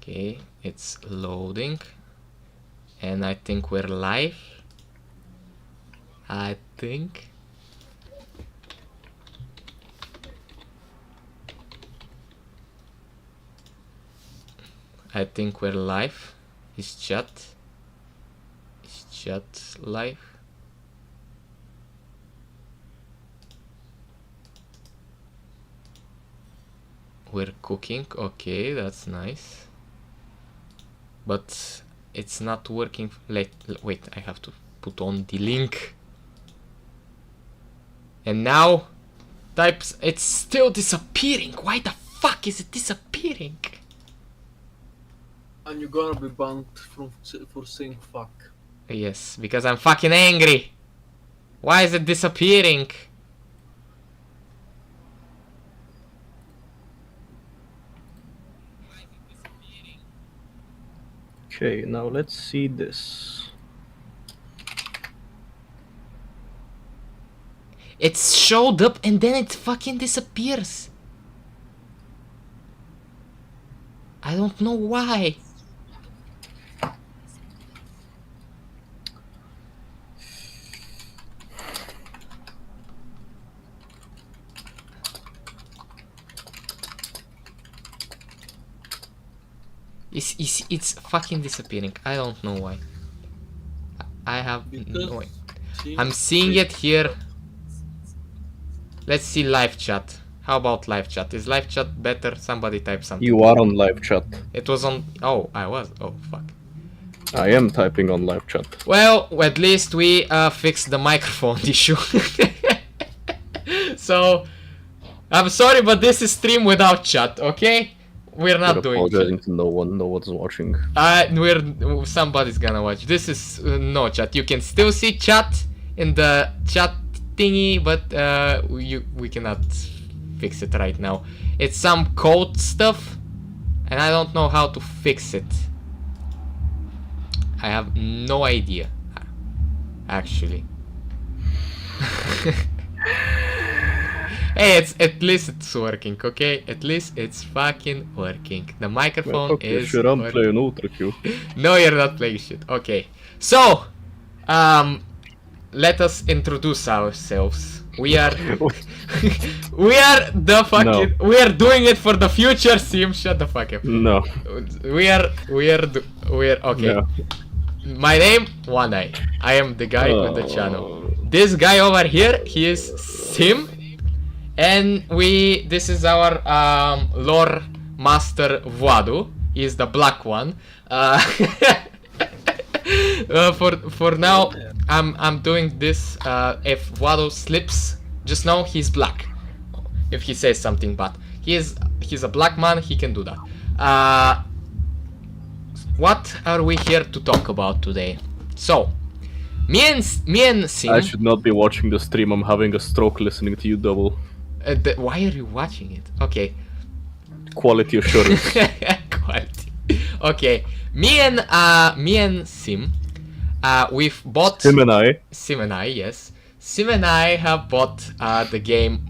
Okay, it's loading. And I think we're live. I think. We're live. Is chat live? We're cooking. Okay, that's nice. But it's not working. Wait, I have to put on the link. And now types, it's still disappearing. Why the fuck is it disappearing? And you're gonna be banned for saying fuck. Yes, because I'm fucking angry. Why is it disappearing? Okay, now let's see this. It's showed up and then it fucking disappears. I don't know why. It's fucking disappearing. I don't know why. I have no idea. I'm seeing it here. Let's see live chat. How about live chat? Is live chat better? Somebody type something. You are on live chat. It was on... Oh, I was. Oh, fuck. I am typing on live chat. Well, at least we fixed the microphone issue. So, I'm sorry, but this is stream without chat, okay? We're not doing apologizing to no one's watching. Somebody's gonna watch. This is no chat. You can still see chat in the chat thingy, but we cannot fix it right now. It's some code stuff, and I don't know how to fix it. I have no idea, actually. Hey, at least it's working, okay? At least it's fucking working. The microphone is sure, I'm playing Ultra Q. No, you're not playing shit. Okay. So, let us introduce ourselves. We are we are the fucking we are doing it for the future, Sim. Shut the fuck up. No. We are okay. No. My name, One Eye. I am the guy with the channel. This guy over here, he is Sim. And this is our lore master Vlado. He is the black one. For now, I'm doing this. If Vlado slips, just know he's black. If he says something bad, he's a black man. He can do that. What are we here to talk about today? So, me and Sim. I should not be watching the stream. I'm having a stroke listening to you double. Why are you watching it? Okay. Quality assurance. Quality. Okay. Me and Sim, we've bought. Sim and I, yes. Sim and I have bought the game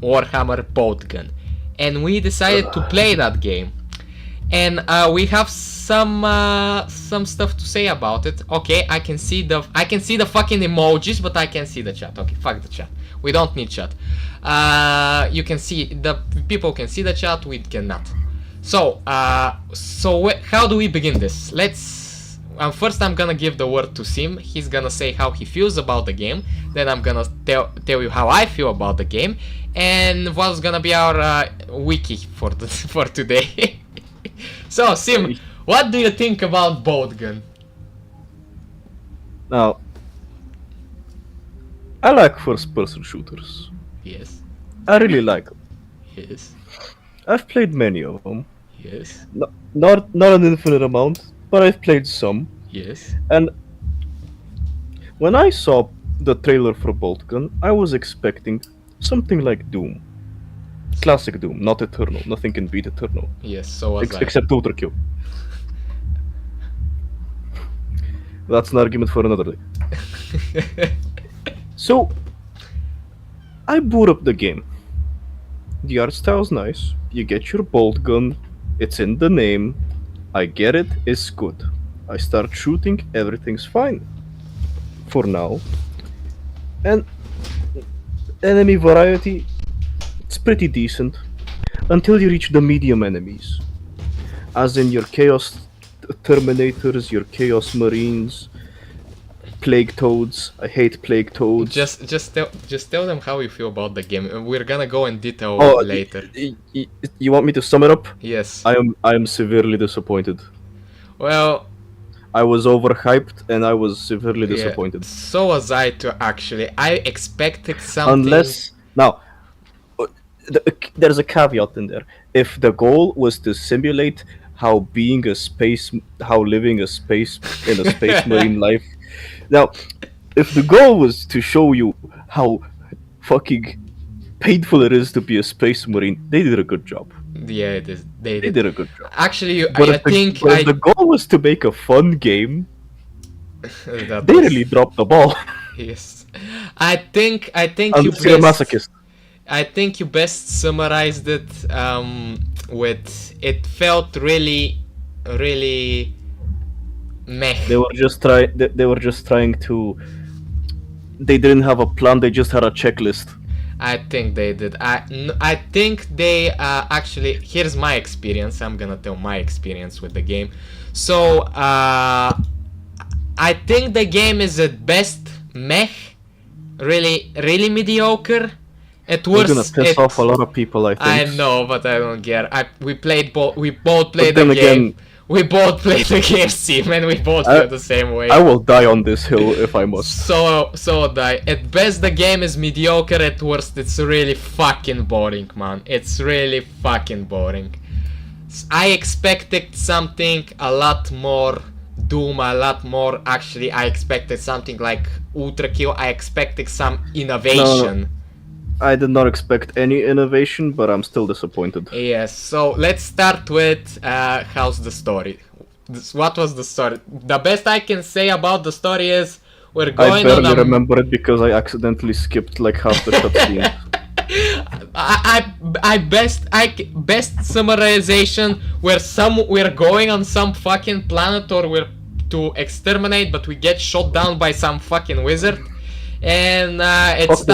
Warhammer Boltgun, and we decided to play that game. And we have some stuff to say about it. Okay, I can see the fucking emojis, but I can't see the chat. Okay, fuck the chat. We don't need chat. You can see the people can see the chat. We cannot. So how do we begin this? Let's. First, I'm gonna give the word to Sim. He's gonna say how he feels about the game. Then I'm gonna tell you how I feel about the game, and what's gonna be our wiki for today. So, Sim, what do you think about Boltgun? Now, I like first-person shooters. Yes. I really like them. Yes. I've played many of them. Yes. Not an infinite amount, but I've played some. Yes. And when I saw the trailer for Boltgun, I was expecting something like Doom. Classic Doom, not Eternal. Nothing can beat Eternal. Yes, so was I. Except Ultra Q. That's an argument for another day. So, I boot up the game. The art style's nice. You get your bolt gun. It's in the name. I get it, it's good. I start shooting, everything's fine. For now. And enemy variety, it's pretty decent. Until you reach the medium enemies. As in your Chaos Terminators, your Chaos Marines, Plague Toads. I hate Plague Toads. Just tell them how you feel about the game. We're gonna go in detail later. You want me to sum it up? Yes. I am severely disappointed. Well, I was overhyped and I was severely disappointed. Yeah, so was I too, actually. I expected something. Unless now, there's a caveat in there. If the goal was to simulate how living a space in a space marine life. Now, if the goal was to show you how fucking painful it is to be a space marine, they did a good job. Yeah, it is. They did a good job. Actually, If the goal was to make a fun game, they really dropped the ball. Yes, I think Unless you're a masochist. I think you best summarized it with it felt really meh. They were just trying to. They didn't have a plan. They just had a checklist. I think they did. I think they actually. Here's my experience. I'm gonna tell my experience with the game. So I think the game is at best meh, really mediocre. At worst, We're gonna piss off a lot of people. I think. I know, but I don't care. We both played the game. Again, we both played the game, Sim, and we both feel the same way. I will die on this hill if I must. So die. At best, the game is mediocre. At worst, it's really fucking boring, man. It's really fucking boring. I expected something a lot more Doom, a lot more. Actually, I expected something like Ultra Kill. I expected some innovation. No. I did not expect any innovation, but I'm still disappointed. Yes, so let's start with how's the story. What was the story? The best I can say about the story is we're going on. I barely remember it because I accidentally skipped like half the cutscene. Best summarization we're going on some fucking planet or we're to exterminate, but we get shot down by some fucking wizard. And it's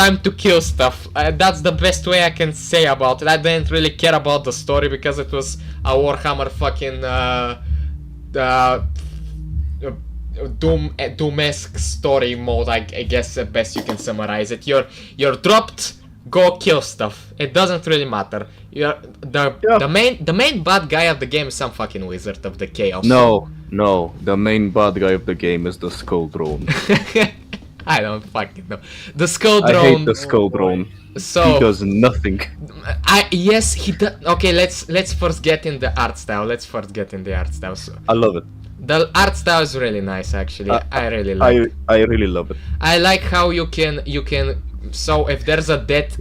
time to kill stuff. That's the best way I can say about it. I didn't really care about the story because it was a Warhammer fucking Doom-esque story mode. I guess the best you can summarize it. You're dropped, go kill stuff. It doesn't really matter. The main bad guy of the game is some fucking wizard of the chaos. No, the main bad guy of the game is the skull drone. I don't fucking know. The skull drone. I hate the skull drone. So he does nothing. Yes, he does. Okay, let's first get in the art style. So, I love it. The art style is really nice, actually. I really like it. I really love it. I like how you can. So if there's a dead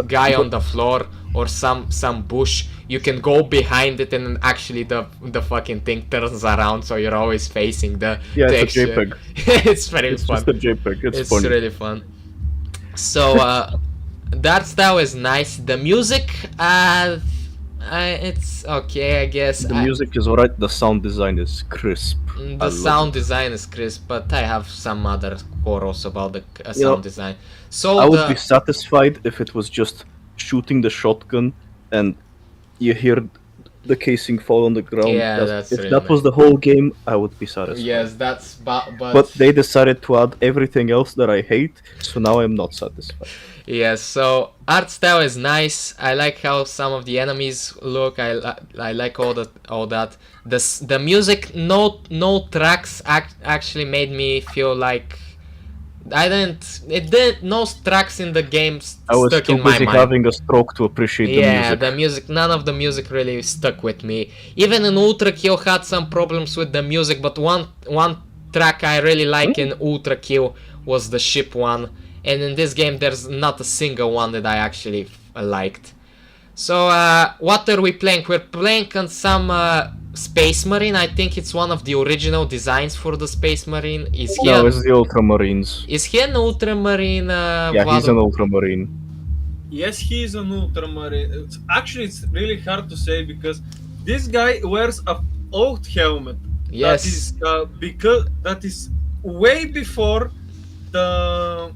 guy on the floor or some bush, you can go behind it and actually the fucking thing turns around, so you're always facing the texture. It's a JPEG. It's very fun. It's just a JPEG. It's funny. Really fun. So the art style is nice. The music, it's okay, I guess. The music is alright. The sound design is crisp. The sound design is crisp, but I have some other quarrels about the sound design. So I would be satisfied if it was just shooting the shotgun and you hear the casing fall on the ground. Yeah, if that was the whole game, I would be satisfied. Yes, that's but they decided to add everything else that I hate, so now I'm not satisfied. Yes, so art style is nice. I like how some of the enemies look. I like all that. The music, no tracks actually made me feel like no tracks in the game stuck in my mind. I was too busy having a stroke to appreciate the music. Yeah, the music, none of the music really stuck with me. Even in Ultra Kill had some problems with the music, but one track I really like in Ultra Kill was the ship one. And in this game there's not a single one that I actually liked. So what are we playing? We're playing on some Space Marine. I think it's one of the original designs for the Space Marine. It's the Ultramarines. Is he an Ultramarine? Yeah, he's an Ultramarine. Yes, he is an Ultramarine. Actually, it's really hard to say because this guy wears a old helmet. Yes. That is because that is way before the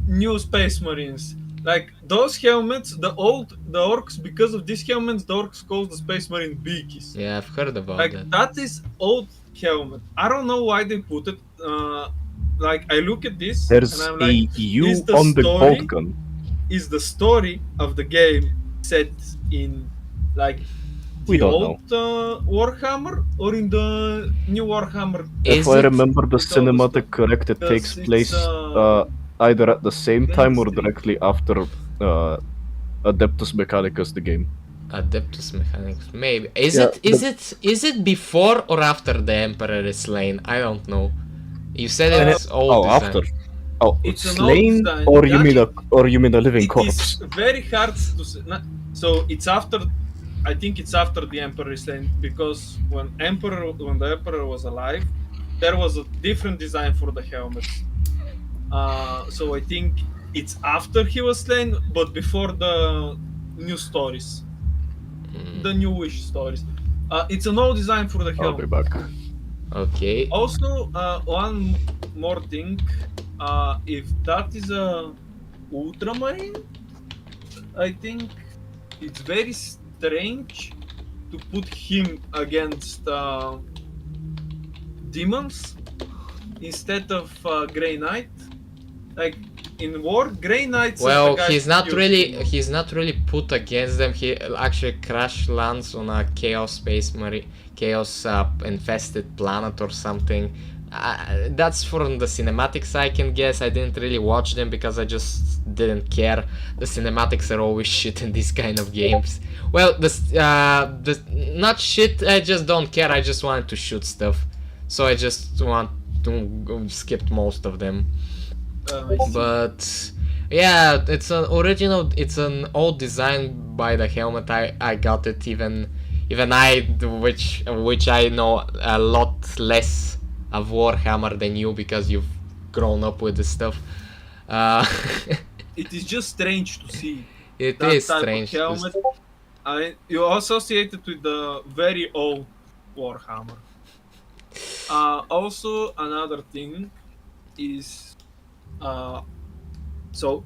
new Space Marines. Like those helmets, the orcs, because of these helmets, the orcs call the Space Marine beakies. Yeah, I've heard about Like that. that is old helmet. I don't know why they put it. Like I look at this There's and I'm a like, U is the on the story- Boltgun. is the story of the game set in like We the don't old Warhammer or in the new Warhammer? Is If I it? remember the It's all the cinematic stuff. correct, it Because takes it's, place either at the same time or Wednesday. directly after Adeptus Mechanicus, the game. Adeptus Mechanics, maybe. Is Yeah, is it before or after the Emperor is slain? I don't know. You said Uh, it's old. Oh, design. after. Oh, It's an slain, old design. or That you mean a living It corpse? is very hard to say. So it's after. I think it's after the Emperor is slain because when the Emperor was alive, there was a different design for the helmets. So I think it's after he was slain, but before the new stories, the new Wish stories. It's an old design for the I'll be helmet. back. Okay. Also, one more thing. If that is a Ultramarine, I think it's very strange to put him against demons instead of Grey Knight. Like in war, Grey Knights. Well, are the guys he's not who really kills demons. he's not really put against them. He actually crash lands on a chaos infested planet or something. That's from the cinematics, I can guess. I didn't really watch them because I just didn't care. The cinematics are always shit in these kind of games. Well, the not shit. I just don't care. I just wanted to shoot stuff, so I just want to skip most of them. I see. But yeah, it's an original. It's an old design by the helmet. I got it even I, which I know a lot less of Warhammer than you because you've grown up with this stuff. It is just strange to see It that is type strange. of helmet. You associate it with the very old Warhammer. Also, another thing is, so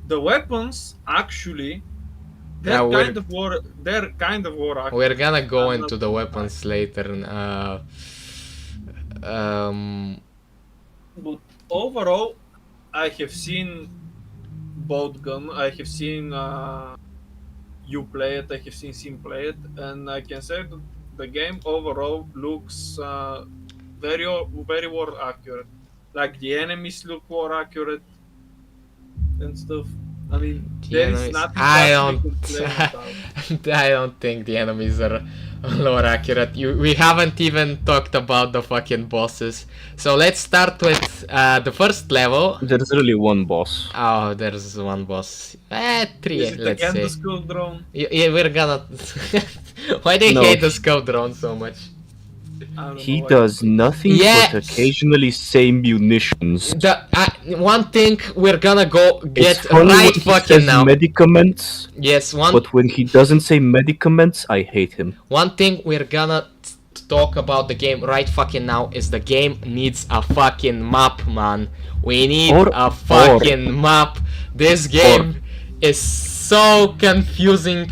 the weapons actually Yeah, they're kind of war accurate. We're gonna go I'm into not the gonna weapons later. But overall, I have seen Boltgun. I have seen you play it. I have seen Sim play it, and I can say that the game overall looks very war accurate. Like the enemies look war accurate and stuff. I mean, The there is enemies- nothing I to don't- complain about. I don't think the enemies are lore accurate. We haven't even talked about the fucking bosses. So let's start with the first level. There's really one boss. Oh, there's one boss. Three, Is it let's again say. the skull drone? Yeah, we're gonna. Why they No. hate the scout drone so much? I don't He know why. does nothing Yes. but occasionally say munitions. One thing we're gonna go get It's funny right when he fucking says now. medicaments, Yes, but when he doesn't say medicaments, I hate him. one thing we're gonna talk about the game right fucking now is the game needs a fucking map, man. We need a fucking map. This game is so confusing.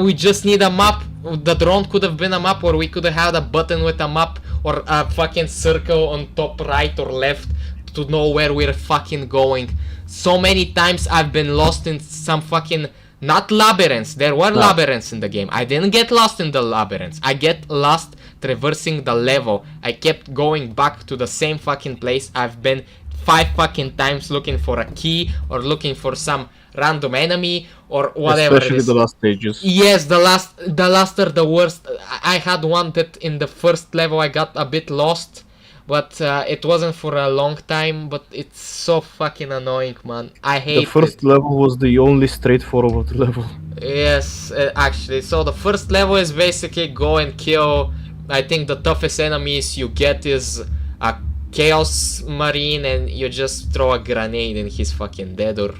We just need a map. The drone could have been a map, or we could have had a button with a map, or a fucking circle on top right or left to know where we're fucking going. So many times I've been lost in some fucking, not labyrinths, there were labyrinths in the game. I didn't get lost in the labyrinths. I get lost traversing the level. I kept going back to the same fucking place. I've been 5 fucking times looking for a key or looking for some random enemy or whatever Especially it is. the last stages. Yes, the last are the worst. I had one that in the first level I got a bit lost, but it wasn't for a long time, but it's so fucking annoying, man. I hate The first it. level was the only straightforward level. Yes, actually. So the first level is basically go and kill. I think the toughest enemies you get is a Chaos Marine, and you just throw a grenade and he's fucking dead. Or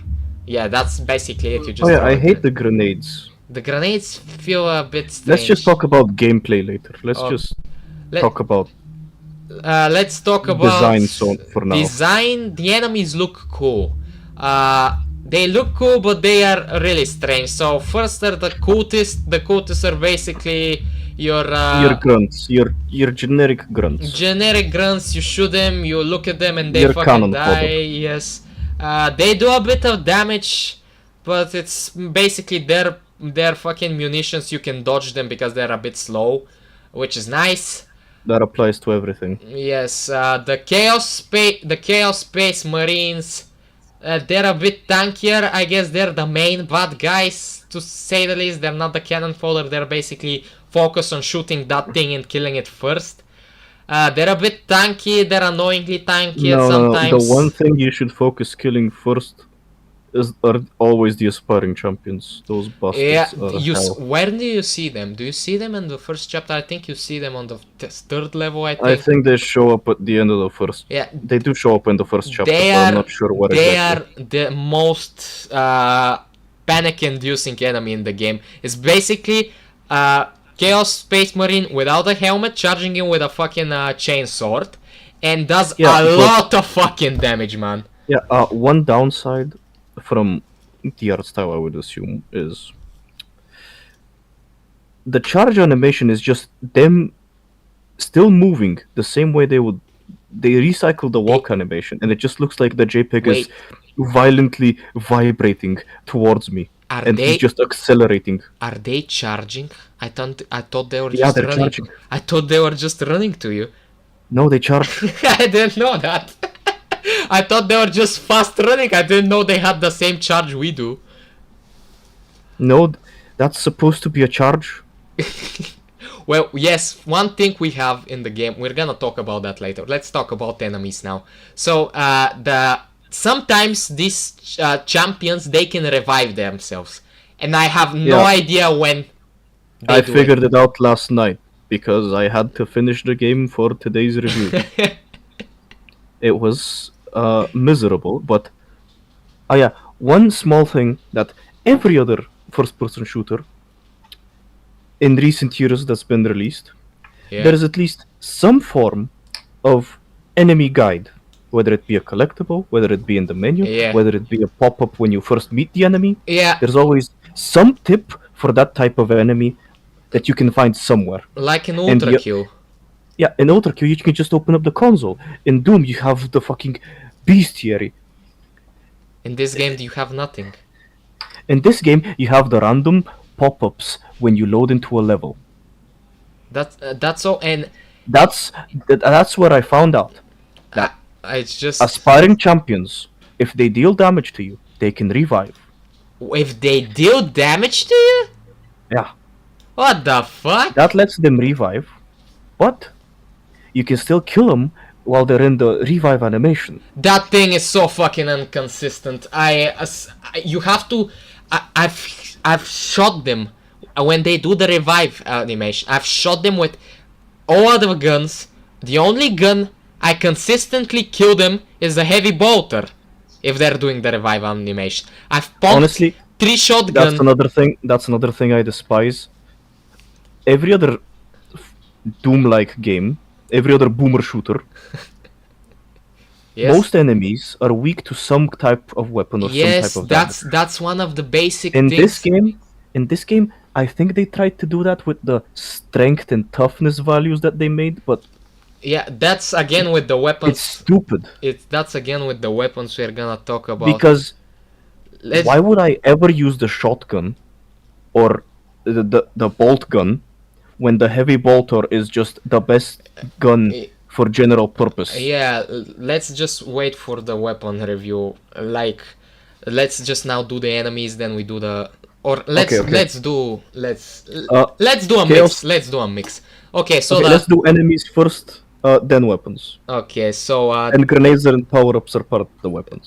yeah, that's basically it. You just. Oh yeah, throw I a hate the grenades. The grenades feel a bit strange. Let's just talk about gameplay later. Let's just Let- talk about Let's talk about design for now. design. The enemies look cool. They look cool, but they are really strange. So first are the cultists. The cultists are basically your grunts, your generic grunts. generic grunts. You shoot them, you look at them, and they Your fucking cannon die. fodder. Yes. They do a bit of damage, but it's basically their fucking munitions. You can dodge them because they're a bit slow, which is nice. That applies to everything. Yes, the Chaos Space Marines, they're a bit tankier. I guess they're the main bad guys, to say the least. They're not the cannon fodder. They're basically focused on shooting that thing and killing it first. They're a bit tanky. They're annoyingly tanky sometimes. The one thing you should focus killing first are always the aspiring champions. Those bastards Yeah, are hell. where do you see them? Do you see them in the first chapter? I think you see them on the third level, I think. I think they show up at the end of the first. Yeah, They do show up in the first chapter, they but are, I'm not sure what they exactly. are the most panic-inducing enemy in the game. It's basically Chaos Space Marine without a helmet, charging in with a fucking chainsword, and does Yeah, a but- lot of fucking damage, man. Yeah, one downside from the art style, I would assume, is the charge animation is just them still moving the same way they would. They recycle the walk animation, and it just looks like the JPEG is violently vibrating towards me, Are and they he's just accelerating. are they charging? I thought they were Yeah, just they're running. charging. I thought they were just running to you. No, they charge. I didn't know that. I thought they were just fast running. I didn't know they had the same charge we do. No, that's supposed to be a charge. Well, yes, one thing we have in the game, we're gonna talk about that later. Let's talk about enemies now. So, sometimes these champions, they can revive themselves. And I have no Yeah. idea when they I do figured it out last night because I had to finish the game for today's review. it. It was miserable, but yeah, one small thing that every other first-person shooter in recent years that's been released, Yeah. there is at least some form of enemy guide, whether it be a collectible, whether it be in the menu, Yeah. whether it be a pop-up when you first meet the enemy. Yeah, There's always some tip for that type of enemy that you can find somewhere. like an And ultra you- kill. Yeah, in Ultra Q you can just open up the console. In Doom you have the fucking bestiary. In this game, you have nothing. In this game you have the random pop-ups when you load into a level. That's all. And That's where I found out. it's just Aspiring champions, if they deal damage to you, they can revive. if they deal damage to you. Yeah, What the fuck? that lets them revive, but you can still kill them while they're in the revive animation. That thing is so fucking inconsistent. You have to. I've shot them when they do the revive animation. I've shot them with all other guns. The only gun I consistently kill them is the heavy bolter. If they're doing the revive animation, I've pumped Honestly, 3 shotgun. That's another thing I despise. Every other Doom-like game, every other boomer shooter, Yes. most enemies are weak to some type of weapon or Yes, some type of damage. that's one of the basic In things. this game, I think they tried to do that with the strength and toughness values that they made, but Yeah, that's again with the it's weapons. stupid. That's again with the weapons we're gonna talk about. Because Let's- why would I ever use the shotgun or the bolt gun when the heavy bolter is just the best gun for general purpose? Yeah, let's just wait for the weapon review. Like, let's just now do the enemies, then we do the. Or let's Okay. let's do let's do a mix. Chaos- Let's do a mix. Okay, so Okay, let's do enemies first, then weapons. okay, so And grenades and power-ups are part of the weapons.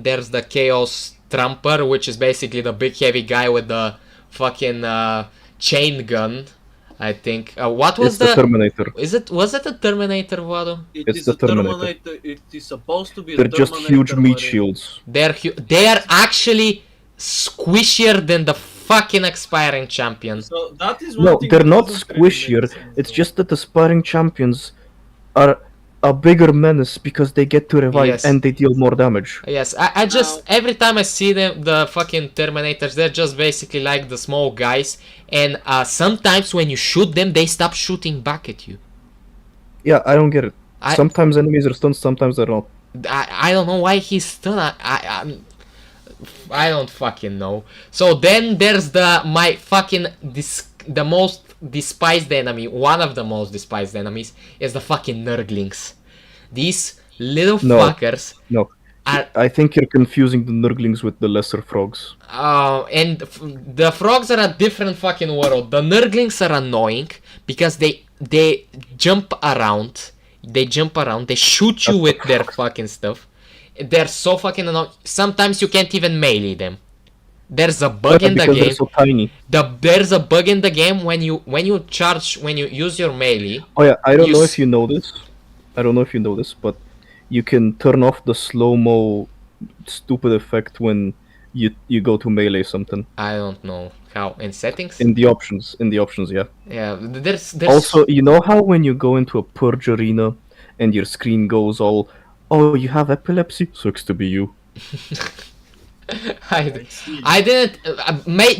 there's the Chaos Trumper, which is basically the big heavy guy with the fucking chain gun. I think. What was It's the Terminator. Was it a Terminator, Vlado? It It's is the a Terminator. It is supposed to be. They're a just huge Terminator meat Marine. shields. They are actually squishier than the fucking expiring champion. So that is one No, thing they're that not doesn't really squishier. make sense, It's though. just that the sparring champions are a bigger menace because they get to revive Yes. and they deal more damage. Yes, I just every time I see them, the fucking Terminators, they're just basically like the small guys, and sometimes when you shoot them, they stop shooting back at you. Yeah, I don't get it. I- Sometimes enemies are stunned, sometimes they're not. I don't know why he's stunned. I don't fucking know. So then there's the most despised enemy. One of the most despised enemies is the fucking Nurglings. These little No. fuckers. No. Are, I think you're confusing the Nurglings with the lesser frogs. and the frogs are a different fucking world. The Nurglings are annoying because they jump around. They shoot you with their fucking stuff. They're so fucking annoying. Sometimes you can't even melee them. There's a bug in the because game. they're so tiny. There's a bug in the game when you use your melee. Oh yeah, I don't know You if you know this. I don't know if you know this, but you can turn off the slow-mo stupid effect when you go to melee something. I don't know how in settings. In the options, yeah. Yeah, there's Also, you know how when you go into a purge arena and your screen goes all, oh, you have epilepsy? Sucks to be you. I didn't.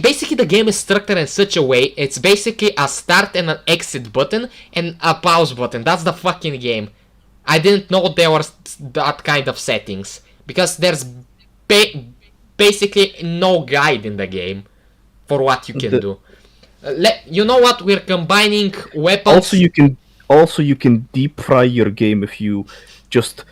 Basically, the game is structured in such a way. It's basically a start and an exit button and a pause button. That's the fucking game. I didn't know there was that kind of settings because there's basically no guide in the game for what you can do. You know what? We're combining weapons. Also you can deep fry your game if you just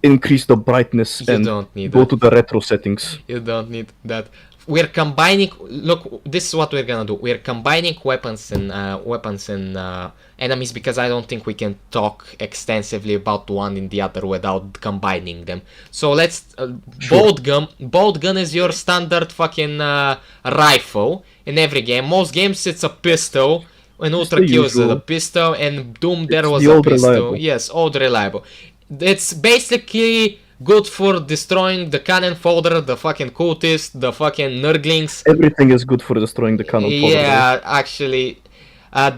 increase the brightness You and don't need go that. to the retro settings. You don't need that. We're combining. Look, this is what we're gonna do. We're combining weapons and enemies because I don't think we can talk extensively about one in the other without combining them. So let's. Boltgun is your standard fucking rifle in every game. Most games it's a pistol. And Ultra the Q is a usual. pistol, and Doom there It's was the a old pistol. reliable. Yes, old reliable. It's basically good for destroying the cannon fodder, the fucking cultists, the fucking nurglings. Everything is good for destroying the cannon fodder. Yeah, actually.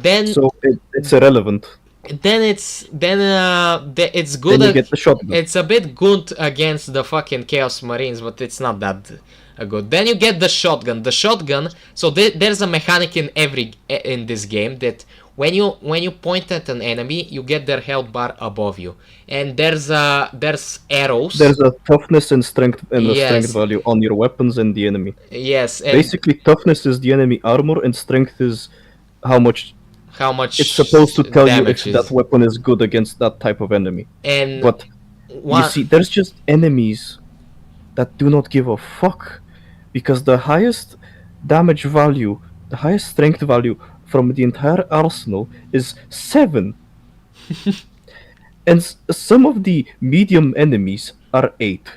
Then So it's irrelevant. it's good. Then you get the shotgun. It's a bit good against the fucking Chaos Marines, but it's not that good. Then you get the shotgun. The shotgun. So there's a mechanic in this game that when you point at an enemy, you get their health bar above you, and there's arrows. There's a toughness and strength and a Yes. strength value on your weapons and the enemy. Yes, and Basically, toughness is the enemy armor, and strength is how much how much it's supposed to tell you if damage is. that weapon is good against that type of enemy. And But you see, there's just enemies that do not give a fuck because the highest damage value, the highest strength value from the entire arsenal is 7. And some of the medium enemies are 8.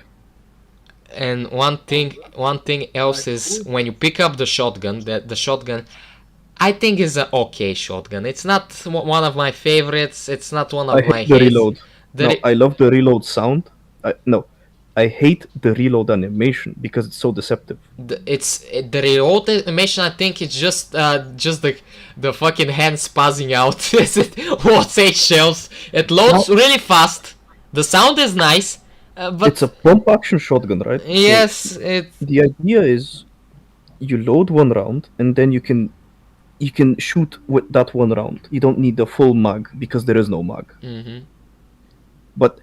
And one thing else is when you pick up the shotgun, the shotgun, I think is an okay shotgun. It's not one of my favorites. It's not one of I my hate the hates. reload. The No, I love the reload sound. I hate the reload animation because it's so deceptive. the reload animation. I think it's just the fucking hand spazzing out as it loads 8 shells. It loads really fast. The sound is nice, but It's a pump action shotgun, right? So yes, it the idea is you load one round and then you can shoot with that one round. You don't need the full mag because there is no mag. mhm. But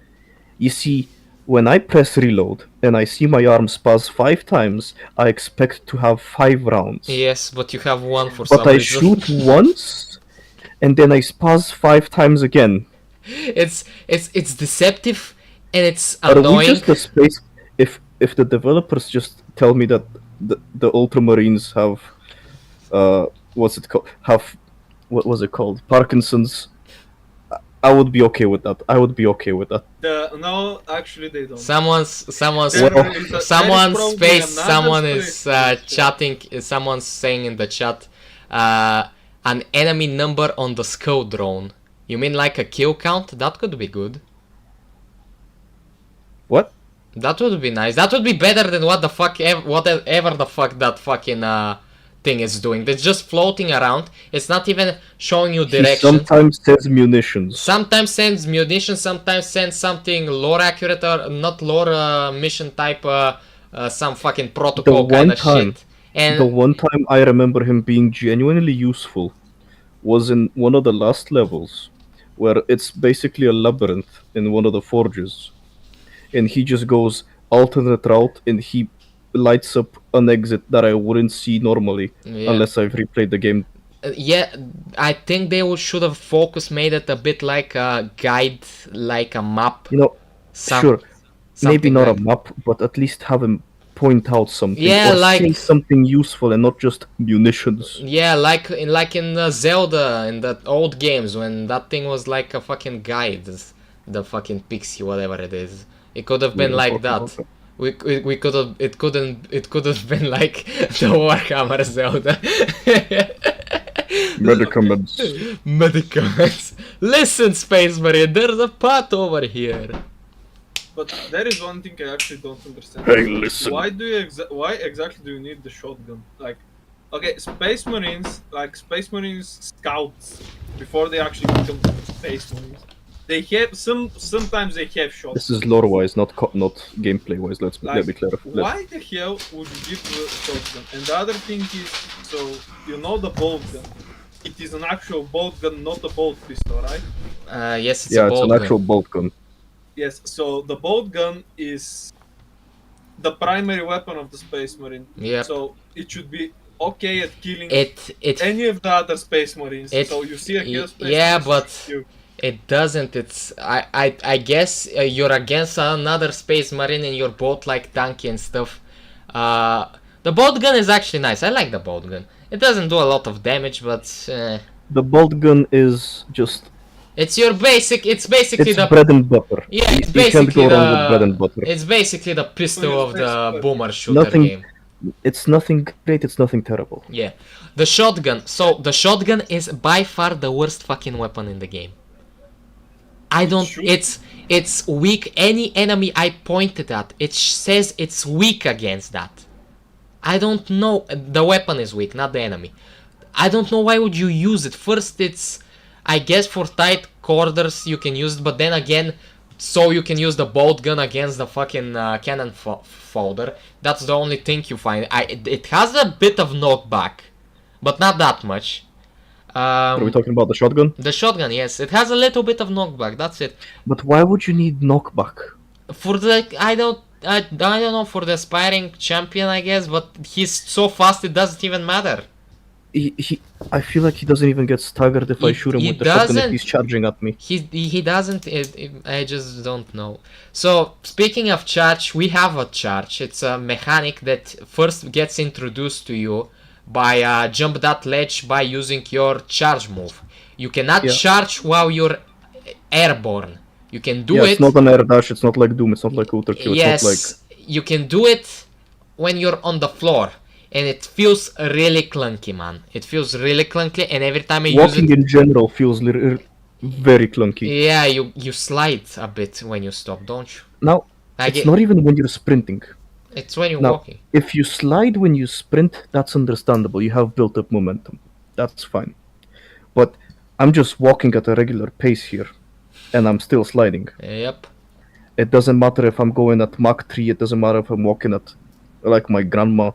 you see, when I press reload and I see my arm spaz 5 times, I expect to have 5 rounds. Yes, but you have one for But some I reason. shoot once and then I spaz 5 times again. It's deceptive and it's Are we annoying. just the space? If the developers just tell me that the Ultramarines have what's it called? What was it called? Parkinson's. I would be okay with that. No, actually they don't. Someone's There is someone's probably face. another Someone is space. chatting. Someone's saying in the chat, an enemy number on the skull drone. You mean like a kill count? That could be good. What? That would be nice. That would be better than what the fuck, whatever the fuck that fucking thing is doing. It's just floating around. It's not even showing you He direction. sometimes says munitions. Sometimes sends munitions, sometimes sends something lore accurate or not lore mission type, some fucking protocol kind of shit. And The one time I remember him being genuinely useful was in one of the last levels, where it's basically a labyrinth in one of the forges, and he just goes alternate route and he lights up an exit that I wouldn't see normally Yeah. unless I've replayed the game. yeah, I think they should have made it a bit like a guide, like a map. You know, Some- sure, maybe something not like- a map, but at least have him point out something Yeah, or like- say something useful and not just munitions. Yeah, like in Zelda, in the old games, when that thing was like a fucking guide, the fucking pixie, whatever it is. It could have been Yeah, like okay, that. okay. We could have. It could have been like the Warhammer Zelda. Medicaments. Medicaments. Listen, Space Marine, there's a pot over here. But there is one thing I actually don't understand. Hey, listen. Why exactly do you need the shotgun? Like, okay, Space Marines scouts before they actually become Space Marines. They have sometimes they have shots. This is lore-wise, not gameplay wise. Let Like, me clarify. why the hell would you give the shotgun? And the other thing is, so you know the bolt gun. It is an actual bolt gun, not a bolt pistol, right? Yes, it's Yeah, a it's bolt an gun. actual bolt gun. Yes. So the bolt gun is the primary weapon of the Space Marine. Yeah. So it should be okay at killing It any of the other Space Marines. It- So you see a kill Space yeah, Marine, but- you- It doesn't. It's I guess you're against another Space Marine and you're both like tanky and stuff. The bolt gun is actually nice. I like the bolt gun. It doesn't do a lot of damage, but The bolt gun is just it's your basic. It's basically it's the bread and butter. yeah. It's You can't basically go wrong with bread and butter. It's basically the pistol Oh, of yes, the but- boomer shooter Nothing- game. It's nothing great. It's nothing terrible. Yeah, the shotgun. So the shotgun is by far the worst fucking weapon in the game. I don't. Sure. It's weak. Any enemy I pointed at, it says it's weak against that. I don't know. The weapon is weak, not the enemy. I don't know why would you use it. First, it's I guess for tight quarters you can use it, but then again, so you can use the bolt gun against the fucking cannon folder. That's the only thing you find. It has a bit of knockback, but not that much. Are we talking about the shotgun? The shotgun, yes, it has a little bit of knockback. That's it. But why would you need knockback? For the I don't know, for the aspiring champion, I guess, but he's so fast it doesn't even matter. I feel like he doesn't even get staggered if I He- shoot him he with the shotgun if doesn't. he's charging at me. He doesn't. I just don't know. So speaking of charge, we have a charge. It's a mechanic that first gets introduced to you by jump that ledge by using your charge move. You cannot Yeah. charge while you're airborne. You can do Yeah, it. it's not an air dash. It's not like Doom. It's not like Ultra Kill. Yes, It's not you can do it when you're on the floor, and it feels really clunky, man. It feels really clunky, and every time you like use walking it, in general feels very clunky. yeah, you slide a bit when you stop, don't you? Now it's not even when you're sprinting. It's when you're Now, walking. if you slide when you sprint, that's understandable. You have built up momentum. That's fine. But I'm just walking at a regular pace here, and I'm still sliding. Yep. It doesn't matter if I'm going at Mach 3, it doesn't matter if I'm walking at like my grandma.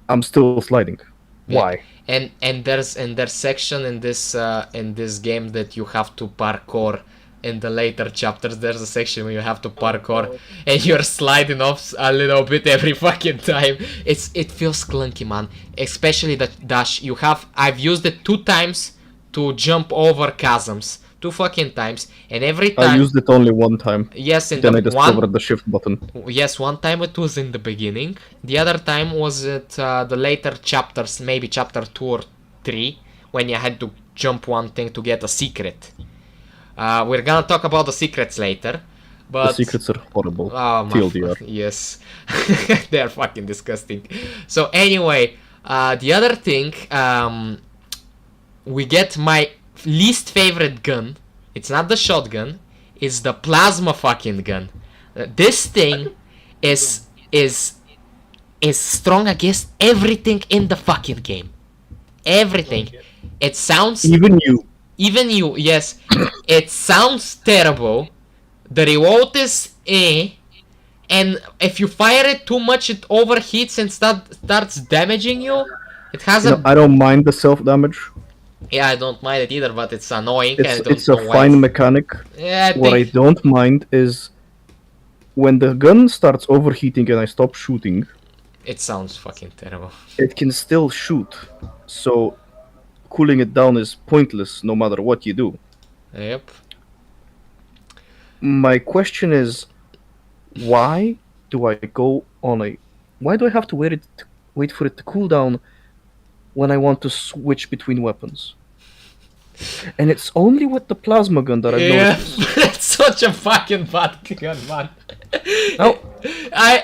I'm still sliding. Yeah. Why? And there's section in this game that you have to parkour. In the later chapters, there's a section where you have to parkour, and you're sliding off a little bit every fucking time. It feels clunky, man. Especially the dash. I've used it 2 times to jump over chasms. 2 fucking times, and every time. I used it only one time. Yes, in Then I the discovered one. the shift button. Yes, one time it was in the beginning. The other time was at the later chapters, maybe chapter 2 or 3, when you had to jump one thing to get a secret. We're gonna talk about the secrets later, but The secrets are horrible. oh my TLDR. yes, they're fucking disgusting. So anyway, the other thing, we get my least favorite gun. It's not the shotgun, it's the plasma fucking gun. This thing is strong against everything in the fucking game. Everything. It sounds Even you. even you, yes. It sounds terrible. The reload is and if you fire it too much, it overheats and starts damaging you. It has You know, I don't mind the self damage. yeah, I don't mind it either, but it's annoying. It's a fine mechanic. Yeah, I What I think don't mind is when the gun starts overheating and I stop shooting, it sounds fucking terrible. it can still shoot. So cooling it down is pointless no matter what you do. Yep. My question is, why do I go on a? Why do I have to wait for it to cool down when I want to switch between weapons? And it's only with the plasma gun that I've Yeah, noticed. it's such a fucking bad gun, man. Now,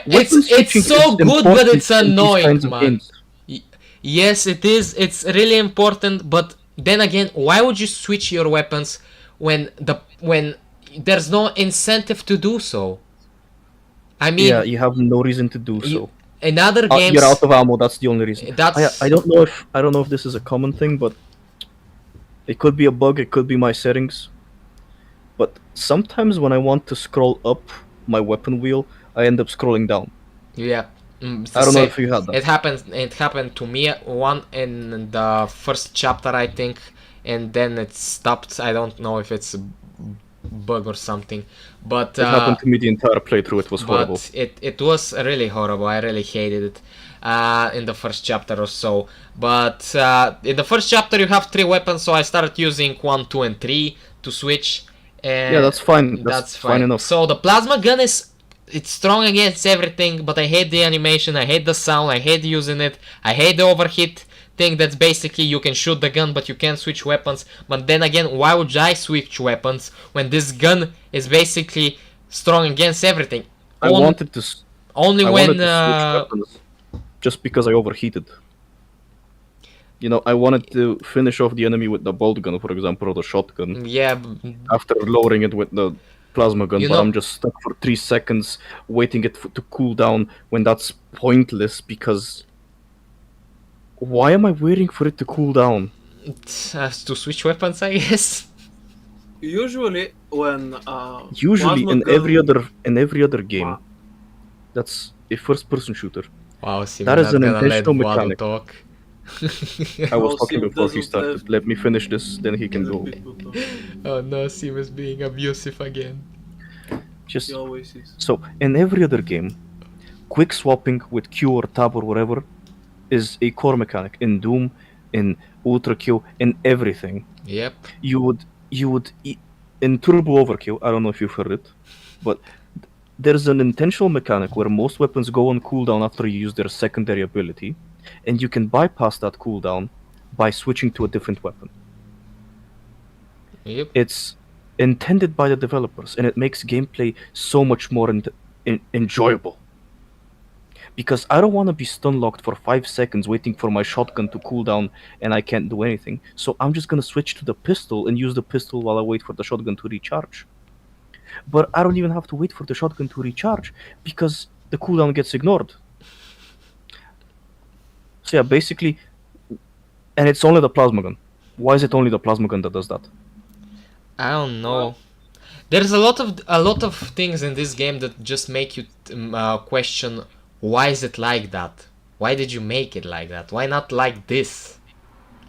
weapon It's switching so is good, but important it's in these annoying, kinds of man. games. Yes, it is. It's really important, but then again, why would you switch your weapons when there's no incentive to do so? I mean, Yeah, you have no reason to do so. in other games, You're out of ammo. That's the only reason. that's I don't know if this is a common thing, but it could be a bug. It could be my settings. But sometimes when I want to scroll up my weapon wheel, I end up scrolling down. yeah. It's the I don't know same. if you had that. It happened to me one in the first chapter, I think, and then it stopped. I don't know if it's a bug or something, but It happened to me the entire playthrough. It was horrible. but it was really horrible. I really hated it in the first chapter or so. But in the first chapter you have 3 weapons, so I started using 1, 2, and 3 to switch. And Yeah, that's fine. That's fine enough. So the plasma gun it's strong against everything, but I hate the animation, I hate the sound, I hate using it, I hate the overheat thing. That's basically you can shoot the gun but you can't switch weapons. But then again, why would I switch weapons when this gun is basically strong against everything? I wanted to switch weapons just because I overheated. You know, I wanted to finish off the enemy with the boltgun, for example, or the shotgun, yeah, after lowering it with the plasma gun, You but know- I'm just stuck for 3 seconds waiting it to cool down when that's pointless because why am I waiting for it to cool down? to switch weapons, I guess. Usually, when Usually plasma in gun- every other game, Wow. that's a first-person shooter. Wow, see, That we're is not an gonna let intentional Vlado mechanic. talk. I was No, talking Sim before he doesn't started. have- Let me finish this, then he can go. Oh no, Sim is being abusive again. Just He always is. so in every other game, quick swapping with Q or Tab or whatever is a core mechanic. In Doom, in Ultra Q, in everything. Yep. In Turbo Overkill, I don't know if you've heard it, but there's an intentional mechanic where most weapons go on cooldown after you use their secondary ability, and you can bypass that cooldown by switching to a different weapon. Yep. It's intended by the developers, and it makes gameplay so much more enjoyable. Because I don't want to be stun locked for 5 seconds waiting for my shotgun to cool down and I can't do anything. So I'm just gonna switch to the pistol and use the pistol while I wait for the shotgun to recharge. But I don't even have to wait for the shotgun to recharge because the cooldown gets ignored. So yeah, basically, and it's only the plasma gun. Why is it only the plasma gun that does that? I don't know. There's a lot of things in this game that just make you question why is it like that? Why did you make it like that? Why not like this?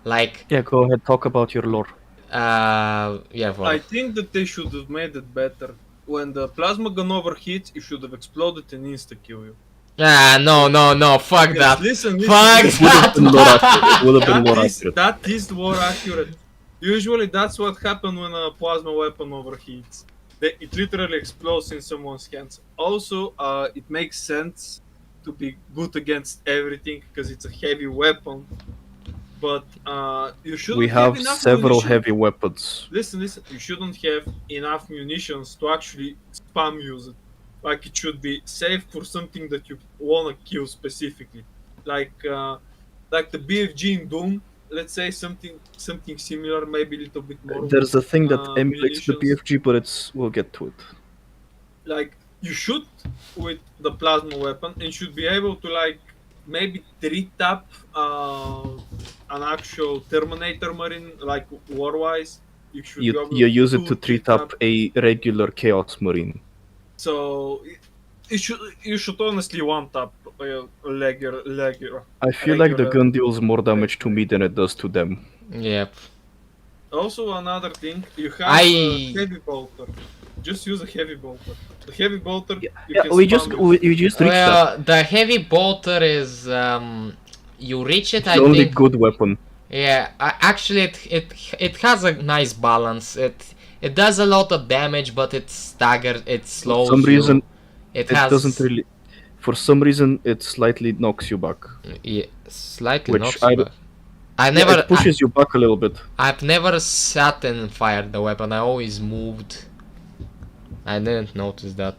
Like Yeah, go ahead, talk about your lore. yeah, well, I think that they should have made it better. When the plasma gun overheats, it should have exploded and insta-kill you. no, fuck Yes, that. listen, Fuck listen. that. Would have been more accurate. That is more accurate. Usually, that's what happens when a plasma weapon overheats. It literally explodes in someone's hands. Also, it makes sense to be good against everything because it's a heavy weapon. But you shouldn't We have enough several munition. heavy weapons. Listen. You shouldn't have enough munitions to actually spam use it. Like it should be safe for something that you wanna kill specifically. Like the BFG in Doom. Let's say something similar, maybe a little bit more. There's a thing that emulates the munitions. BFG, but we'll get to it. Like you shoot with the plasma weapon and should be able to like maybe 3-tap an actual Terminator Marine, like war-wise. You should be able You use it to to 3-tap a regular Chaos Marine. So you should honestly one-tap regular. I feel like the regular. gun deals more damage to me than it does to them. Yep. Also, another thing, you have I- a heavy bolter. Just use a heavy bolter. The heavy bolter, you Yeah, can we spam with- just reached that. Well, the heavy bolter is you reach it. It's I the only think. good weapon. Yeah, actually, it has a nice balance. It does a lot of damage, but it's staggered. It slows For some you. reason, It it has doesn't really. For some reason, it slightly knocks you back. yeah, slightly Which knocks I you d- back. I never. It pushes you back a little bit. I've never sat and fired the weapon. I always moved. I didn't notice that.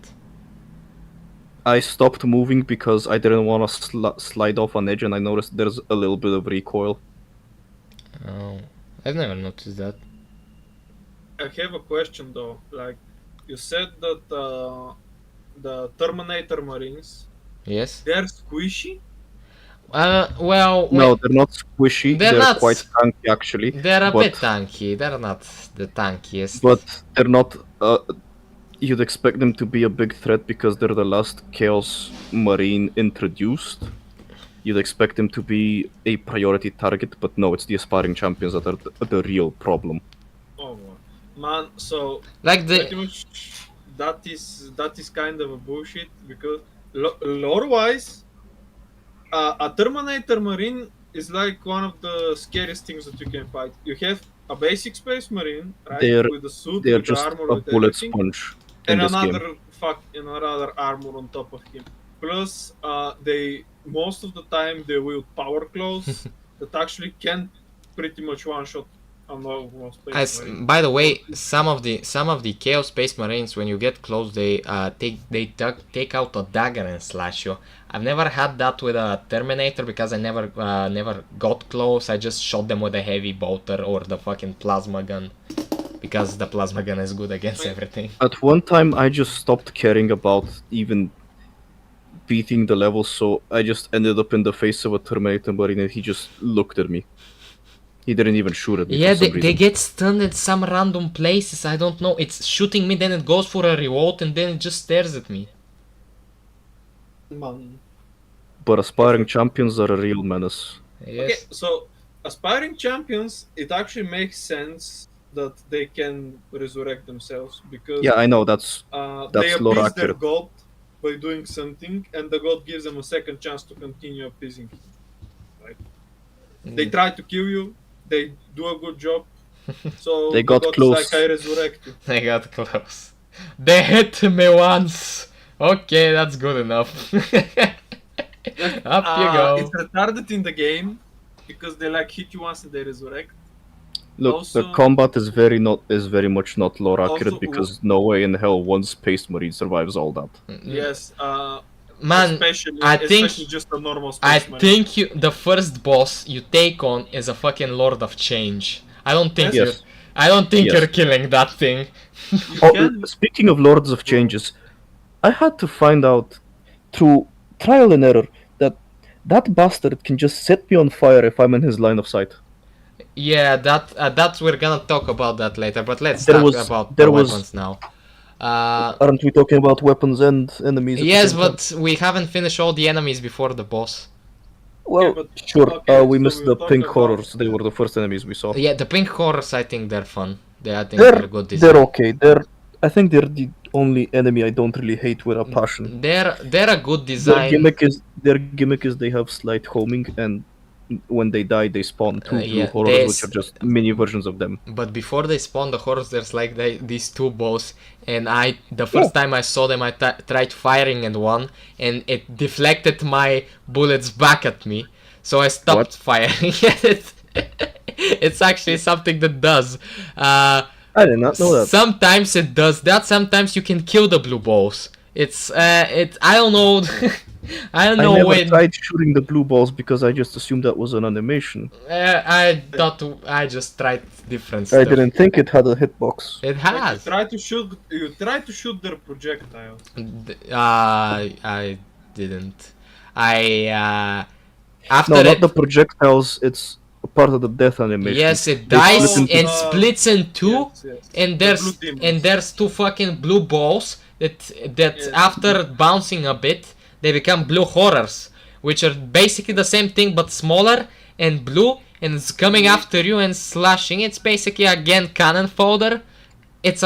I stopped moving because I didn't want to slide off an edge, and I noticed there's a little bit of recoil. Oh, I've never noticed that. I have a question though. Like, you said that the Terminator Marines, Yes. they're squishy. Well, No, they're not squishy. They're They're not quite tanky, actually. they're a but- bit tanky. They're not the tankiest. But they're not. You'd expect them to be a big threat because they're the last Chaos Marine introduced. You'd expect them to be a priority target, but no, it's the aspiring champions that are the real problem. Oh man, so like pretty the much that is kind of a bullshit because lore-wise, a Terminator Marine is like one of the scariest things that you can fight. You have a basic Space Marine, right, They're- with the suit, They're with the just armor, a with bullet everything, sponge in and this game. another armor on top of him. Plus, they most of the time they wield power claws that actually can pretty much one-shot a normal Space Marine. by the way, some of the Chaos Space Marines, when you get close, they take out a dagger and slash you. I've never had that with a Terminator because I never got close. I just shot them with a heavy bolter or the fucking plasma gun because the plasma gun is good against everything. At one time, I just stopped caring about even beating the level, so I just ended up in the face of a Terminator Marine and he just looked at me. He didn't even shoot at me. Yeah, for some they reason. get stunned at some random places. I don't know. It's shooting me, then it goes for a reload, and then it just stares at me. Man. But aspiring champions are a real menace. Yes. Okay, so aspiring champions, it actually makes sense that they can resurrect themselves because Yeah, I know, that's they lore appease their accurate. god by doing something, and the god gives them a second chance to continue appeasing him. Right? They try to kill you, they do a good job, so They the got god is close. like, I resurrect you. They got close. They hit me once. Okay, that's good enough. Up you go. It's retarded in the game because they like hit you once and they resurrect. Look, Also- the combat is very much not lore accurate Also- because no way in hell one Space Marine survives all that. Yes, Man, especially, I think- especially just a normal I Space Marine. think the first boss you take on is a fucking Lord of Change. I don't think Yes. I don't think Yes. you're killing that thing. You Oh, can- speaking of Lords of Changes, I had to find out through trial and error that bastard can just set me on fire if I'm in his line of sight. Yeah, that's we're gonna talk about that later. But let's There talk was- about there the was- weapons now. Aren't we talking about weapons and enemies? At the Yes, same time? but we haven't finished all the enemies before the boss. Well, Yeah, but- sure. okay, We so missed we'll the talk pink about- horrors. They were the first enemies we saw. Yeah, the pink horrors, I think they're fun. I think they're good design. They're okay. I think they're the only enemy I don't really hate with a passion. They're a good Their design. gimmick is they have slight homing, and when they die, they spawn two blue yeah, horrors, there's- which are just mini versions of them. But before they spawn the horrors, there's like these two bows, and the first time I saw them, I tried firing at one, and it deflected my bullets back at me, so I stopped firing. It's actually something that does. I did not know that. Sometimes it does that. Sometimes you can kill the blue balls. I don't know. I don't I know never when. tried shooting the blue balls because I just assumed that was an animation. I thought I just tried different I stuff. didn't think it had a hitbox. It Like has. you try to shoot their projectiles. I didn't. I after No, not it. the projectiles. It's part of the death animation. Yes, it They split dies into- and splits in two, Yes. and The blue demons. there's two fucking blue balls that Yes. after bouncing a bit they become blue horrors, which are basically the same thing but smaller and blue, and it's coming after you and slashing. It's basically again cannon fodder. It's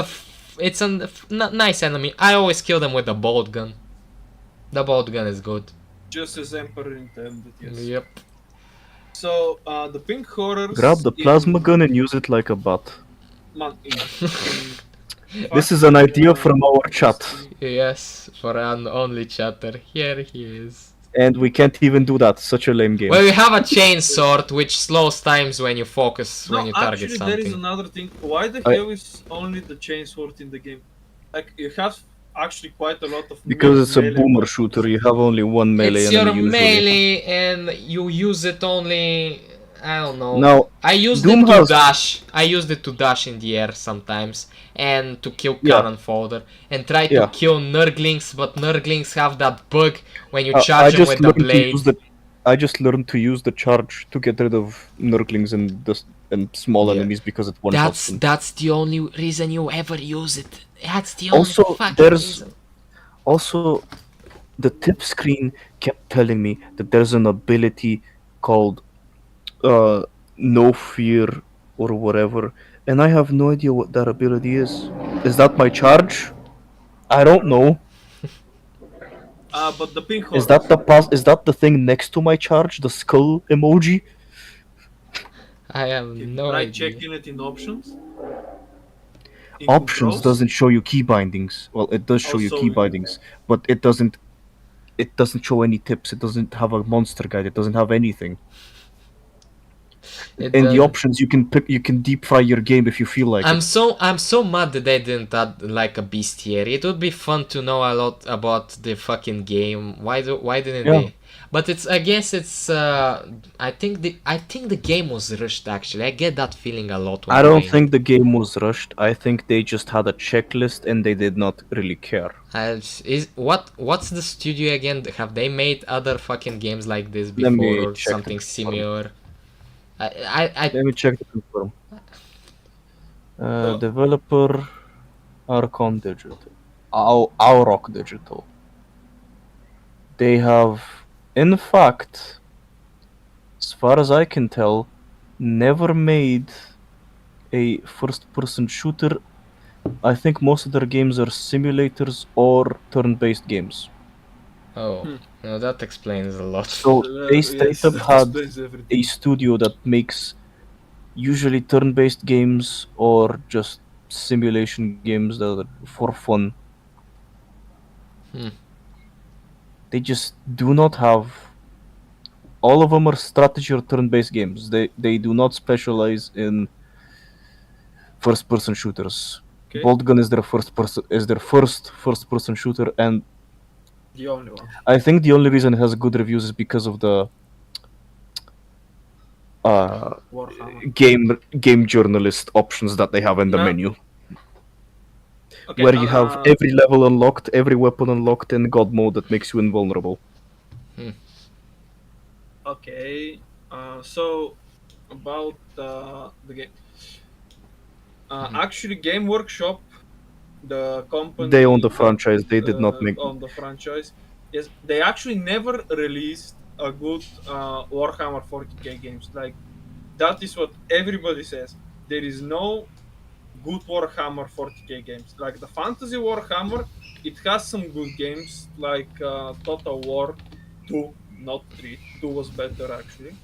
nice enemy. I always kill them with the bolt gun. The bolt gun is good. Just as Emperor intended. Yes. Yep. So the pink horrors. Grab the plasma gun and use it like a bat. This is an idea from our chat, Yes, for an only chatter. Here he is. and we can't even do that. Such a lame game. Well, we have a chain sword which slows times when you focus, No, when you target actually, something. there is another thing. Why the I- hell is only the chain sword in the game? Like you have actually quite a lot of. Because it's a melee boomer weapons. shooter, you have only one melee It's your enemy usually. melee and you use it only. I don't know. Now, I used Doom it to has- dash. I used it to dash in the air sometimes and to kill Yeah. cannon fodder and try to Yeah. kill nurglings, but nurglings have that bug when you I charge them just with the learned to blade. use I just learned to use the charge to get rid of nurglings and small Yeah. enemies because it one shots them. That's the only reason you ever use it. That's the only Also, fucking there's reason. also the tip screen kept telling me that there's an ability called no fear or whatever, and I have no idea what that ability is. Is that my charge? I don't know. But the pink horrors. Is that the thing next to my charge? The skull emoji? I have no Try idea. checking it in options. In Options controls. doesn't show you key bindings. Well, it does show you Also- key bindings, but it doesn't. It doesn't show any tips. It doesn't have a monster guide. It doesn't have anything. It In the doesn't. options, you can deep fry your game if you feel like it. I'm so mad that they didn't add like a bestiary. It would be fun to know a lot about the fucking game. Why didn't Yeah. they? But I guess it's I think the game was rushed actually. I get that feeling a lot when I don't playing. think the game was rushed. I think they just had a checklist and they did not really care. What's the studio again? Have they made other fucking games like this Let me before or check something the similar? I Let me check the confirm. Developer Archon Digital. Auroch Digital. They have, in fact, as far as I can tell, never made a first-person shooter. I think most of their games are simulators or turn-based games. Oh, no, that explains a lot. So they straight up that had explains everything. a studio that makes usually turn-based games or just simulation games that are for fun. Hmm. They just do not have. All of them are strategy or turn-based games. They do not specialize in first-person shooters. Okay. Boltgun is their first-person shooter, and The only one. I think the only reason it has good reviews is because of the Warhammer. game journalist options that they have in the No. menu, Okay, where you have every level unlocked, every weapon unlocked in God mode that makes you invulnerable. Okay. So about the game. Actually, Game Workshop, the company. They own the franchise. They did not make. on the franchise. Yes, they actually never released a good Warhammer 40k games. Like that is what everybody says. There is no good Warhammer 40k games. Like the Fantasy Warhammer, it has some good games like Total War 2, not 3. 2 was better actually,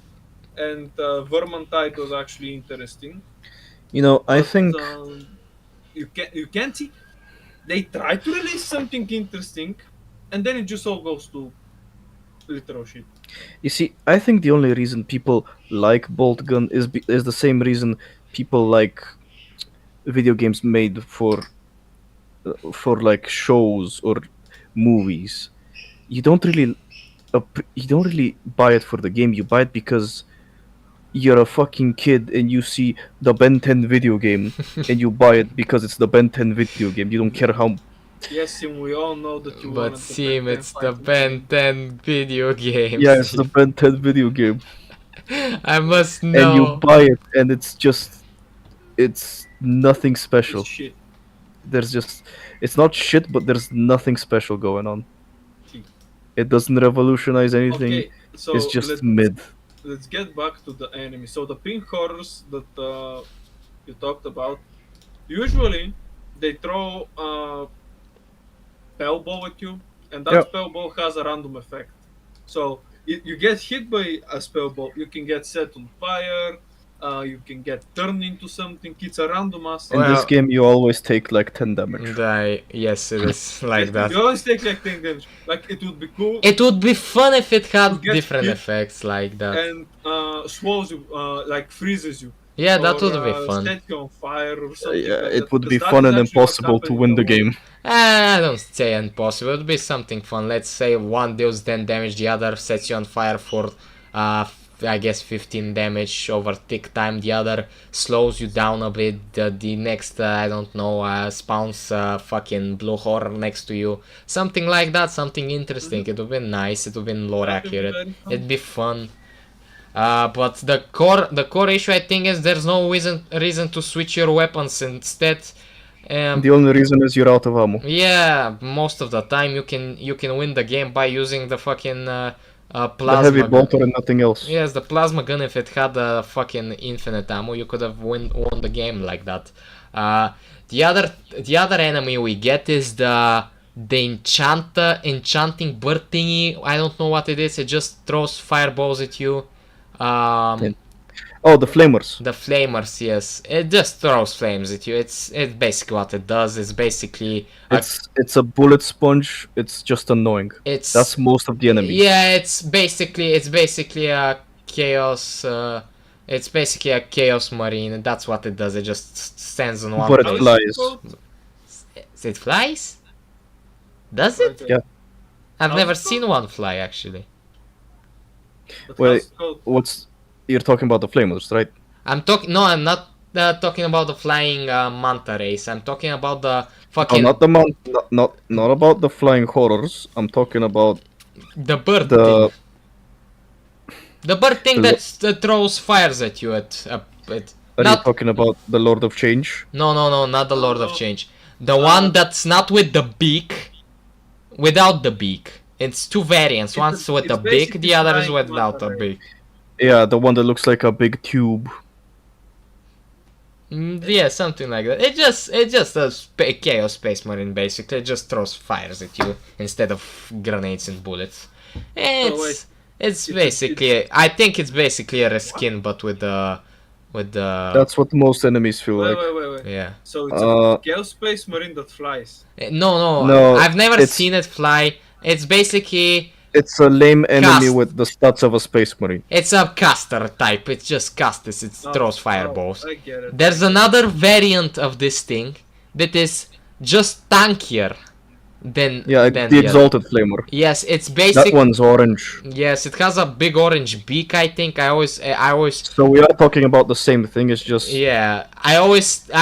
and Vermintide was actually interesting. You know, I But, think you can't see. They try to release something interesting, and then it just all goes to literal shit. you see. I think the only reason people like Boltgun is the same reason people like video games made for like shows or movies. You don't really you don't really buy it for the game. You buy it because you're a fucking kid and you see the Ben 10 video game and you buy it because it's the Ben 10 video game. You don't care how. Yes, Sim, we all know that you But wanted Sim, the it's the Ben 10 video game. Yeah, it's the Ben 10 video game. I must And you know. buy it and it's nothing special. It's shit. It's not shit, but there's nothing special going on. It doesn't revolutionize anything. Okay, so It's just mid. let's get back to the enemy. So the pink horrors that you talked about, usually they throw a spell ball at you, and that Yep. spell ball has a random effect. So you get hit by a spell ball, you can get set on fire, you can get turned into something. It's a random ass. In Well- this game, you always take like 10 damage. Yes, it is like that. You always take like 10 damage. Like it would be cool. It would be fun if it had You get different hit effects like that. and swallows you, like freezes you. Yeah, that Or, would be fun. Set you on fire or something. Yeah, like it that, would be because that fun is and actually what's impossible to happening win in the war. game. I don't say impossible. It would be something fun. Let's say one deals 10 damage, the other sets you on fire for, I guess, 15 damage over tick time. The other slows you down a bit. The next, I don't know, spawns fucking blue horror next to you. Something like that. Something interesting. It would be nice. It would be lore That would be accurate. very fun. It'd be fun. But the core issue, I think, is there's no reason to switch your weapons. Instead, The only reason is you're out of ammo. yeah, most of the time you can win the game by using the fucking The plasma heavy gun. bolter and nothing else. Yes, the plasma gun. If it had fucking infinite ammo, you could have won the game like that. The other enemy we get is the enchanting bird thingy. I don't know what it is. It just throws fireballs at you. Oh, the flamers. The flamers, yes. It just throws flames at you. It's basically what it does. It's basically It's a bullet sponge. It's just annoying. it's That's most of the enemies. yeah. It's basically a chaos. It's basically a chaos marine, and that's what it does. It just stands on one But it place. flies. It flies? Does it? Yeah. I've How's never it seen one fly actually. Wait. You're talking about the flamers, right? I'm talking. No, I'm not talking about the flying manta race. I'm talking about the Oh, fucking not about the flying horrors. I'm talking about the bird the thing. The bird thing the- that throws fires at you at Are you not talking about the Lord of Change? no, not the Lord of No. Change. The one that's not with the beak, without the beak. It's two variants. It's One's a- with the it's beak, basically the other is flying without the manta beak. Yeah, the one that looks like a big tube. Yeah, something like that. It's just a chaos space marine basically. It just throws fires at you instead of grenades and bullets. It's basically I think it's basically a reskin but with the That's what most enemies feel like. Wait. yeah. So it's Uh, a chaos space marine that flies. No, No, I've never it's- seen it fly. It's basically It's a lame enemy Cast. with the stats of a space marine. it's a caster type. It's just casters. It Oh, throws oh, fireballs. I get it. There's another variant of this thing that is just tankier than Yeah, than the other. exalted flamer. Yes, it's That basic. one's orange. Yes, it has a big orange beak. I think I always So we are talking about the same thing. It's just yeah.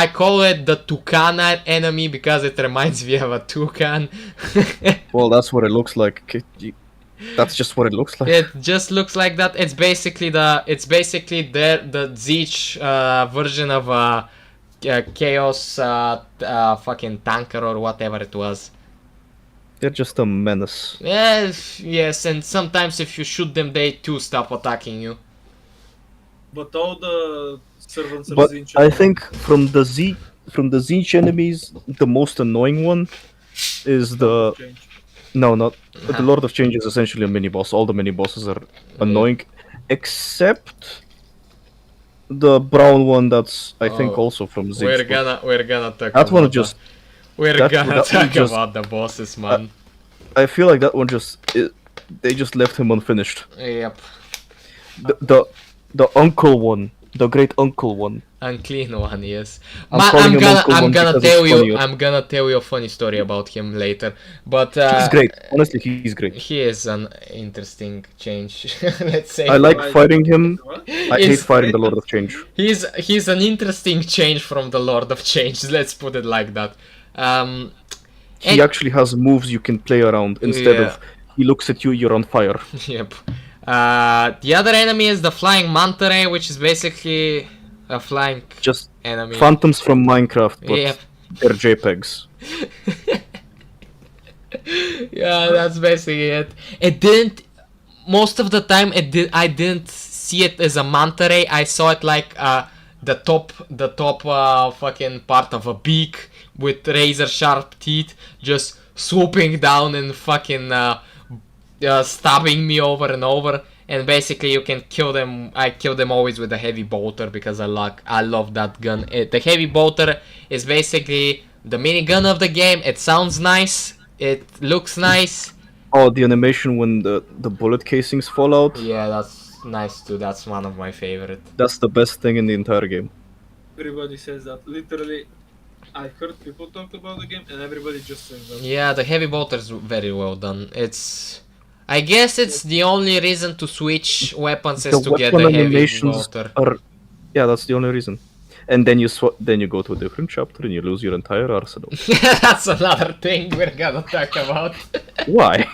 I call it the toucan enemy because it reminds me of a toucan. well, that's what it looks like. That's just what it looks like. It just looks like that. It's basically the Zeech version of a chaos fucking tanker or whatever it was. They're just a menace. Yes, and sometimes if you shoot them, they too stop attacking you. But all the servants of But Zinch I think from the Zeech enemies, the most annoying one is the change. not the Lord of Change is essentially a mini boss. All the mini bosses are annoying, except the brown one. That's I think Oh, also from Zeech. We're gonna talk. That one about just We're that- gonna that one talk just- about the bosses, man. I feel like that one they just left him unfinished. Yep. The uncle one The great uncle one. Unclean one, yes. I'm calling him Uncle I'm One gonna because tell it's you funnier. I'm gonna tell you a funny story about him later. But He's great. Honestly, he's great. he is an interesting change. Let's say. I like Right. fighting him. What? I hate It's fighting the Lord of Change. He's an interesting change from the Lord of Change. Let's put it like that. He And- actually has moves you can play around instead of he looks at you, you're on fire. Yep. The other enemy is the flying manta ray, which is basically a flying Just enemy. phantoms from Minecraft, but Yep. they're JPEGs. Yeah, that's basically it. It didn't. Most of the time, I didn't see it as a manta ray. I saw it like the top fucking part of a beak with razor sharp teeth, just swooping down and fucking stabbing me over and over. And basically, you can kill them. I kill them always with a heavy bolter because I love that gun. The heavy bolter is basically the minigun of the game. It sounds nice. It looks nice. Oh, the animation when the bullet casings fall out. Yeah, that's nice too. That's one of my favorite. That's the best thing in the entire game. Everybody says that. Literally, I heard people talk about the game, and everybody just says that. Yeah, the heavy bolter is very well done. I guess it's the only reason to switch weapons is The to get weapon the heavy animations bolter. are, yeah, that's the only reason. And then you go to a different chapter and you lose your entire arsenal. That's another thing we're gonna talk about. Why?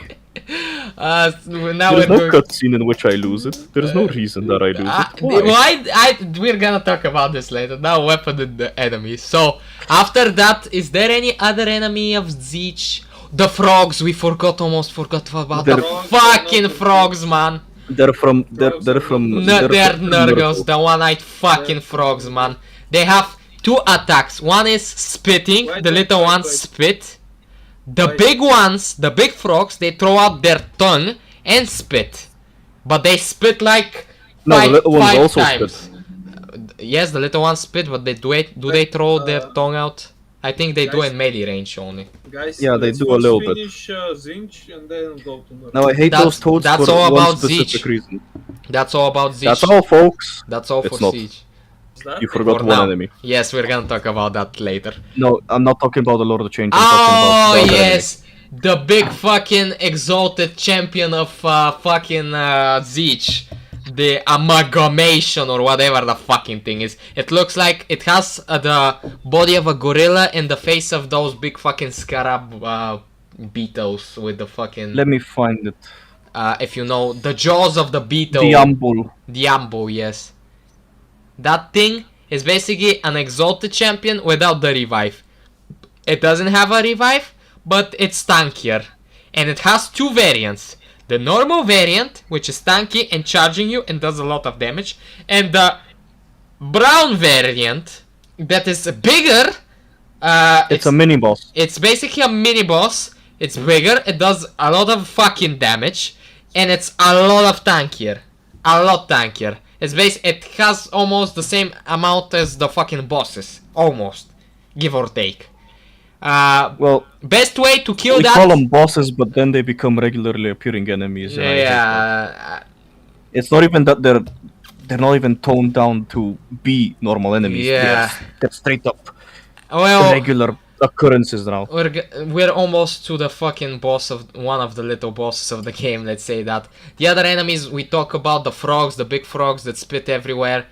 Now There's no cutscene in which I lose it. There's no reason that I lose it. Why? We're gonna talk about this later. Now, weapon and the enemy. So, after that, is there any other enemy of Zeech? The frogs. We almost forgot about the They're- fucking frogs, man. They're from No, they're Nurgles, the one-eyed fucking frogs, man. They have two attacks. One is spitting, the little ones spit. The big ones, the big frogs, they throw out their tongue and spit. But they spit like No, the little ones five also times. Yes, the little ones spit, but do they throw their tongue out? I think they do Guys- in melee range only. Guys, Yeah, they let's do a first little bit. finish Zinch and then go to Nurgle. Now I hate That's- those toads that's for all one about specific Zeech. reason. That's all about Siege. That's all, folks. That's all It's for not. Siege. Is that You it? forgot For one now. enemy. Yes, we're gonna talk about that later. No, I'm not talking about the Lord of Change. I'm Oh talking about the other yes, the big fucking exalted champion of fucking Zeech, the amalgamation or whatever the fucking thing is. It looks like it has the body of a gorilla and the face of those big fucking scarab beetles with the fucking. enemy. Let me find it. If you know the jaws of the beetle. The Ambul. Diambo, yes. That thing is basically an exalted champion without the revive. It doesn't have a revive, but it's tankier. And it has two variants. The normal variant, which is tanky and charging you and does a lot of damage. And the brown variant, that is bigger. It's a mini boss. It's basically a mini boss. It's bigger. It does a lot of fucking damage, and it's a lot of tankier. A lot tankier. It has almost the same amount as the fucking bosses, almost, give or take. Well, Best way to kill we that. call them bosses, but then they become regularly appearing enemies. And I hate that. Yeah. It's not even that they're not even toned down to be normal enemies. Yeah. They're straight up Well, regular occurrences now. we're almost to the fucking boss of one of the little bosses of the game. Let's say that. The other enemies we talk about, the frogs, the big frogs that spit everywhere,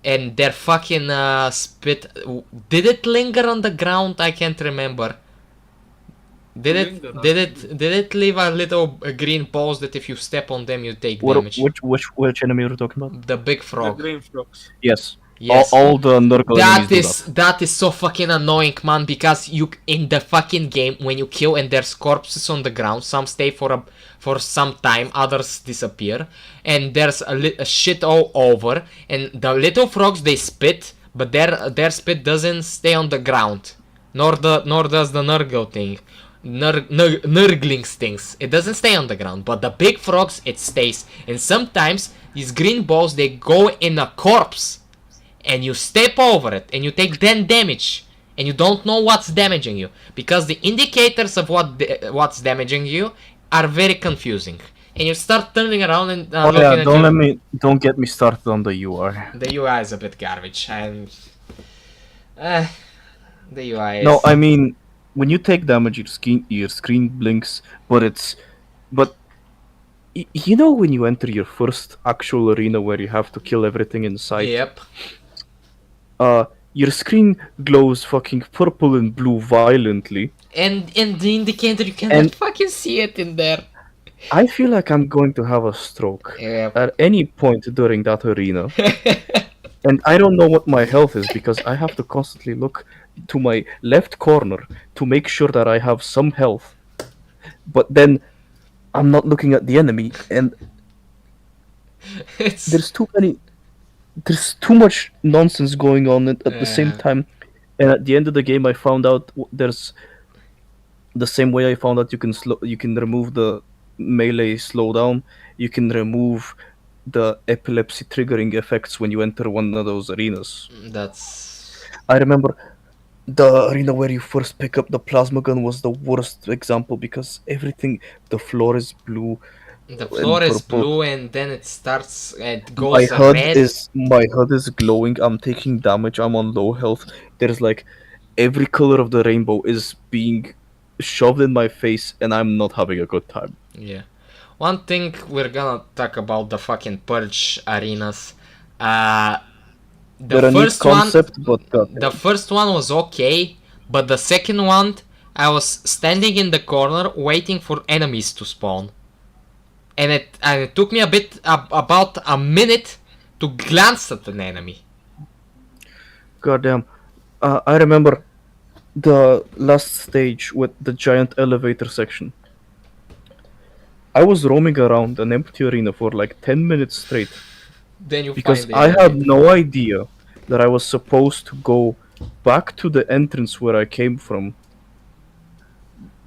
and their fucking spit. Did it linger on the ground? I can't remember. Did it leave a little green balls that if you step on them you take damage? Which enemy are you talking about? The big The frog. green frogs. Yes. Yes. All the Nurgle enemies do That is so fucking annoying, man, because you in the fucking game when you kill and there's corpses on the ground, some stay for some time, others disappear, and there's a shit all over, and the little frogs they spit, but their spit doesn't stay on the ground, nor does the Nurgle thing. Nurgling stings. It doesn't stay on the ground, but the big frogs it stays, and sometimes these green balls they go in a corpse. And you step over it, and you take 10 damage, and you don't know what's damaging you, because the indicators of what's damaging you are very confusing. and you start turning around and Oh looking yeah, at your... don't get me started on the UI. The UI is a bit garbage. The UI is... No, I mean, when you take damage, your screen blinks, but you know when you enter your first actual arena where you have to kill everything in sight. Yep. Your screen glows fucking purple and blue violently. And the indicator, you cannot And- fucking see it in there. I feel like I'm going to have a stroke Yep. at any point during that arena. And I don't know what my health is because I have to constantly look to my left corner to make sure that I have some health. But then I'm not looking at the enemy, and It's... there's too much nonsense going on at the same Yeah. time. And at the end of the game, I found out there's the same way I found out you can remove the melee slowdown. You can remove the epilepsy triggering effects when you enter one of those arenas. That's... I remember the arena where you first pick up the plasma gun was the worst example because the floor is blue. The floor is purple. blue and then it starts... It goes My red. HUD is glowing. I'm taking damage. I'm on low health. There's like every color of the rainbow is being shoved in my face, and I'm not having a good time. Yeah. One thing we're gonna talk about the fucking Purge arenas. The They're a neat first one... concept, but The first one was okay, but the second one, I was standing in the corner waiting for enemies to spawn. And it took me about a minute to glance at an enemy. goddamn, I remember the last stage with the giant elevator section. I was roaming around an empty arena for like 10 minutes straight Then you because find the I had enemy. no idea that I was supposed to go back to the entrance where I came from.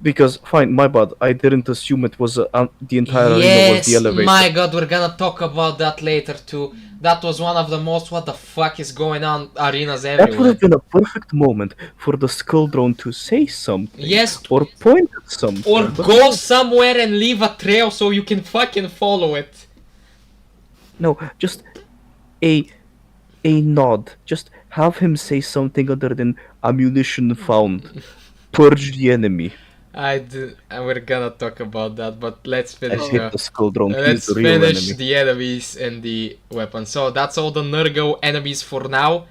Because, fine, my bad, I didn't assume it was the entire arena was the Yes, elevator. my god, we're gonna talk about that later too. That was one of the most what the fuck is going on arenas That would everywhere. have been a perfect moment for the skull drone to say something. Yes, Or point at something. or but go somewhere and leave a trail so you can fucking follow it. No, just a nod. Just have him say something other than ammunition found. Purge the enemy. We're gonna talk about that, but let's I finish hate the skull drone. He's let's the real finish enemy. the enemies and the weapons. So that's all the Nurgle enemies for now.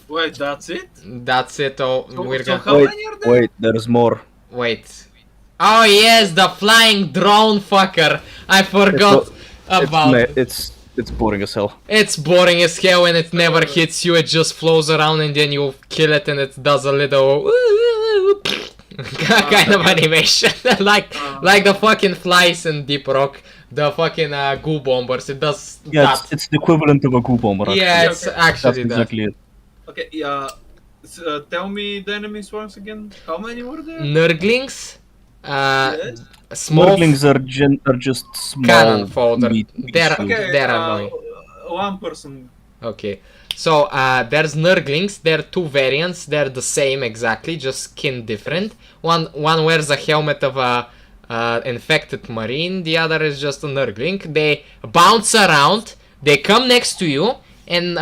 Wait, that's it? That's it. Oh, we're So gonna how Wait, many are there? wait, there's more. wait. Oh yes, the flying drone fucker. I forgot about. It's boring as hell. It's boring as hell and it never hits you. It just flows around and then you kill it and it does a little kind of animation, like the fucking flies in Deep Rock, the fucking goo bombers. It does Yeah, that. it's the equivalent of a goo bomber. Actually. Yeah, it's Okay. That's actually that. exactly it. Okay, yeah. Tell me the enemies once again. How many were there? Nurglings, Yes. small Smurglings are just small. cannon fodder. meat They're pieces. Okay, they're annoying. one person. Okay, so there's Nurglings. There are two variants. They're the same exactly, just skin different. One wears a helmet of a infected marine. The other is just a Nurgling. They bounce around. They come next to you and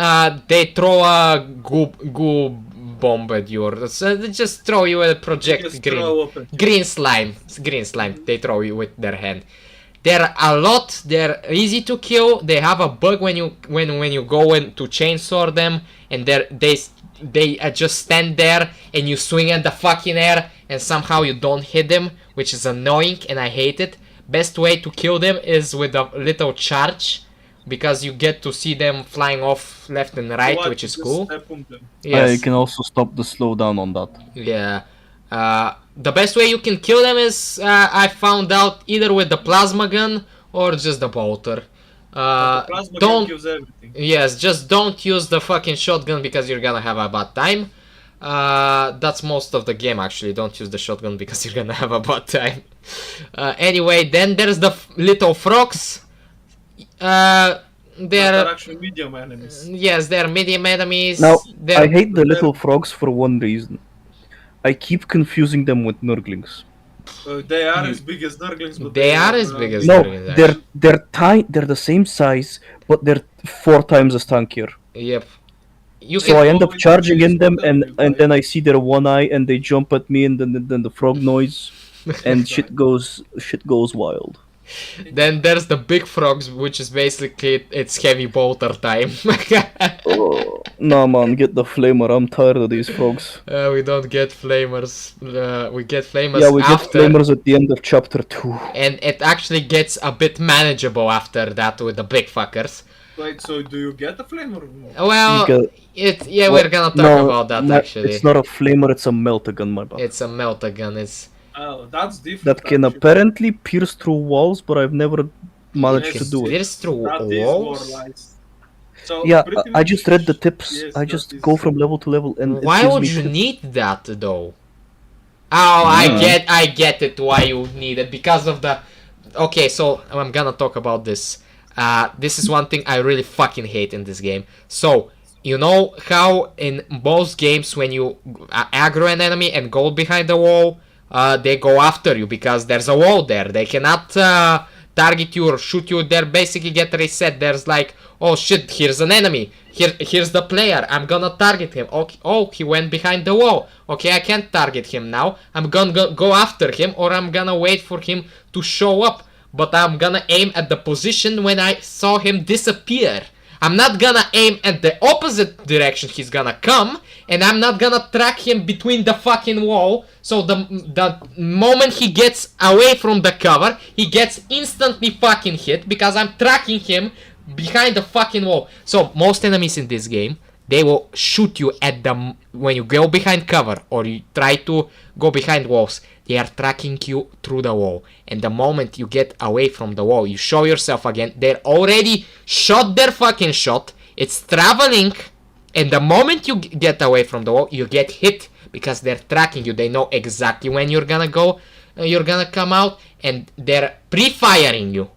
they throw a goo bomb at you. So they just throw you a project Just green. throw open. Green slime. They throw you with their hand. They're a lot. They're easy to kill. They have a bug when you go in to chainsaw them, and they just stand there and you swing at the fucking air and somehow you don't hit them, which is annoying and I hate it. Best way to kill them is with a little charge, because you get to see them flying off left and right, What? which is Just cool. step on them. Yes. You can also stop the slowdown on that. Yeah. The best way you can kill them is, I found out, either with the plasma gun or just the bolter. The plasma gun Don't. kills everything. Yes, just don't use the fucking shotgun because you're gonna have a bad time. That's most of the game actually. Don't use the shotgun because you're gonna have a bad time. Anyway, then there's the little frogs. They're They're actually medium enemies. yes, they're medium enemies. Now, They're I hate the little frogs for one reason. I keep confusing them with Nurglings. They are as big as Nurglings, but They are as big as No, Nurglings, they're tiny. They're the same size, but they're 4 times as tankier. Yep. You So can. I end up always charging use in them, one and enemy, right? then I see their one eye, and they jump at me, and then the frog noise, and shit goes wild. Then there's the big frogs, which is basically it's heavy bolter time. Oh, nah, man, get the flamer. I'm tired of these frogs. We don't get flamers. We get flamers Yeah, we get after, flamers at the end of chapter 2. and it actually gets a bit manageable after that with the big fuckers. Wait, so do you get a flamer? Well, You get- we're gonna talk about that actually. It's not a flamer, it's a meltagun, my bad. It's a meltagun. It's Oh, that's different. That can actually. apparently pierce through walls, but I've never managed to Yes, do it. There's through That is walls. warlights. So Yeah, pretty I just read the much- tips. yes, I that just is- go from level to level, and it Why gives would me you tips. need that though? Oh, Yeah. I get it. Why you need it because of the. Okay, so I'm gonna talk about this. This is one thing I really fucking hate in this game. So you know how in most games when you aggro an enemy and go behind the wall, they go after you because there's a wall there. They cannot target you or shoot you. They basically get reset. There's like, oh shit, here's an enemy. Here's the player. I'm gonna target him. Okay, oh, he went behind the wall. Okay, I can't target him now. I'm gonna go after him, or I'm gonna wait for him to show up. But I'm gonna aim at the position when I saw him disappear. I'm not gonna aim at the opposite direction he's gonna come, and I'm not gonna track him between the fucking wall. So the moment he gets away from the cover, he gets instantly fucking hit because I'm tracking him behind the fucking wall. So most enemies in this game, they will shoot you at the when you go behind cover or you try to go behind walls. They are tracking you through the wall, and the moment you get away from the wall, you show yourself again. They're already shot their fucking shot. It's traveling, and the moment you get away from the wall, you get hit because they're tracking you. They know exactly when you're gonna go, you're gonna come out, and they're pre-firing you,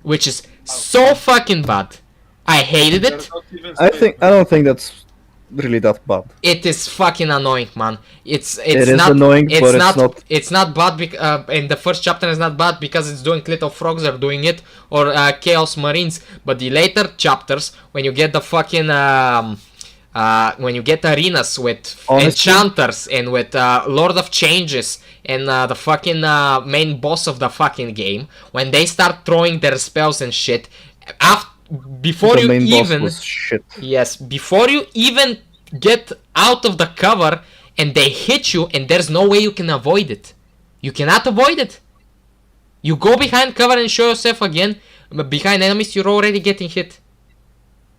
which is so fucking bad. I hated They're it. not even I don't think that's really that bad. It is fucking annoying, man. It's It is not annoying, it's but not, it's not. it's not bad. In the first chapter, it's not bad because it's doing little frogs are doing it or chaos marines. But the later chapters, when you get the fucking when you get arenas with Honestly? enchanters and with Lord of Changes and the fucking main boss of the fucking game, when they start throwing their spells and shit, before The you main boss even was shit. yes, before you even get out of the cover and they hit you and there's no way you can avoid it. You cannot avoid it. You go behind cover and show yourself again, but behind enemies you're already getting hit.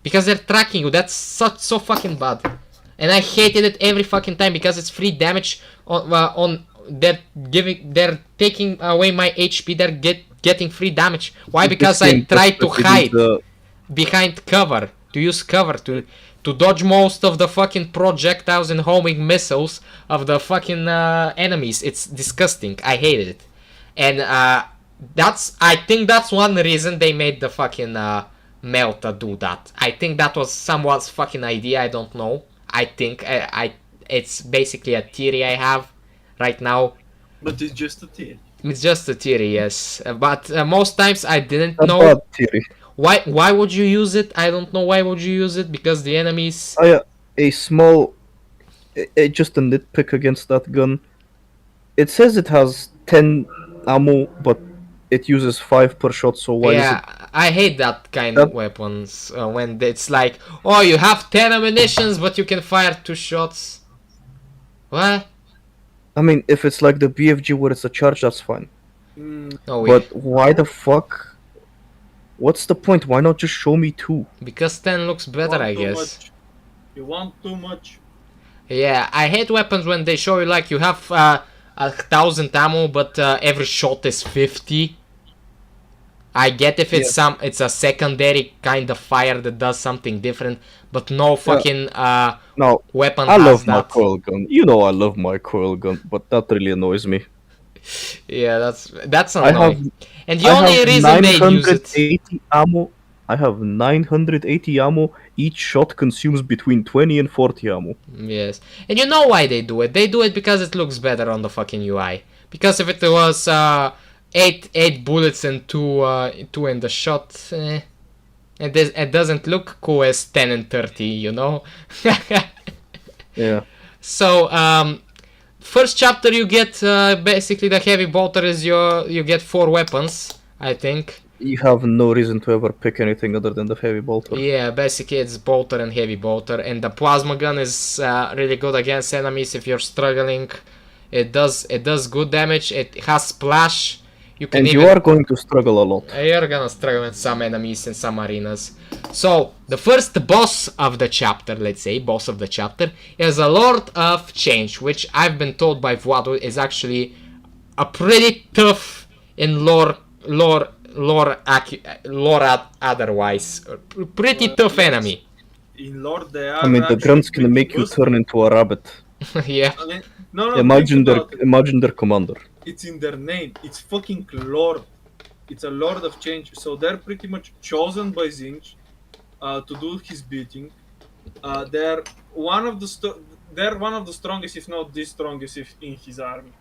Because they're tracking you. That's so fucking bad. And I hated it every fucking time because it's free damage on they're taking away my HP, they're getting free damage. Why? Because I tried to hide behind cover, to use cover to dodge most of the fucking projectiles and homing missiles of the fucking enemies. It's disgusting. I hated it, and I think that's one reason they made the fucking Melta do that. I think that was someone's fucking idea. I don't know. I think it's basically a theory I have right now. But it's just a theory. It's just a theory, yes. But most times I didn't A know. bad theory. Why would you use it? I don't know why would you use it, because the enemies... A small, just a nitpick against that gun. It says it has 10 ammo, but it uses 5 per shot, so why is it... I hate that kind of weapons, when it's like, oh, you have 10 ammunitions, but you can fire 2 shots. What? I mean, if it's like the BFG where it's a charge, that's fine. No way. But why the fuck? What's the point? Why not just show me 2? Because 10 looks better, I guess. Much. You want too much. Yeah, I hate weapons when they show you like you have 1,000 ammo, but every shot is 50. I get if it's it's a secondary kind of fire that does something different, but no fucking Now, weapon I has love my that. coil gun. You know I love my coil gun, but that really annoys me. Yeah, that's I annoying. have And the only reason they use it... 980 ammo. I have 980 ammo. Each shot consumes between 20 and 40 ammo. Yes. And you know why they do it? They do it because it looks better on the fucking UI. Because if it was 8 bullets and 2 in the shot, it doesn't look cool as 10 and 30, you know. Yeah. So first chapter you get basically the heavy bolter is you get 4 weapons, I think. You have no reason to ever pick anything other than the heavy bolter. Yeah, basically it's bolter and heavy bolter, and the plasma gun is really good against enemies if you're struggling. It does good damage. It has splash. You can And even, you are going to struggle a lot. you're gonna struggle with some enemies in some arenas. So the first boss of the chapter, let's say boss of the chapter, is a Lord of Change, which I've been told by Vlado is actually a pretty tough in lore otherwise. Pretty tough enemy. In Lord, they are. I mean, the grunts can pretty make you busted. turn into a rabbit. Yeah. I mean, no. Imagine think about it. their commander. It's in their name. It's fucking Lord. It's a Lord of Change. So they're pretty much chosen by Zinch to do his beating. They're one of the strongest, if not the strongest, in his army.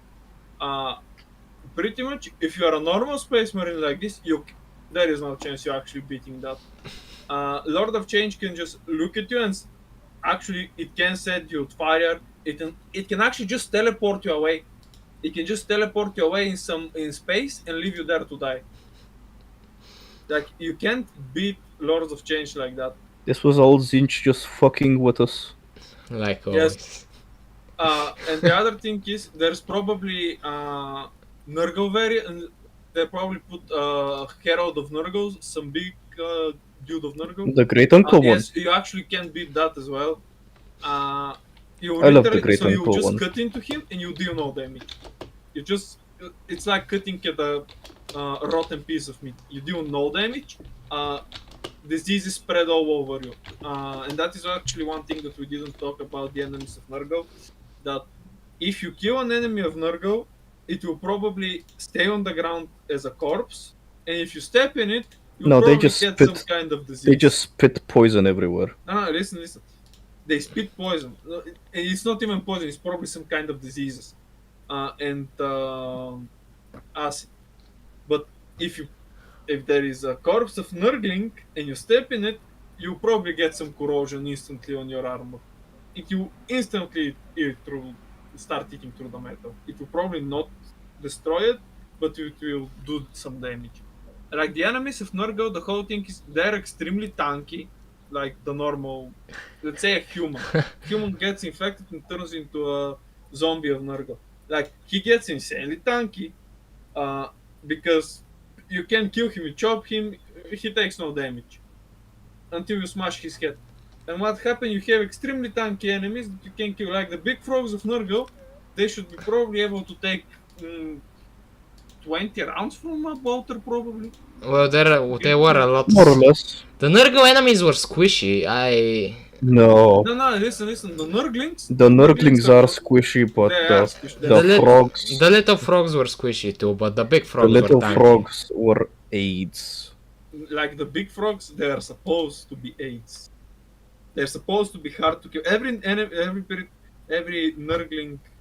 Pretty much, if you are a normal Space Marine like this, there is no chance you're actually beating that. Lord of Change can just look at you and actually it can set you on fire. It can actually just teleport you away. It can just teleport you away in space and leave you there to die. Like, you can't beat Lords of Change like that. This was all Zinch just fucking with us. Like always. Yes. And the other thing is, there's probably Nurgle variant. They probably put Herald of Nurgles, some big dude of Nurgle. The Great Uncle one. Yes, you actually can beat that as well. You I love the literally, Great so you Uncle just one. cut into him and you deal no damage. It's like cutting at a rotten piece of meat. You deal no damage. Disease is spread all over you, and that is actually one thing that we didn't talk about the enemies of Nurgle. That if you kill an enemy of Nurgle, it will probably stay on the ground as a corpse, and if you step in it, you No, they probably just get spit- some kind of disease. They just spit poison everywhere. No, listen. They spit poison. And it's not even poison, it's probably some kind of diseases. And acid. But if there is a corpse of Nurgling and you step in it, you probably get some corrosion instantly on your armor. It will instantly start eating through the metal. It will probably not destroy it, but it will do some damage. Like the enemies of Nurgle, the whole thing is they're extremely tanky, like the normal, let's say a human. Human gets infected and turns into a zombie of Nurgle. Like, he gets insanely tanky because you can kill him, you chop him, he takes no damage until you smash his head. And what happens, you have extremely tanky enemies that you can kill, like the big frogs of Nurgle. They should be probably able to take 20 rounds from a bolter, probably. Well, there were a lot. More or less. The Nurgle enemies were squishy. No. No, listen, the Nurglings... The Nurglings are squishy, but They are squishy. the frogs... The little frogs were squishy too, but the big The frogs little were tanky. frogs were AIDS. Like the big frogs, they are supposed to be AIDS. They're supposed to be hard to kill. Every Nurgling,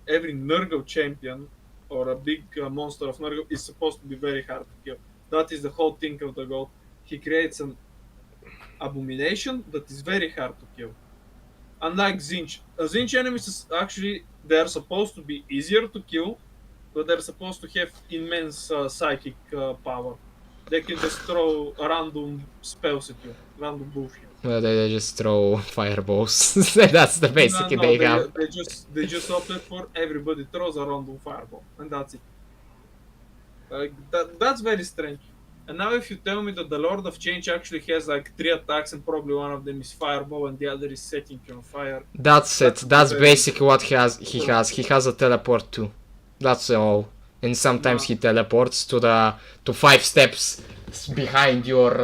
every Nurgle champion or a big monster of Nurgle is supposed to be very hard to kill. That is the whole thing of the god. He creates an abomination that is very hard to kill. Unlike Zinch. Zinch enemies is actually, they're supposed to be easier to kill, but they're supposed to have immense psychic power. They can just throw random spells at you, random bullshit. Well, they just throw fireballs. That's the basic they have. They just opted for everybody throws a random fireball, and that's it. Like that's very strange. And now if you tell me that the Lord of Change actually has like 3 attacks and probably one of them is fireball and the other is setting you on fire. That's it. That's very- basically what he has. He has a teleport too. That's all. And sometimes he teleports to 5 steps behind you or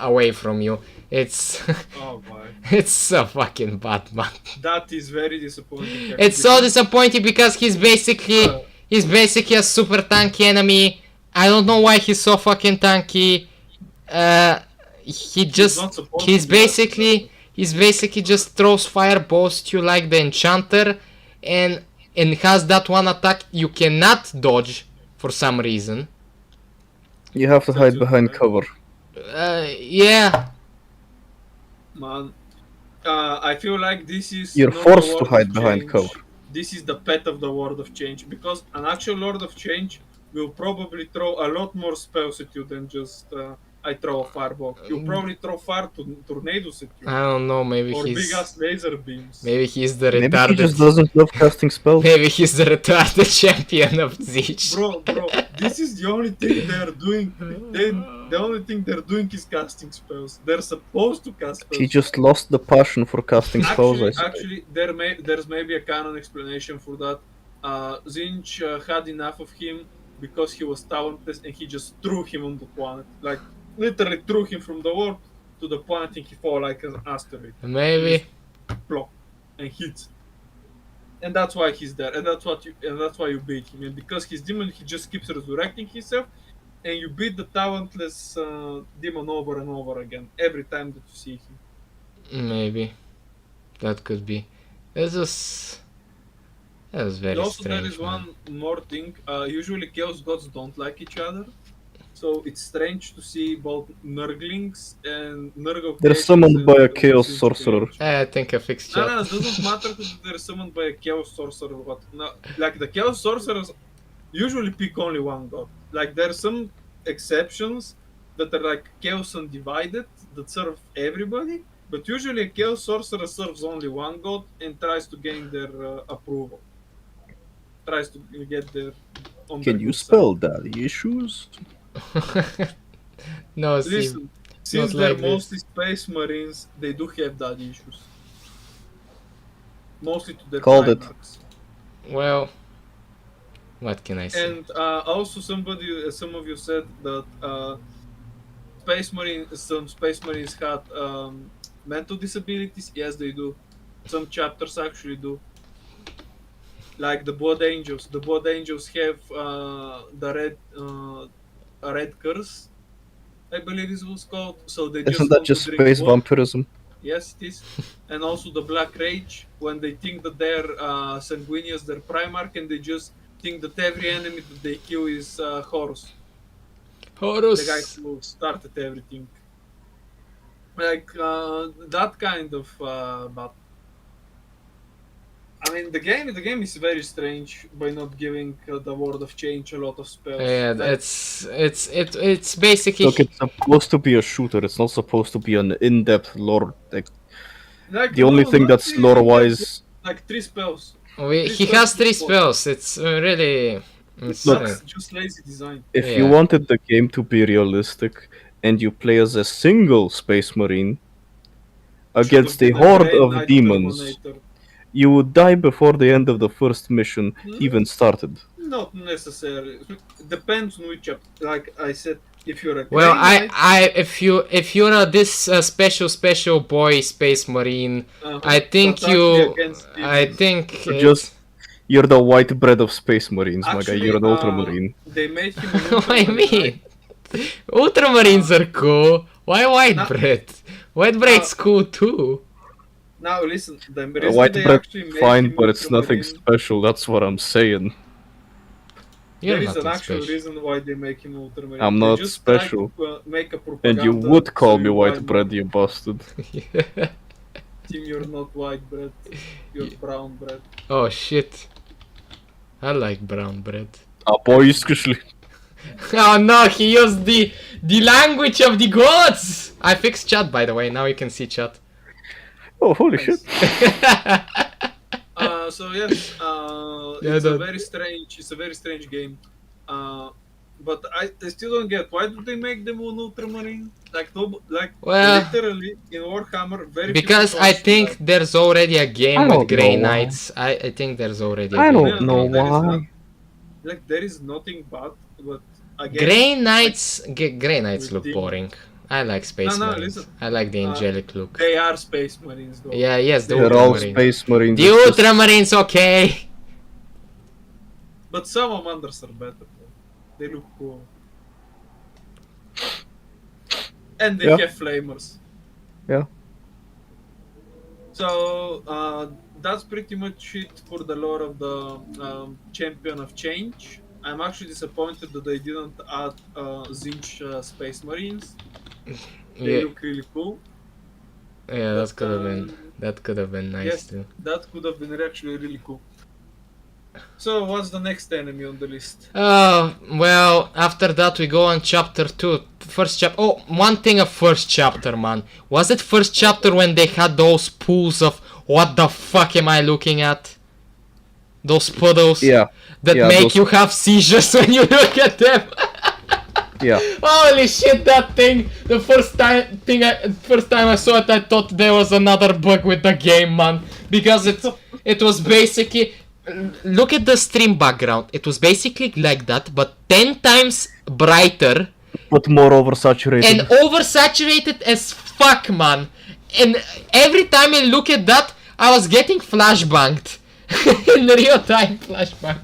away from you. It's Oh boy. it's so fucking bad, man. That is very disappointing. It's so disappointing because he's basically a super tanky enemy. I don't know why he's so fucking tanky. not supposed to He's be basically just throws fireballs to you like the enchanter, and and has that one attack you cannot dodge for some reason. You have to So hide you- behind cover. Yeah. Man, I feel like this is You're not forced the to Lord hide of behind Change. cover. This is the pet of the Lord of Change, because an actual Lord of Change will probably throw a lot more spells at you than just I throw a fireball. He'll probably throw fire tornadoes at you, I don't know. Maybe or big he's. ass laser beams. Maybe he's the Maybe he just retarded. doesn't love casting spells. Maybe he's the retarded champion of Zeech. Bro, this is the only thing they're doing. The only thing they're doing is casting spells. They're supposed to cast spells. He just lost the passion for casting spells, I say. Actually, there's maybe a canon explanation for that. Zinch had enough of him because he was talentless, and he just threw him on the planet. Like, literally threw him from the warp to the planet, and he fell like an asteroid. Maybe. Plop, and hits. And that's why he's there, and that's why you beat him. And because he's demon, he just keeps resurrecting himself, and you beat the talentless demon over and over again every time that you see him. Maybe. That could be. That was very Also, strange. there is man. one more thing. Usually, Chaos Gods don't like each other, so it's strange to see both Nurglings and Nurgle. They're summoned by a Chaos Sorcerer. I think I fixed No, chat. no, it doesn't matter if they're summoned by a Chaos Sorcerer. But no, like the Chaos Sorcerers usually pick only one god. Like there are some exceptions that are like Chaos Undivided that serve everybody, but usually a Chaos Sorcerer serves only one god and tries to gain their approval. Tries to get their. On Can their you good side. spell daddy issues? No, see. Listen, since not they're like this. mostly Space Marines, they do have that issues. Mostly to their Called it. Primarchs. Well, what can I say? And also, some of you said that some Space Marines had mental disabilities. Yes, they do. Some chapters actually do. Like the Blood Angels. The Blood Angels have a red curse, I believe it was called. So they just Isn't that want to just drink space blood. vampirism? Yes, it is. And also the Black Rage, when they think that they're Sanguinius, they're Primarch, and they just think that every enemy that they kill is Horus, the guy Horus. who started everything. Like that kind of but I mean the game is very strange by not giving the Word of Change a lot of spells. Yeah, Like, it's basically. Look, it's supposed to be a shooter. It's not supposed to be an in-depth lore. like, The only no, thing not that's really, lore-wise, like 3 spells. He has 3 spells. It's really. It's, Look. That's just lazy design. if you Yeah. wanted the game to be realistic and you play as a single Space Marine against a Should've been horde Grey of Knight demons, Terminator. you would die before the end of the first mission even started. Not necessarily. Depends on which. Like I said, if you're a well, Grey Knight, if you're this special boy space marine, I think that's actually against I demons. think You're just you're the white bread of Space Marines, my guy. Actually, You're an Ultramarine. They made him. what I mean. Ultramarines are cool. Why white No. bread? White bread's cool too. Now listen, the reason White they bread, actually made fine, him but it's nothing Ultramarine- special. That's what I'm saying. You're There is an nothing actual special. reason why they make him Ultramarine. I'm They not just special. Try to, make a And propaganda you would call so me you white buy bread, more. you bastard. Tim, you're not white bread. You're brown bread. Oh shit. I like brown bread. Ah, boys, especially. Oh no, he used the language of the gods! I fixed chat by the way, now you can see chat. Oh, holy shit. So yes, Yeah, it's a that- very strange. It's a very strange game. But I still don't get why do they make them an Ultramarine? Like no, like Well- literally in Warhammer, very few Because people I do think that. there's already a game I with don't Grey know why. Knights. I think there's already a I game. don't No, know there is why. not. Like there is nothing but again. Grey Knights Grey Knights with look demons. boring. I like Space No, Marines. listen. I like the angelic look. They are Space Marines though. Yeah, yes, the They're all Ultramarines. Space Marines. The it's just- Ultramarines, okay! But Salamanders are better. Though. They look cool. And they Yeah. have flamers. Yeah. So that's pretty much it for the lore of the Champion of Change. I'm actually disappointed that they didn't add Zinch Space Marines. They Yeah, look really cool. yeah, But, that could have been nice yes, too. that could have been actually really cool. So what's the next enemy on the list? Oh, well, after that we go on chapter 2. First chapter. Oh, one thing of first chapter, man. Was it first chapter when they had those pools of what the fuck am I looking at? Those puddles Yeah, that yeah, make those- you have seizures when you look at them. yeah. Holy shit, that thing! The first time I saw it, I thought there was another bug with the game, man. Because it was basically, look at the stream background. It was basically like that, but 10 times brighter But more oversaturated. and oversaturated as fuck, man. And every time I look at that, I was getting flashbanged. In real time flashbanged.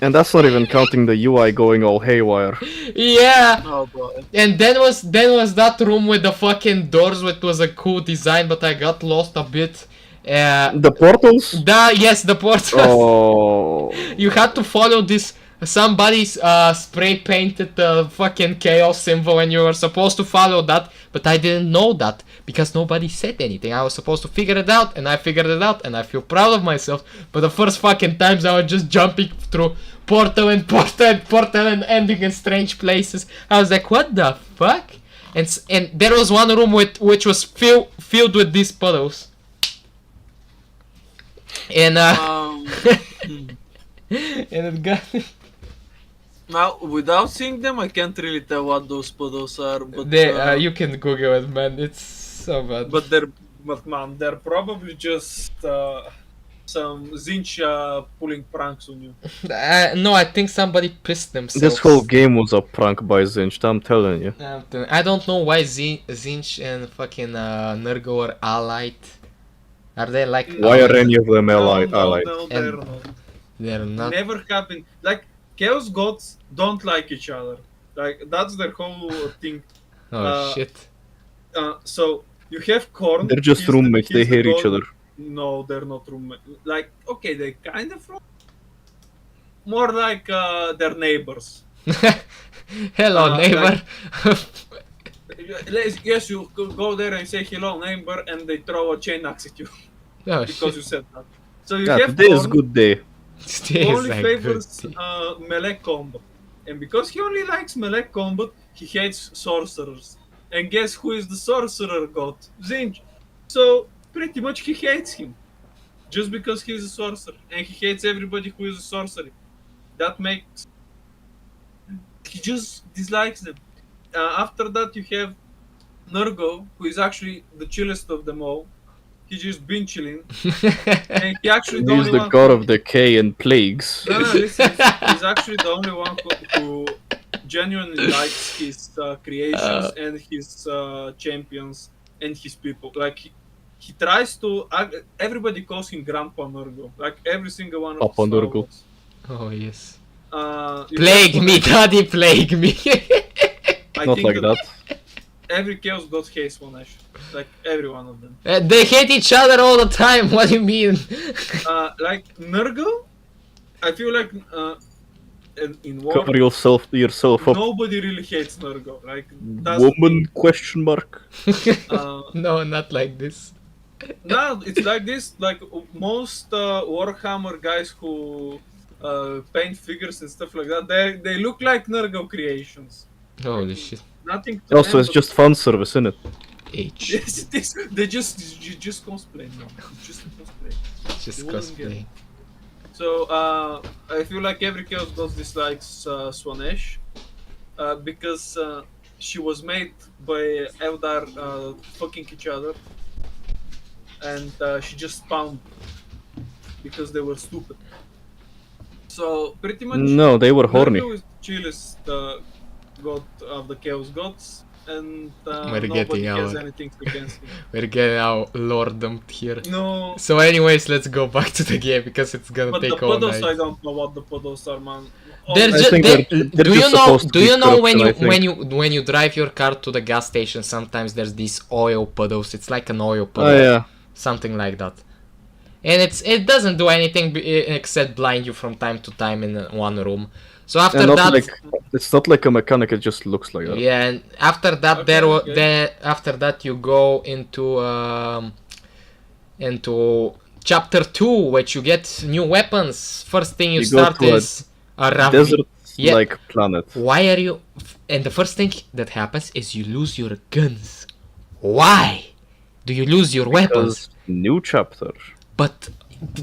And that's not even counting the UI going all haywire. Yeah. Oh boy. And then was that room with the fucking doors, which was a cool design, but I got lost a bit. The portals? Yes, the portals. Oh. You had to follow this. Somebody's spray painted the fucking chaos symbol, and you were supposed to follow that, but I didn't know that because nobody said anything. I was supposed to figure it out, and I figured it out, and I feel proud of myself. But the first fucking times I was just jumping through portal and ending in strange places. I was like, what the fuck? And there was one room which was filled with these puddles. And and it got. Now, without seeing them, I can't really tell what those puddles are. But You can Google it, man. It's so bad. but man, they're probably just some Zinch pulling pranks on you. No, I think somebody pissed themselves. This whole game was a prank by Zinch, I'm telling you. I don't know why Zinch and fucking Nurgle are allied. Are they like? Why are any of them allied? No, they're And- not. They're not. Never happened. Like Chaos Gods don't like each other. Like that's their whole thing. Oh shit. So you have Korn. They're just roommates, they hate each other. No, they're not roommates. Like okay, they kind of more like they're neighbors. Hello, neighbor. Yes, you could go there and say hello, neighbor, and they throw a chain axe at you Oh because you shit. said that. So you Yeah, have today is Korn, good day. Today who is only a favors good day. melee combat, and because he only likes melee combat, he hates sorcerers. And guess who is the sorcerer god? Zinj. So pretty much he hates him, just because he's a sorcerer, and he hates everybody who is a sorcerer. That makes he just dislikes them. After that, you have Nurgo, who is actually the chillest of them all. He's just been chilling, and he actually the He's only the one god who- of decay and plagues. No, listen, he's actually the only one who genuinely likes his creations and his champions and his people. Like he tries to. Everybody calls him Grandpa Nurgle. Like every single one of Papa the Star Nurgle. Wars. Oh yes. You Plague have- me, daddy, plague me. I Not think like that. Every Chaos God hates one Ash. Like every one of them. They hate each other all the time. What do you mean? Like Nurgle, I feel like in war, Cover yourself up. nobody really hates Nurgle. Like that's Woman question mark. No, not like this. No, it's like this. Like most Warhammer guys who paint figures and stuff like that, they look like Nurgle creations. Holy shit. Nothing. To Also, them, it's but- just fan service, isn't it? H. Yes, it is. They just cosplay now. Just cosplay. Just They wouldn't get cosplay. it. So I feel like every Chaos God dislikes Swanesh because she was made by Eldar fucking each other, and she just spawned because they were stupid. So pretty much. No, they were horny. Nurgle is the chillest god of the Chaos Gods, and We're nobody getting has our- anything against him. We're getting our lordomed here. No, So anyways, let's go back to the game because it's gonna but the take all puddles, I night. don't know what the puddles are, man. They're I ju- think they- they're do just you know? supposed to Do be you know when corruption, you I think. when you drive your car to the gas station? Sometimes there's these oil puddles. It's like an oil Oh puddle. yeah. something like that. And it doesn't do anything except blind you from time to time in one room. So after that, it's not like a mechanic. It just looks like that. yeah, and after that after that you go into chapter 2, which you get new weapons. First thing you start is a desert-like planet. Why are you? And the first thing that happens is you lose your guns. Why do you lose your weapons? New chapter. But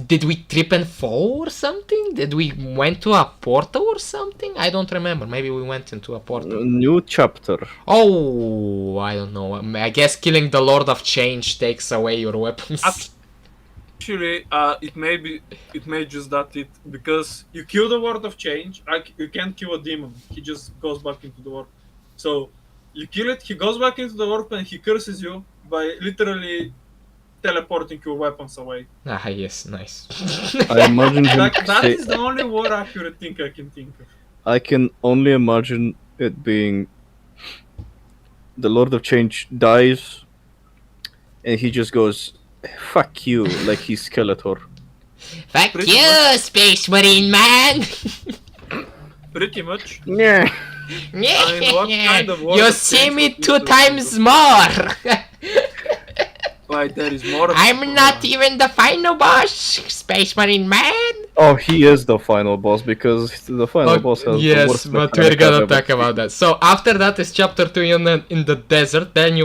did we trip and fall or something? Did we went to a portal or something? I don't remember. Maybe we went into a portal. New chapter. Oh, I don't know. I guess killing the Lord of Change takes away your weapons. Actually, it may just that it, because you kill the Lord of Change, you can't kill a demon. He just goes back into the warp. So you kill it, he goes back into the warp and he curses you by literally teleporting your weapons away. Ah, yes, nice. I imagine him that is the only more accurate thing I can think of. I can only imagine it being the Lord of Change dies and he just goes, "Fuck you," like he's Skeletor. Fuck you, Space Marine man! Pretty much. Yeah. I mean, what kind of Lord You of see Change me would you 2 do? times more! Like, there is more. I'm not even the final boss, Space Marine man! Oh, he is the final boss because the final boss has the yes, worst but we're mechanic gonna I've ever talk about that. So after that is chapter 2 in the desert. Then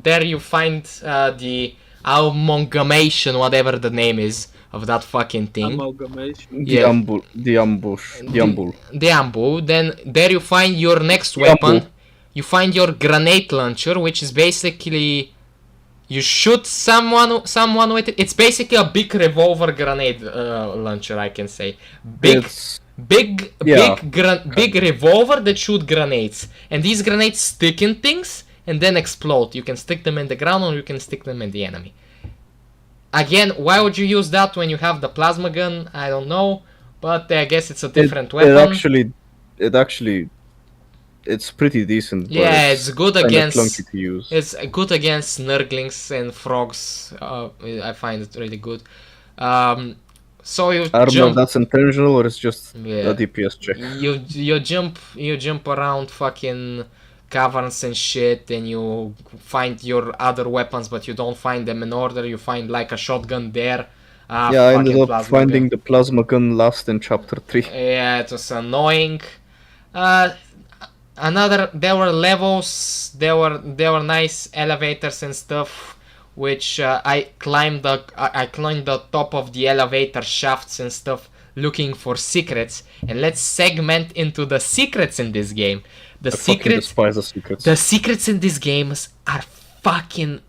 there you find the amalgamation, whatever the name is of that fucking thing. Amalgamation. The ambush. The ambu. Then there you find your next The weapon. ambu. You find your grenade launcher, which is basically you shoot someone with it. It's basically a big revolver grenade launcher, I can say. Big revolver that shoot grenades, and these grenades stick in things and then explode. You can stick them in the ground or you can stick them in the enemy. Again, why would you use that when you have the plasma gun? I don't know, but I guess it's a different weapon. It's pretty decent. But Yeah, it's good kinda against. clunky to use. It's good against snurglings and frogs. I find it really good. So you I don't know if jump. that's intentional or it's just Yeah. a DPS check. You jump around fucking caverns and shit, and you find your other weapons, but you don't find them in order. You find like a shotgun there. Yeah, I ended fucking up plasma finding gun. the plasma gun last in chapter 3. Yeah, it was annoying. There were levels. There were nice elevators and stuff, which I climbed the top of the elevator shafts and stuff, looking for secrets. And let's segment into the secrets in this game. I fucking despise the secrets. The secrets in these games are fucking.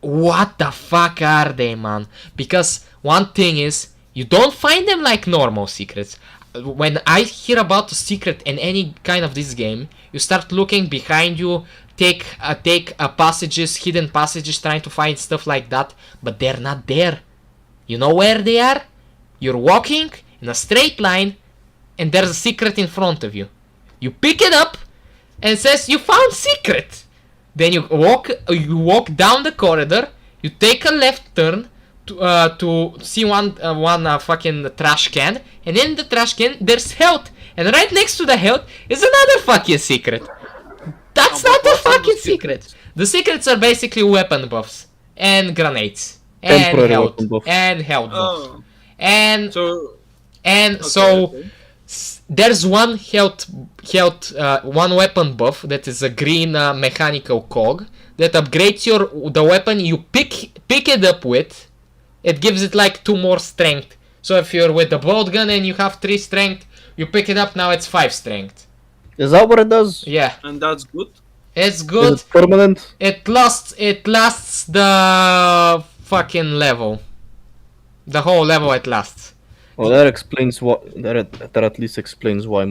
What the fuck are they, man? Because one thing is, you don't find them like normal secrets. When I hear about a secret in any kind of this game, you start looking behind you, take passages, hidden passages, trying to find stuff like that, but they're not there. You know where they are? You're walking in a straight line, and there's a secret in front of you. You pick it up, and it says you found secret. Then you walk down the corridor, you take a left turn to see one fucking trash can, and in the trash can there's health, and right next to the health is another fucking secret. That's not a fucking secret. The secrets are basically weapon buffs and grenades and Temporary health weapon buffs. and health buffs. Oh, And so okay. There's one one weapon buff that is a green mechanical cog that upgrades the weapon you pick it up with. It gives it like 2 more strength. So if you're with the boltgun and you have 3 strength, you pick it up, now it's 5 strength. Is that what it does? Yeah, And that's good. it's good. Is it permanent? It lasts the fucking level. The whole level it lasts. Well, that explains that at least explains why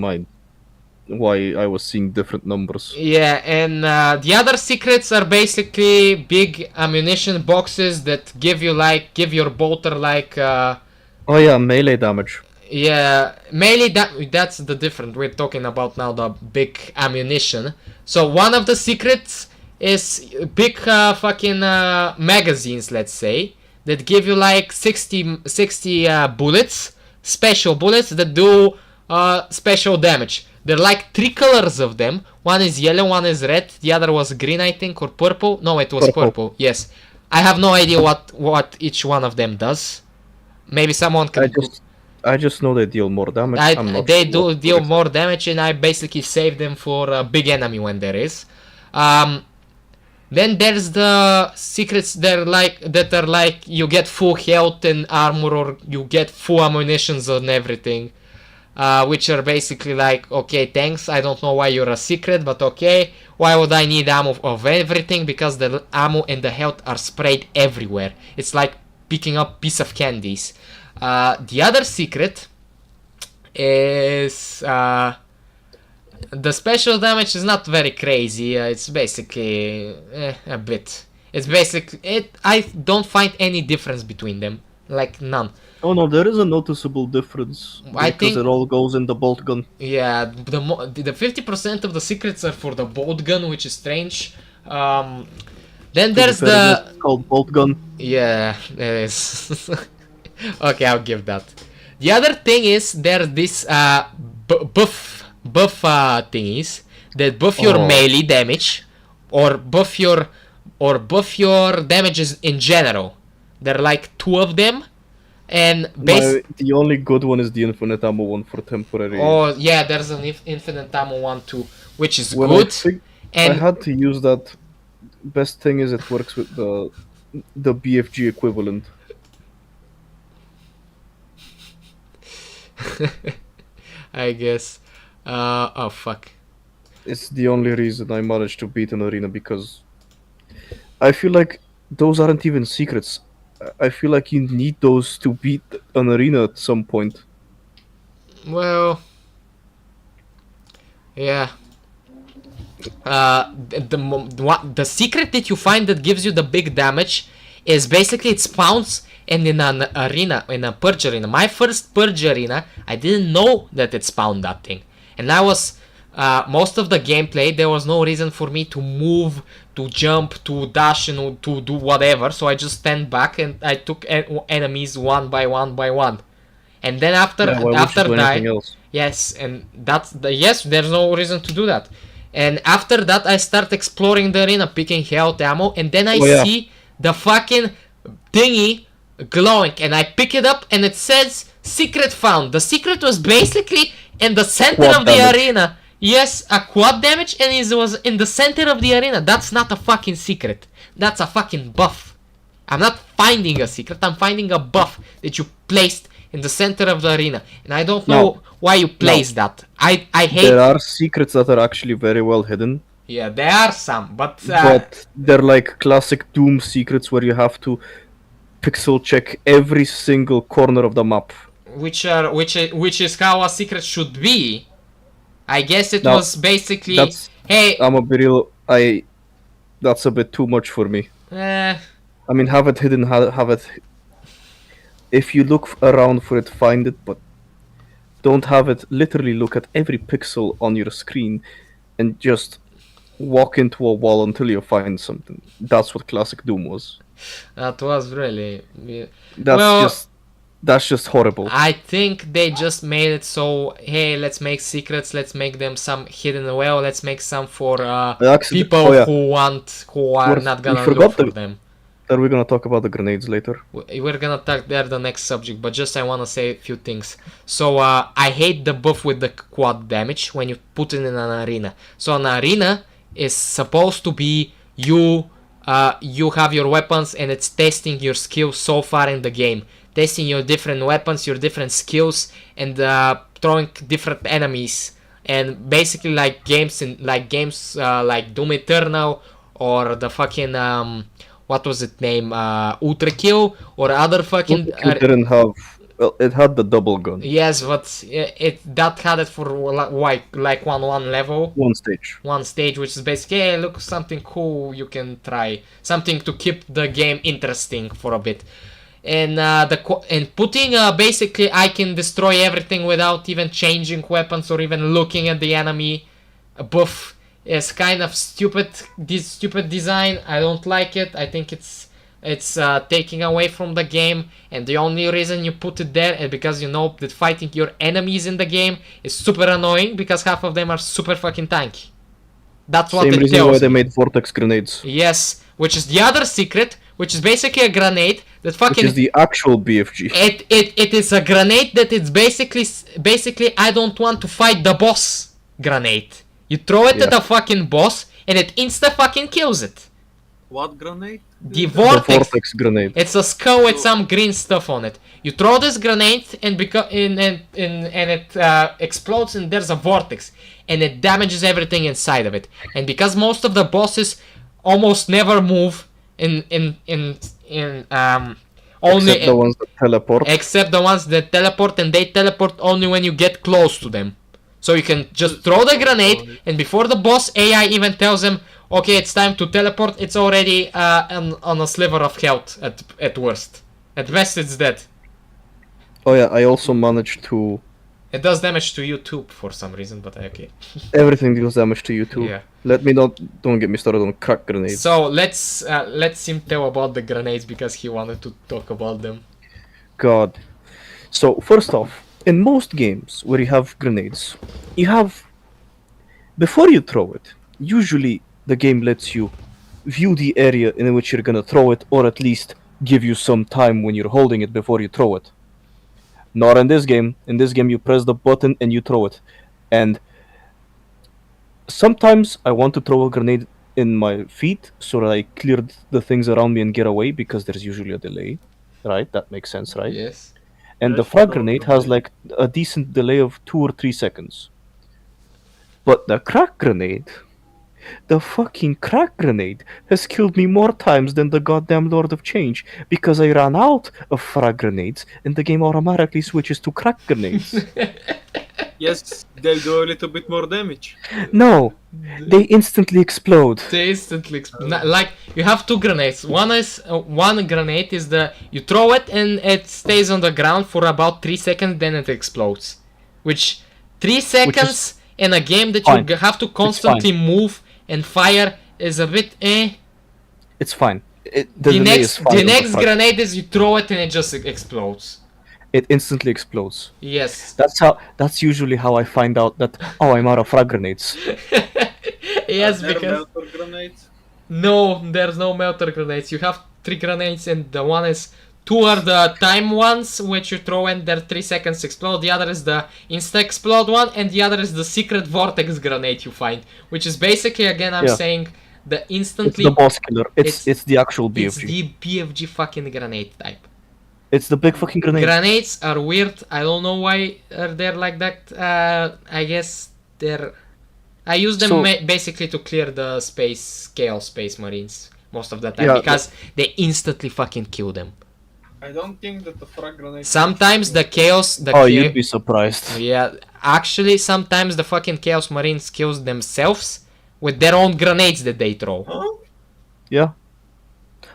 I was seeing different numbers. Yeah, and the other secrets are basically big ammunition boxes that give your bolter like Oh yeah, melee damage. yeah, melee that's the different we're talking about now, the big ammunition. So one of the secrets is big fucking magazines, let's say, that give you like 60 bullets, special bullets that do special damage. There are like 3 colors of them. One is yellow, one is red, the other was green, I think, or purple. No, it was purple. Yes. I have no idea what each one of them does. Maybe someone can... I just know they deal more damage. They do deal more damage, and I basically save them for a big enemy when there is. Then there's the secrets that are like you get full health and armor, or you get full ammunitions and everything, which are basically like, okay, thanks, I don't know why you're a secret, but okay, why would I need ammo of everything? Because the ammo and the health are sprayed everywhere. It's like picking up piece of candies. The other secret is the special damage is not very crazy. It's basically a bit. It's basically I don't find any difference between them, like none. Oh no, there is a noticeable difference I because think it all goes in the bolt gun. Yeah, the 50% of the secrets are for the bolt gun, which is strange. Then there's the it's called bolt gun. Yeah, there is. Okay, I'll give that. The other thing is there's this buff thingies that buff your melee damage or buff your damages in general. There are like 2 of them, and the only good one is the infinite ammo one for temporary. Oh yeah, there's an infinite ammo one too, which is when good. I had to use that. Best thing is it works with the BFG equivalent. I guess. Oh fuck. It's the only reason I managed to beat an arena, because I feel like those aren't even secrets. I feel like you need those to beat an arena at some point. Well, yeah. The secret that you find that gives you the big damage is basically it spawns in an arena, in a purge arena. My first purge arena, I didn't know that it spawned that thing, and I was most of the gameplay there was no reason for me to move, to jump, to dash, and to do whatever. So I just stand back and I took enemies one by one, and then after die, yes, and that's the yes. There's no reason to do that. And after that, I start exploring the arena, picking health ammo, and then I see the fucking thingy glowing, and I pick it up, and it says secret found. The secret was basically in the center of the arena. Yes, a quad damage, and it was in the center of the arena. That's not a fucking secret. That's a fucking buff. I'm not finding a secret. I'm finding a buff that you placed in the center of the arena, and I don't know why you placed that. I hate. There are secrets that are actually very well hidden. Yeah, there are some, but they're like classic Doom secrets where you have to pixel check every single corner of the map. Which is how a secret should be. I guess it was basically. Hey, I'm a bit real. That's a bit too much for me. I mean, have it hidden. Have it. If you look around for it, find it, but don't have it literally look at every pixel on your screen and just walk into a wall until you find something. That's what classic Doom was. That was really... That's just horrible. I think they just made it so, hey, let's make secrets, let's make them some hidden well, let's make some for people who are not gonna look for them. Are we gonna talk about the grenades later? We're gonna talk there the next subject, but just I wanna say a few things. So I hate the buff with the quad damage when you put it in an arena. So an arena is supposed to be you have your weapons and it's testing your skills so far in the game. Testing your different weapons, your different skills, and throwing different enemies. And basically like games like Doom Eternal or the fucking what was it name? Ultra Kill or other fucking. It didn't have. Well, it had the double gun. Yes, but that had it for like one level. One stage. One stage, which is basically, hey, look, something cool you can try, something to keep the game interesting for a bit. And putting basically, I can destroy everything without even changing weapons or even looking at the enemy buff is kind of stupid. This stupid design, I don't like it. I think it's taking away from the game, and the only reason you put it there is because you know that fighting your enemies in the game is super annoying because half of them are super fucking tanky. That's what Same it reason tells why they me. made vortex grenades. Yes, which is the other secret, which is basically a grenade that Which fucking is the actual BFG. it is a grenade that it's basically I don't want to fight the boss grenade. You throw it at Yeah. the fucking boss and it insta fucking kills it. What grenade? The The vortex. vortex grenade. It's a skull with some green stuff on it. You throw this grenade and it explodes and there's a vortex and it damages everything inside of it. And because most of the bosses almost never move only Except the ones that teleport. except the ones that teleport, and they teleport only when you get close to them. So you can just throw the grenade, and before the boss AI even tells them, okay, it's time to teleport, it's already on a sliver of health at worst. At best, it's dead. Oh yeah, I also managed to... It does damage to you too for some reason, but okay. Everything deals damage to you too. Yeah. Don't get me started on crack grenades. So let's him tell about the grenades because he wanted to talk about them. God. So, first off, in most games where you have grenades, you have... Before you throw it, usually the game lets you view the area in which you're gonna throw it, or at least give you some time when you're holding it before you throw it. Not in this game. In this game, you press the button and you throw it. And sometimes I want to throw a grenade in my feet so that I clear the things around me and get away, because there's usually a delay. Right? That makes sense, right? Yes. And the Yes, frag so grenade grenade. has like a decent delay of 2 or 3 seconds. But the crack grenade, the fucking crack grenade has killed me more times than the goddamn Lord of Change, because I ran out of frag grenades and the game automatically switches to crack grenades. Yes, they do a little bit more damage. No, they instantly explode. They instantly like you have two grenades. One grenade is you throw it and it stays on the ground for about 3 seconds, then it explodes. Which 3 seconds in a game that fine. you have to constantly move and fire is a bit eh. It's fine. The The delay is fine the on next frag. grenade is you throw it and it just explodes. It instantly explodes. Yes. That's usually how I find out that, oh, I'm out of frag grenades. Yes, Are there because melter grenades? no, there's no melter grenades. You have 3 grenades, and the one is 2 are the time ones, which you throw and they're 3 seconds explode. The other is the insta explode one, and the other is the secret vortex grenade you find, which is basically, again, I'm Yeah. saying the It's instantly. the boss killer. it's- It's the actual It's BFG. the BFG fucking grenade type. It's the big fucking grenade. Grenades are weird. I don't know why they're like that. I guess they're. I use them So- basically to clear the Chaos Space Marines most of the time, Yeah, because they instantly fucking kill them. I don't think that the frag grenade. Sometimes the Chaos. Oh, you'd be surprised. Yeah, actually, sometimes the fucking Chaos Marines kills themselves with their own grenades that they throw. Huh? Yeah.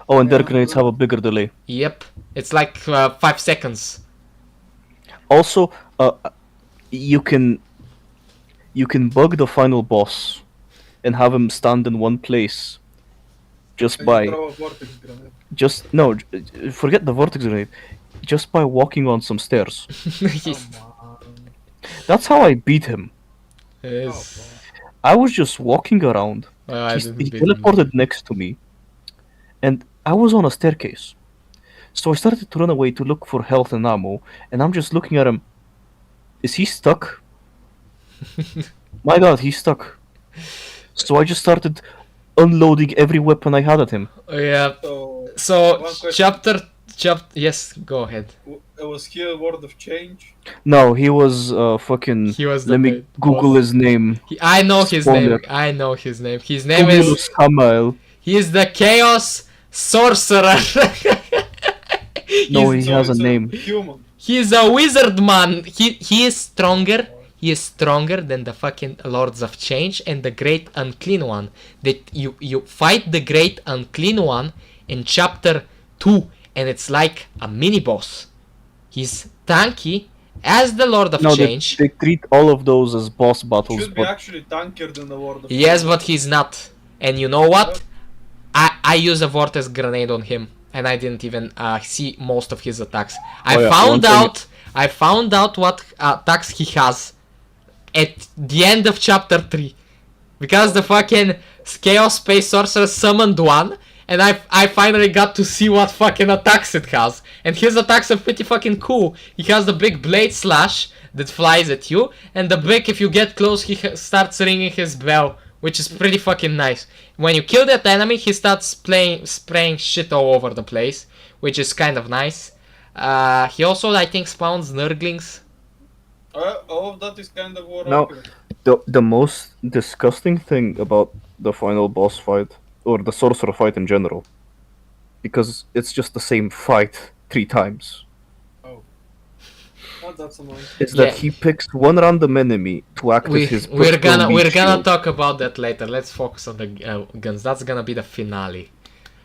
Oh, and their Yeah. grenades have a bigger delay. Yep, it's like 5 seconds. Also, you can bug the final boss and have him stand in one place just Can by you throw a vortex grenade? forget the vortex grenade, just by walking on some stairs. Yes. Come on. That's how I beat him. Yes. I was just walking around. I He didn't beat him. teleported next to me, and I was on a staircase. So I started to run away to look for health and ammo, and I'm just looking at him. Is he stuck? My god, he's stuck. So I just started unloading every weapon I had at him. Yeah. So, So one question. yes, go ahead. Was he a word of change? No, he was fucking. He was the Let me main Google boss. his name. I know his Spoiler. name. I know his name. His name Google is. Samael. He is the Chaos Sorcerer. No, He's- he has a it's name. Human. He is a wizard man. He is stronger. He is stronger than the fucking Lords of Change and the Great Unclean One. That you fight the Great Unclean One in chapter 2, and it's like a mini boss. He's tanky As the Lord of No, Change. they treat all of those as boss battles, Should be but actually tankier than the World of Yes, Change. but he's not. And you know what? I use a vortex grenade on him, and I didn't even see most of his attacks. I found out what attacks he has at the end of chapter 3, because the fucking Chaos Space Sorcerer summoned one, and I finally got to see what fucking attacks it has. And his attacks are pretty fucking cool. He has the big blade slash that flies at you, and the big, if you get close, he starts ringing his bell, which is pretty fucking nice. When you kill that enemy, he starts spraying shit all over the place, which is kind of nice. He also, I think, spawns Nurglings. All of that is kind of war. no. The most disgusting thing about the final boss fight, or the sorcerer fight in general, because it's just the same fight 3 times, Oh, that's annoying. is that Yeah. he picks one random enemy to act as his We're personal gonna meat shield. talk about that later. Let's focus on the guns. That's gonna be the finale.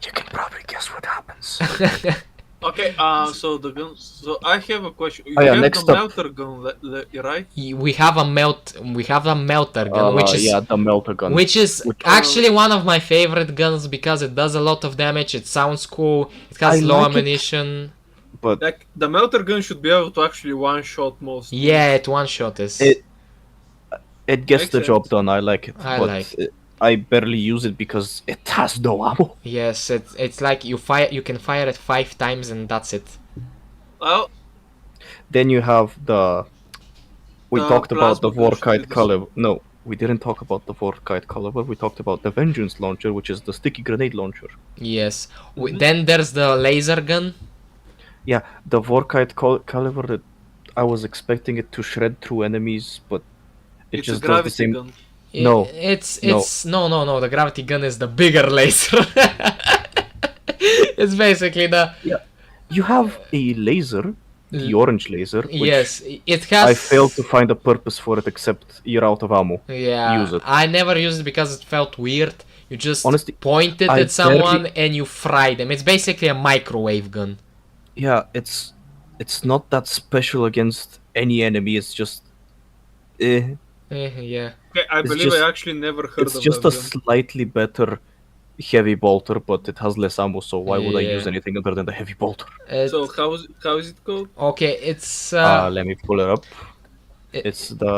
You can probably guess what happens. Okay, so the guns. So I have a question. You yeah, have next the up. melter gun, right? We have a melter gun, which is yeah, the melter gun. which is actually one of my favorite guns because it does a lot of damage. It sounds cool. It has I low like it. ammunition. But Like the melter gun should be able to actually one-shot most. Yeah, it one shot is. it gets Makes the job sense. done. I like it. I but like I barely use it because it has no ammo. Yes, it's like you can fire it 5 times and that's it. Well, Then you have the. We The talked about the plasma gun should be Vorkite the caliber. No, we didn't talk about the Vorkite caliber. We talked about the Vengeance launcher, which is the sticky grenade launcher. Yes. Then there's the laser gun. Yeah, the Vorkite caliber that I was expecting it to shred through enemies, but it it's a just does the gravity same. gun. No. It's no. The gravity gun is the bigger laser. It's basically the You have a laser, the orange laser. Which yes. It has. I failed to find a purpose for it except you're out of ammo. Yeah, use it. I never used it because it felt weird. You just Honestly, pointed I at someone and you fry them. It's basically a microwave gun. Yeah, it's not that special against any enemy. It's just, Yeah. Okay, I It's believe just- I actually never heard it's of just that a gun. slightly better heavy bolter, but it has less ammo. So why would I Yeah. use anything other than the heavy bolter? So how is it called? Okay, it's Let me pull it up. it- It's the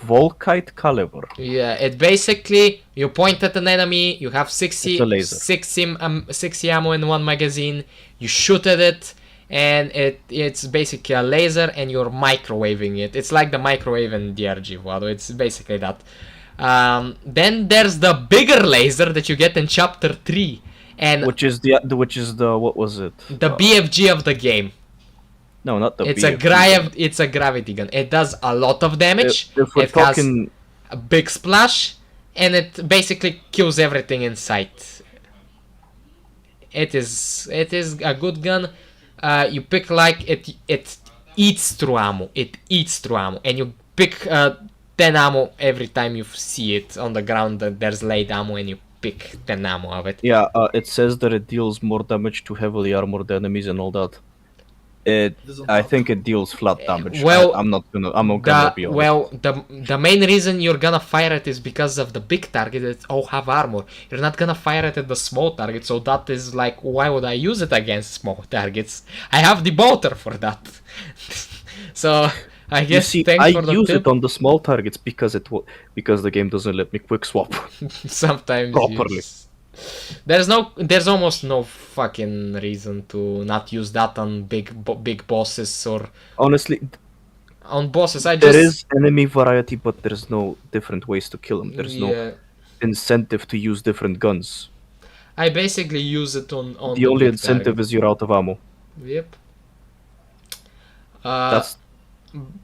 Volkite caliber. yeah. It basically you point at an enemy. You have 60 It's a laser. 60 ammo in one magazine. You shoot at it, and it's basically a laser, and you're microwaving it. It's like the microwave in DRG, Vlado. It's basically that. Then there's the bigger laser that you get in chapter 3, and Which is the what was it? the BFG of the game. No, not the. It's BFG. it's a gravity gun. It does a lot of damage. If we're It has talking, a big splash, and it basically kills everything in sight. It is a good gun. You pick like it eats through ammo. It eats through ammo, and you pick 10 ammo every time you see it on the ground. That there's laid ammo, and you pick 10 ammo of it. yeah, it says that it deals more damage to heavily armored enemies and all that. I think it deals flat damage. well, I'm not gonna be honest. The main reason you're gonna fire it is because of the big target that all have armor. You're not gonna fire it at the small target, so that is like, why would I use it against small targets? I have the bolter for that. So I You guess see, thanks I for the use tip. it on the small targets because because the game doesn't let me quick swap. Sometimes properly. there's almost no fucking reason to not use that on big bosses or Honestly, on bosses. I there just is enemy variety, but there's no different ways to kill them. There's no yeah. incentive to use different guns. I basically use it on The only big incentive target. is you're out of ammo. Yep. That's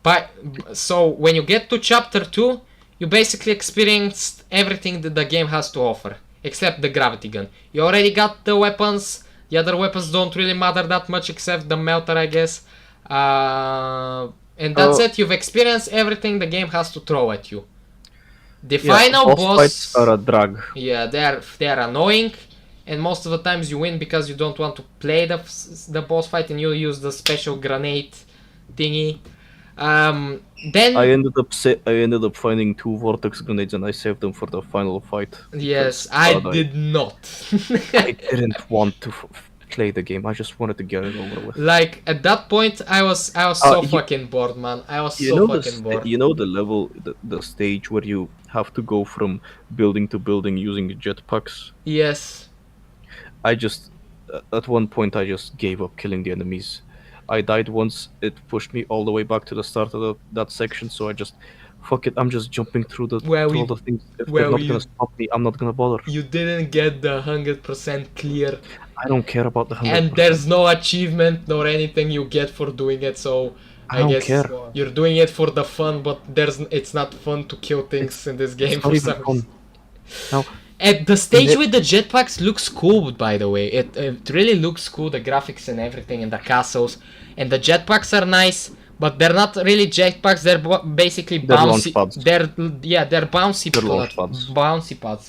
But so when you get to chapter 2, you basically experienced everything that the game has to offer, except the gravity gun. You already got the weapons. The other weapons don't really matter that much, except the melter, I guess. And that's it. You've experienced everything the game has to throw at you. The final boss fights are a drag. yeah, they're annoying, and most of the times you win because you don't want to play the boss fight and you use the special grenade thingy. Then I ended up finding 2 vortex grenades and I saved them for the final fight. yes, because, I did not. I didn't want to play the game. I just wanted to get it over with. Like at that point, I was so you- fucking bored, man. I was You so know fucking bored. you know the level, the stage where you have to go from building to building using jetpacks. Yes. I just at one point I just gave up killing the enemies. I died once. It pushed me all the way back to the start of that section. So I just fuck it. I'm just jumping through all the things. If they're not gonna stop me, I'm not gonna bother. You didn't get the 100% clear, I don't care about the 100%. and there's no achievement nor anything you get for doing it. So I don't guess care. you're doing it for the fun, but it's not fun to kill things in this game It's for not even some fun. reason. Now, And the stage it- with the jetpacks looks cool, by the way. It really looks cool, the graphics and everything, and the castles. And the jetpacks are nice, but they're not really jetpacks. They're basically They're launch bouncy. pads. They're bouncy. They're launch pads. Bouncy pads.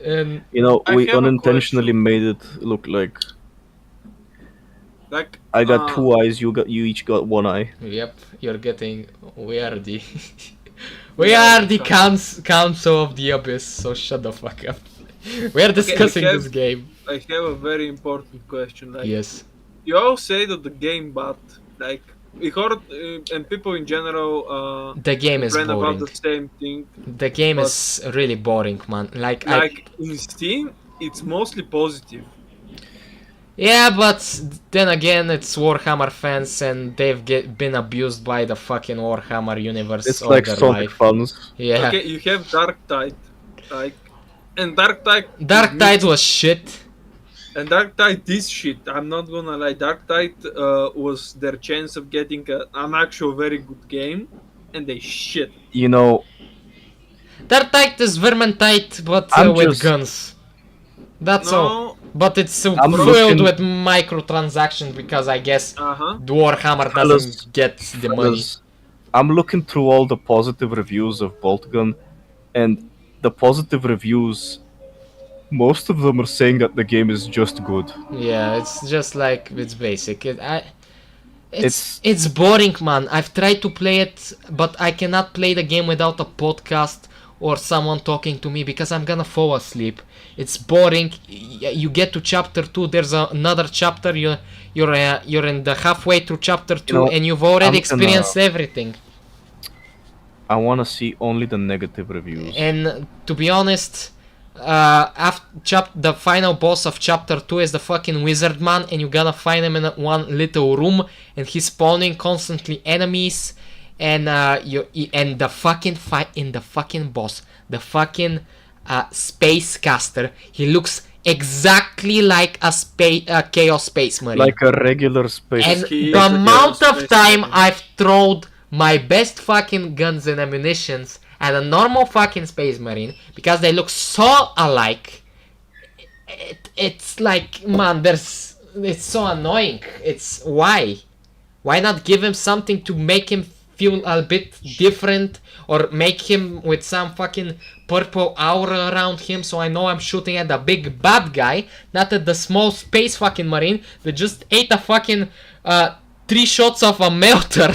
And you know, I we have a unintentionally made it look like Like I got 2 eyes. You each got 1 eye. yep, you're getting. We are the. We are the council of the abyss. So shut the fuck up. We are discussing this game. I have a very important question. Like, Yes. you all say that the game, but like we heard and people in general The game is complain about boring. the same thing. The game but- is really boring, man. Like In Steam, it's mostly positive. yeah, but then again, it's Warhammer fans and they've been abused by the fucking Warhammer universe It's all like their Sonic life. fans. Yeah, Okay, you have Dark Tide, like, and Dark Tide. Dark Tide was shit. And Dark Tide is shit. I'm not gonna lie. Dark Tide was their chance of getting an actual very good game, and they shit. You know, Dark Tide is Vermintide, but I'm with just- guns. That's all. No, But it's I'm filled looking- with microtransactions because I guess the Warhammer Fellas- doesn't get the money. fellas, I'm looking through all the positive reviews of Boltgun, and the positive reviews, most of them are saying that the game is just good. Yeah, it's just like it's basic. It's boring, man. I've tried to play it, but I cannot play the game without a podcast or someone talking to me because I'm gonna fall asleep. It's boring. You get to chapter 2. There's another chapter. You're in the halfway through chapter 2, know, and you've already I'm experienced everything. I want to see only the negative reviews. And to be honest, the final boss of chapter 2 is the fucking wizard man, and you gotta find him in one little room, and he's spawning constantly enemies, and and the fucking fight in the fucking boss, the fucking space caster, he looks exactly like a chaos space marine. Like a regular space. And He the is a amount chaos of space time marine. I've thrown my best fucking guns and ammunitions at a normal fucking space marine because they look so alike. It's like, man, it's so annoying. It's why not give him something to make him feel a bit different, or make him with some fucking purple aura around him so I know I'm shooting at the big bad guy, not at the small space fucking marine that just ate a fucking 3 shots of a melter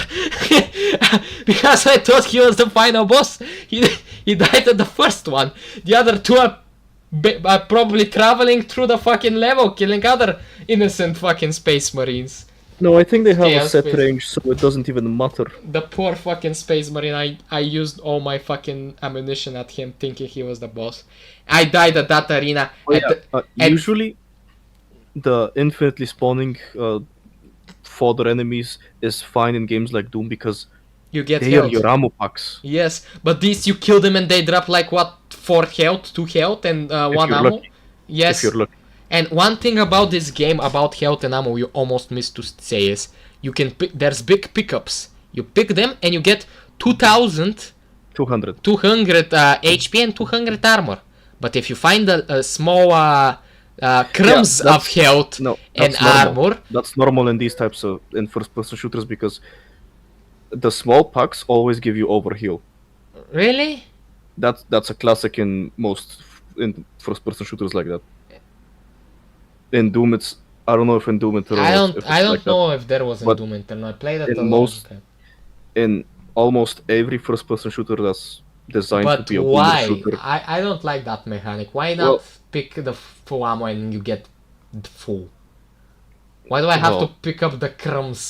because I thought he was the final boss. He died at the first one. The other 2 are probably traveling through the fucking level, killing other innocent fucking space marines. No, I think they have Yeah, a set space. range, so it doesn't even matter. The poor fucking space marine, I used all my fucking ammunition at him thinking he was the boss. I died at that arena. And- Usually, the infinitely spawning fodder enemies is fine in games like Doom because You get they are health. your ammo packs. Yes, but these you kill them and they drop like what, 4 health, 2 health and 1 you're ammo? lucky. Yes. If you're lucky. And one thing about this game, about health and ammo, you almost missed to say is, you can pick, there's big pickups. You pick them and you get 2,200 200. HP and 200 armor. But if you find a small crumbs Yeah, of health No, and that's normal. armor, That's normal in these types of first-person shooters because the small packs always give you overheal. really? That's a classic in most in first-person shooters like that. In Doom, it's I don't know if in Doom Eternal I don't like that. know if there was in But Doom Eternal. I played it in a long most- time. In almost every first-person shooter that's designed to But be a boomer why? shooter. I don't like that mechanic. Why not Well- pick the full ammo and you get the full? Why do I have to Well- pick up the crumbs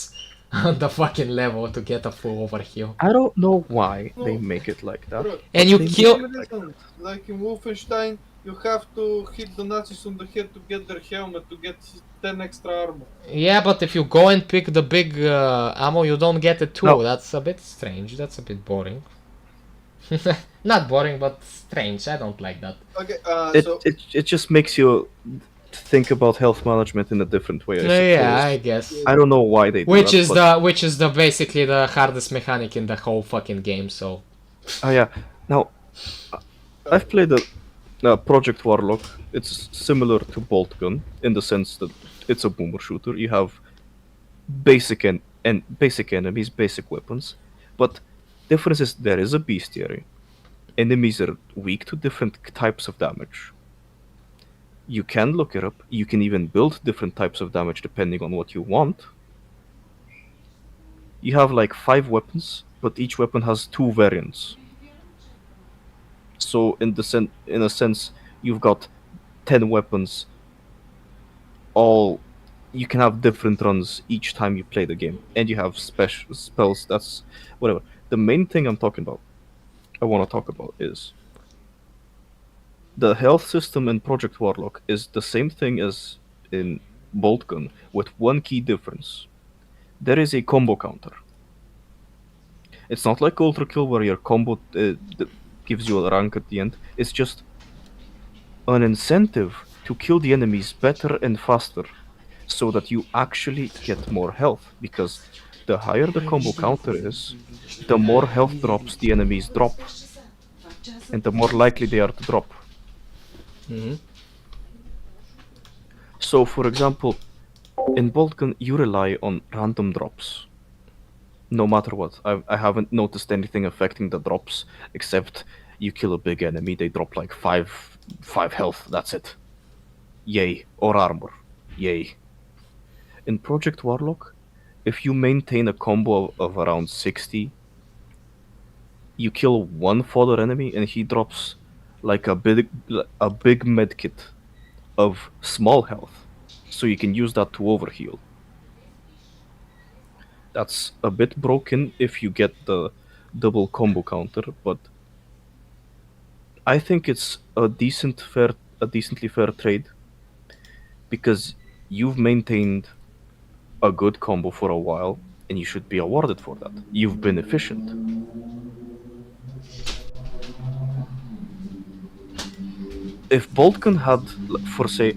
on the fucking level to get a full overkill? I don't know why No. they make it like that. Bro, And you they kill- same reason, like in Wolfenstein, you have to hit the Nazis on the head to get their helmet to get 10 extra armor. Yeah, but if you go and pick the big ammo, you don't get it too. No. That's a bit strange. That's a bit boring. Not boring, but strange. I don't like that. Okay, It just makes you think about health management in a different way. I Yeah, suppose. I guess. I don't know why they do Which that, is but- which is the basically the hardest mechanic in the whole fucking game. So Oh yeah. Now, I've played a Project Warlock. It's similar to Boltgun in the sense that it's a boomer shooter. You have basic and basic enemies, basic weapons, but difference is there is a bestiary. Enemies are weak to different types of damage. You can look it up. You can even build different types of damage depending on what you want. You have like 5 weapons, but each weapon has 2 variants. So in a sense, you've got 10 weapons. All you can have different runs each time you play the game, and you have special spells. That's whatever. The main thing I want to talk about is the health system in Project Warlock is the same thing as in Boltgun, with one key difference. There is a combo counter. It's not like Ultra Kill where your combo gives you a rank at the end. It's just an incentive to kill the enemies better and faster, so that you actually get more health. Because the higher the combo counter is, the more health drops the enemies drop, and the more likely they are to drop. So, for example, in Boltgun, you rely on random drops. No matter what. I haven't noticed anything affecting the drops, except you kill a big enemy, they drop like 5 health, that's it. Yay. Or armor. Yay. In Project Warlock, if you maintain a combo of around 60, you kill one fodder enemy and he drops like a big medkit of small health, so you can use that to overheal. That's a bit broken if you get the double combo counter, but I think it's a decently fair trade, because you've maintained a good combo for a while and you should be awarded for that. You've been efficient. If Boltgun had, for say,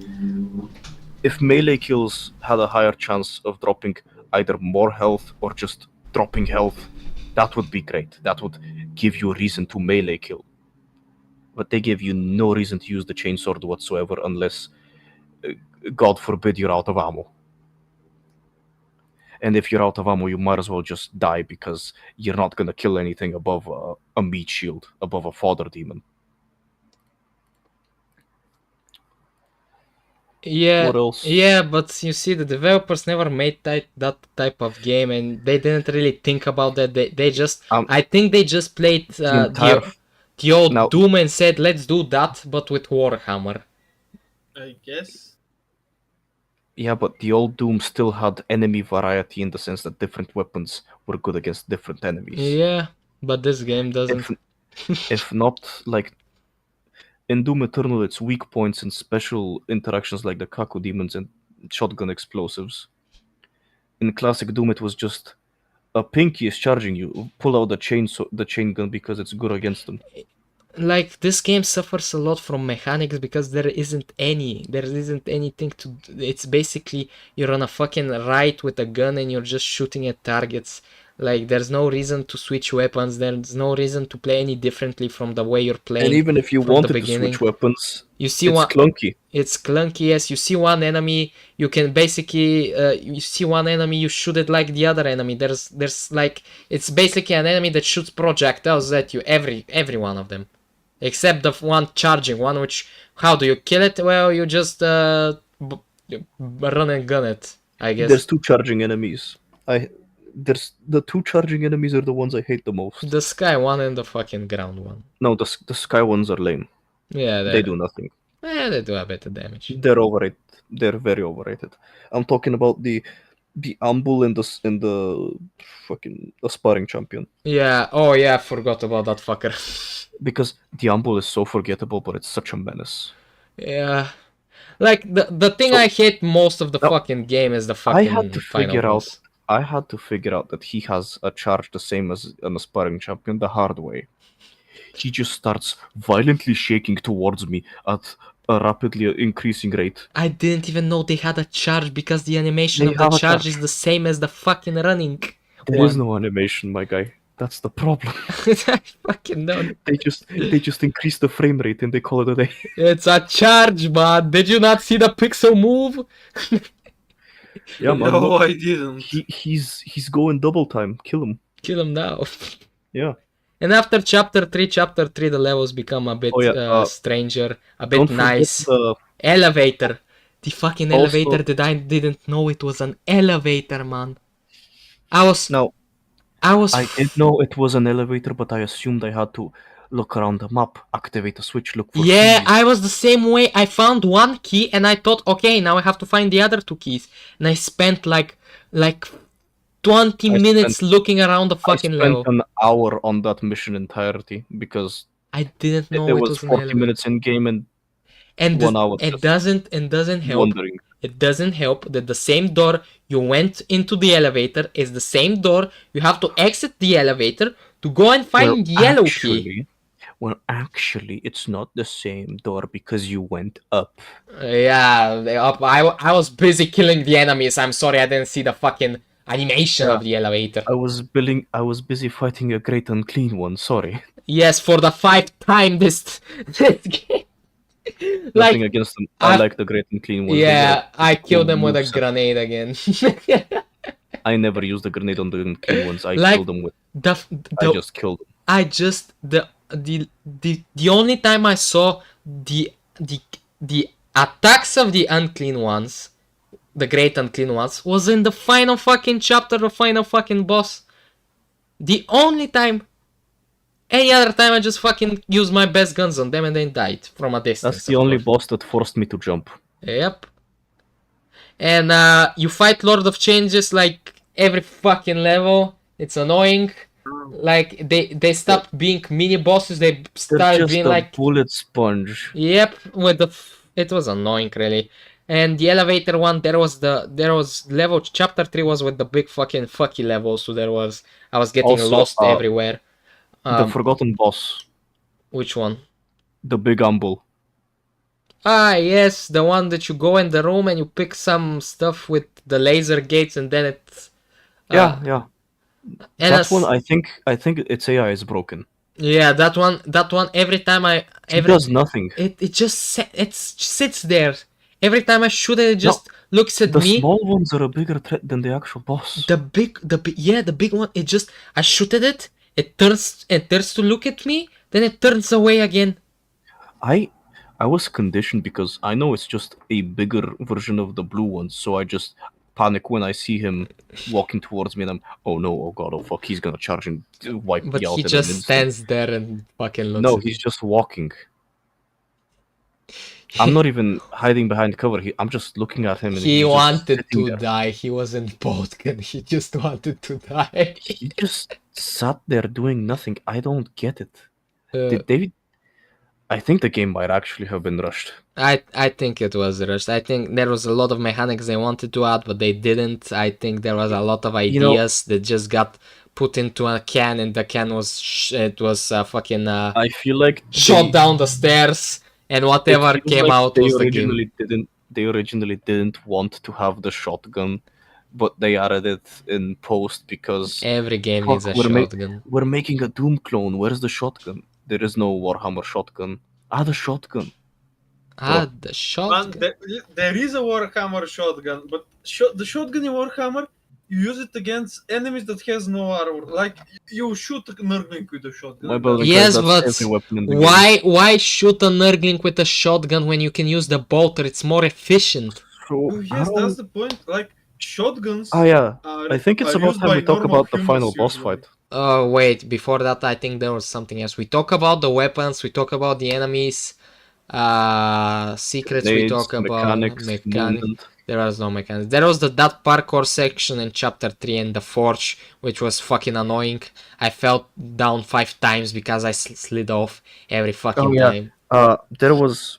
if melee kills had a higher chance of dropping either more health or just dropping health, that would be great. That would give you a reason to melee kill. But they give you no reason to use the chainsword whatsoever unless, God forbid, you're out of ammo. And if you're out of ammo, you might as well just die, because you're not gonna kill anything above a meat shield, above a fodder demon. yeah, What else? yeah, but you see, the developers never made that type of game, and they didn't really think about that. They just, I think they just played the old Now- Doom and said, let's do that, but with Warhammer. I guess. Yeah, but the old Doom still had enemy variety in the sense that different weapons were good against different enemies. Yeah, but this game doesn't. If not, like in Doom Eternal, it's weak points and special interactions like the Kaku demons and shotgun explosives. In classic Doom, it was just a pinky is charging you. Pull out the chain gun because it's good against them. Like, this game suffers a lot from mechanics because there isn't anything to. It's basically you're on a fucking ride with a gun and you're just shooting at targets. Like, there's no reason to switch weapons. There's no reason to play any differently from the way you're playing. And even if you from the wanted to beginning. switch weapons, You see it's clunky. It's clunky, yes. You see one enemy, you can basically you see one enemy, you shoot it like the other enemy. There's like, it's basically an enemy that shoots projectiles at you, every one of them, except the one charging one. Which, how do you kill it? Well, you just run and gun it, I guess. There's 2 charging enemies. There's the 2 charging enemies are the ones I hate the most. The sky one and the fucking ground one. No, the sky ones are lame. Yeah, They do nothing. they do a bit of damage. They're overrated. They're very overrated. I'm talking about the Ambul and the fucking sparring champion. Yeah. Oh yeah, I forgot about that fucker. Because the Ambul is so forgettable, but it's such a menace. Yeah. Like the thing I hate most of the fucking game is the fucking I had to final figure boss. out that he has a charge the same as an aspiring champion the hard way. He just starts violently shaking towards me at a rapidly increasing rate. I didn't even know they had a charge because the animation They of the have a charge charge. is the same as the fucking running. There is no animation, my guy. That's the problem. I fucking know. They just increase the frame rate and they call it a day. It's a charge, man. Did you not see the pixel move? Yeah, man. No, look, I didn't. he's going double time. Kill him. Kill him now. Yeah. And after chapter 3, the levels become a bit stranger, a bit Don't forget nice. the Elevator. The fucking Also- elevator that I didn't know it was an elevator, man. I was I didn't know it was an elevator, but I assumed I had to look around the map, activate a switch, look for Yeah, keys. I was the same way. I found one key and I thought, okay, now I have to find the other 2 keys. And I spent like 20 minutes looking around the fucking I level. spent an hour on that mission entirety because I didn't know it it was was an 40 elevator. minutes in game and And 1 hour it just doesn't help. wandering. It doesn't help that the same door you went into the elevator is the same door you have to exit the elevator to go and find yellow key. Well, actually, it's not the same door because you went up. Yeah, I was busy killing the enemies. I'm sorry I didn't see the fucking animation of the elevator. I was busy fighting a great unclean one. Sorry. Yes, for the 5th time this game. Nothing against them. I I- like the great unclean one. Yeah, I killed them with a moveset. grenade again. I never used a grenade on the unclean ones. I Like- killed them with. the I just killed them. I just the only time I saw the attacks of the unclean ones, the great unclean ones, was in the final fucking chapter, the final fucking boss. The only time. Any other time I just fucking used my best guns on them and they died from a distance. That's the of only course. boss that forced me to jump. Yep. And you fight Lord of Changes like every fucking level. It's annoying. Like they stopped being mini bosses. They They're started just being a like, bullet sponge. yep. With it was annoying really. And the elevator one, there was level chapter 3 was with the big fucking fucky level. So I was getting Also, lost everywhere. The forgotten boss, Which one? the big Umble. Ah, yes, the one that you go in the room and you pick some stuff with the laser gates and then it. Yeah. And That one, I think its AI is broken. Yeah, that one. Every time It does nothing. it just sits there. Every time I shoot it, it just looks at The me. small ones are a bigger threat than the actual boss. The big one. It just I shoot at it. It turns to look at me. Then it turns away again. I was conditioned because I know it's just a bigger version of the blue one, so I just panic when I see him walking towards me, and I'm, oh no, oh god, oh fuck, he's gonna charge and wipe But me out. he in an just instant. stands there and fucking looks. No, at he's just walking. I'm not even hiding behind cover. I'm just looking at him. And He he's just wanted sitting to there. die. He wasn't Boltgun. He just wanted to die. He just sat there doing nothing. I don't get it. Uh, Did they? I think the game might actually have been rushed. I think it was rushed. I think there was a lot of mechanics they wanted to add, but they didn't. I think there was a lot of ideas that just got put into a can, and the can was fucking I feel like shot down the stairs, and whatever it feels came like out was the game. They originally didn't want to have the shotgun, but they added it in post because Every game fuck, needs a we're shotgun. we're making a Doom clone. Where's the shotgun? There is no Warhammer shotgun. Add a shotgun. The Man, shotgun. there is a Warhammer shotgun, but the shotgun in Warhammer, you use it against enemies that has no armor. Like, you shoot a Nurgling with a shotgun. My brother, Yes, that's but every weapon in the game. Why shoot a Nurgling with a shotgun when you can use the bolter? It's more efficient. So, Oh yes, how- that's the point. Like shotguns. Ah, yeah. Are, I think it's are about used time by we talk normal about the humans final boss usually. fight. Wait, before that, I think there was something else. We talk about the weapons, we talk about the enemies, secrets, we Nades, talk about mechanics, movement. There was no mechanics. There was that parkour section in chapter 3 and the forge, which was fucking annoying. I fell down 5 times because I slid off every fucking yeah. time. There was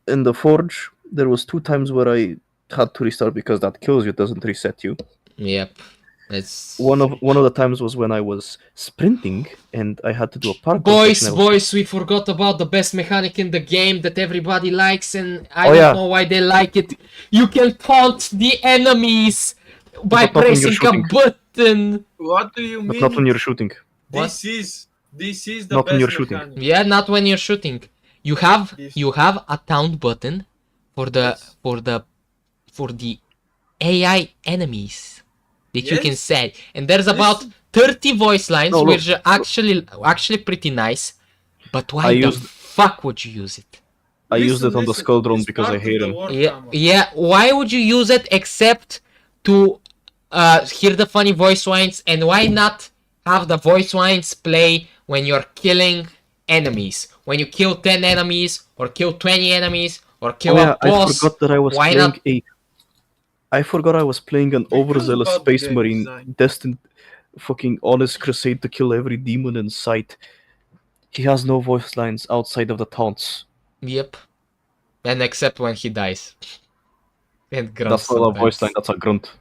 in the forge. There was 2 times where I had to restart because that kills you, doesn't reset you. Yep. It's One of the times was when I was sprinting and I had to do a parkour boys, section. I was- we forgot about the best mechanic in the game that everybody likes, and I Oh, don't yeah. know why they like it. You can taunt the enemies by But not when you're pressing a shooting. button. What do you But mean? not when you're shooting. This is the Not when best you're shooting. mechanic. Yeah, not when you're shooting. You have Yes. a taunt button for the Yes. for the AI enemies that you can Yes. set, and there's about 30 voice lines, No, look, which are actually pretty nice. But why I the used- fuck would you use it? I used it on the Listen, skull drone it's because I part of hate the him. Yeah, Warhammer. yeah. Why would you use it except to hear the funny voice lines? And why not have the voice lines play when you're killing enemies? When you kill 10 enemies, or kill 20 enemies, or kill Oh yeah, a boss? I forgot that I was why playing not? I forgot I was playing an Because overzealous about the space game marine design. destined fucking honest crusade to kill every demon in sight. He has no voice lines outside of the taunts. Yep. And except when he dies. And grunts That's not a voice line, sometimes. that's a grunt.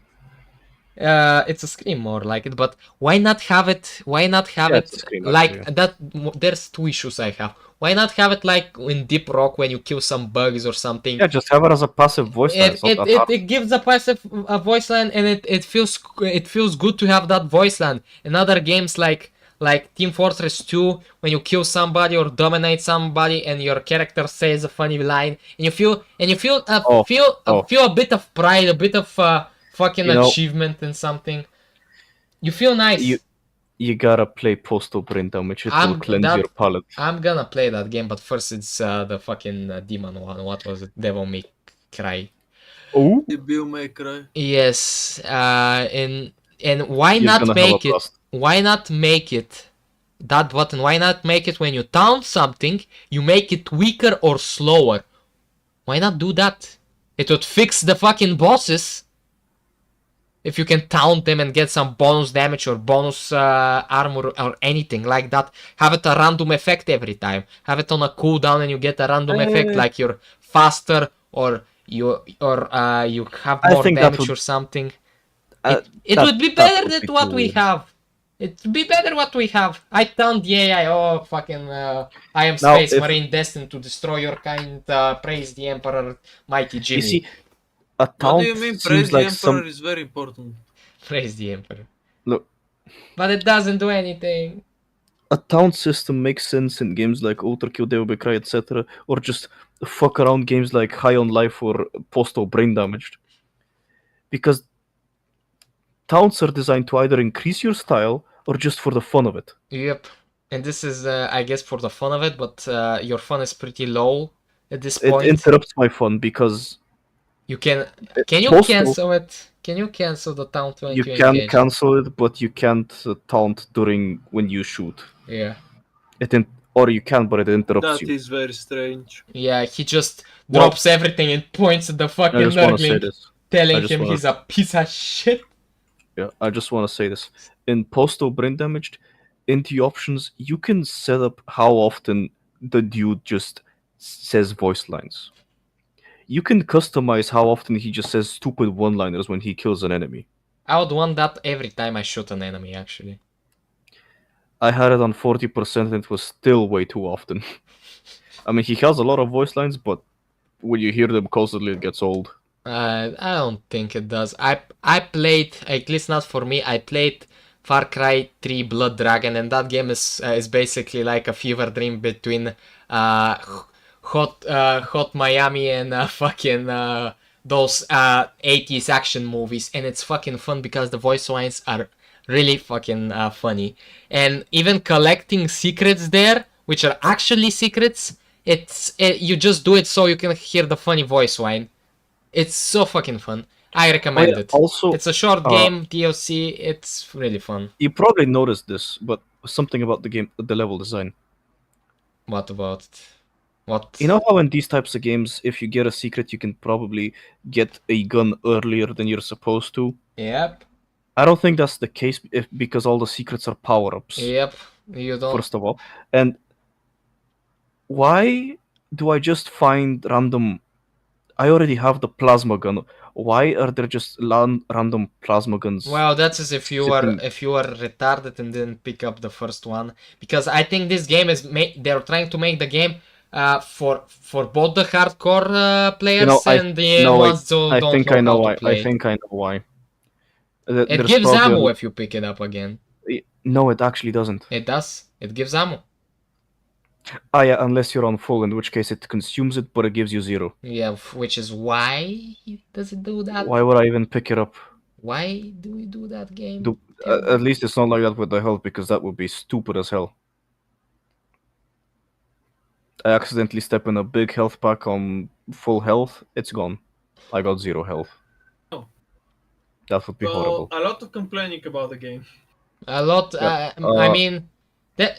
It's a scream more like it, but why not have it? Why not have Yeah, it it's a scream, like actually, that? There's 2 issues I have. Why not have it like in Deep Rock when you kill some bugs or something? Yeah, just have it as a passive voice line. It's not that hard. It gives a passive voice line, and it feels good to have that voice line. In other games like Team Fortress 2, when you kill somebody or dominate somebody, and your character says a funny line, and you feel feel a bit of pride, a bit of fucking You know, achievement in something. You feel nice. You gotta play Postal Brain Damage, it will cleanse your palate. I'm gonna play that game, but first it's the fucking demon one. What was it? Devil May Cry. Oh? Devil May Cry. Yes, and why You're not gonna have make a it? blast. Why not make it that button? Why not make it when you taunt something, you make it weaker or slower? Why not do that? It would fix the fucking bosses. If you can taunt them and get some bonus damage or bonus armor or anything like that, have it a random effect every time. Have it on a cooldown and you get a random effect, like you're faster or you have I more think that damage would- or something. It that- would be that better would than be what too we weird. have. It'd be better what we have. I taunt the AI. Oh fucking! I am Now, Space if- Marine destined to destroy your kind. Praise the Emperor, mighty Jimmy. You see, a What taunt do you mean? seems Praise the like Emperor some... is very important. Praise the Emperor. Look, But it doesn't do anything. a taunt system makes sense in games like Overkill, Devil May Cry, etc., or just fuck around games like High on Life or Postal Brain Damaged. Because taunts are designed to either increase your style or just for the fun of it. Yep. And this is, I guess, for the fun of it, but your fun is pretty low at this It point. interrupts my fun because You can you Postal- cancel it? Can you cancel the taunt when you you can engage? cancel it, but you can't taunt during when you shoot. Yeah. Or you can, but it interrupts That you. is very strange. Yeah, he just Well- drops everything and points at the I fucking just want to say nerdling, this. telling I just him wanna- he's a piece of shit. Yeah, I just want to say this. In Postal Brain Damaged, in the options, you can set up how often the dude just says voice lines. You can customize how often he just says stupid one-liners when he kills an enemy. I would want that every time I shoot an enemy, actually. I had it on 40% and it was still way too often. I mean, he has a lot of voice lines, but when you hear them constantly, it gets old. I don't think it does. I played, at least not for me, I played Far Cry 3 Blood Dragon, and that game is basically like a fever dream between hot Miami and fucking those 80s action movies, and it's fucking fun because the voice lines are really fucking funny. And even collecting secrets there, which are actually secrets, you just do it so you can hear the funny voice line. It's so fucking fun. I recommend it. Also, It's a short game, DLC. It's really fun. you probably noticed this, but something about the game, the level design. What about it? What? You know how in these types of games, if you get a secret, you can probably get a gun earlier than you're supposed to. Yep. I don't think that's the case because all the secrets are power-ups, Yep. You don't. first of all. And why do I just find random... I already have the plasma gun. Why are there just random plasma guns? Well, that's as if you sitting- are retarded and didn't pick up the first one. Because I think this game is they're trying to make the game for both the hardcore players and the ones who I don't think know I know how why. to play. I think I know why. It There's gives probably ammo if you pick it up again. No, it actually doesn't. It does. It gives ammo. Ah, yeah, unless you're on full, in which case it consumes it, but it gives you 0. Yeah, which is why does it do that? Why would I even pick it up? Why do we do that game? At least it's not like that with the health, because that would be stupid as hell. I accidentally step in a big health pack on full health, it's gone. I got 0 health. Oh. That would be So, horrible. a lot of complaining about the game. A lot. Yeah. I mean,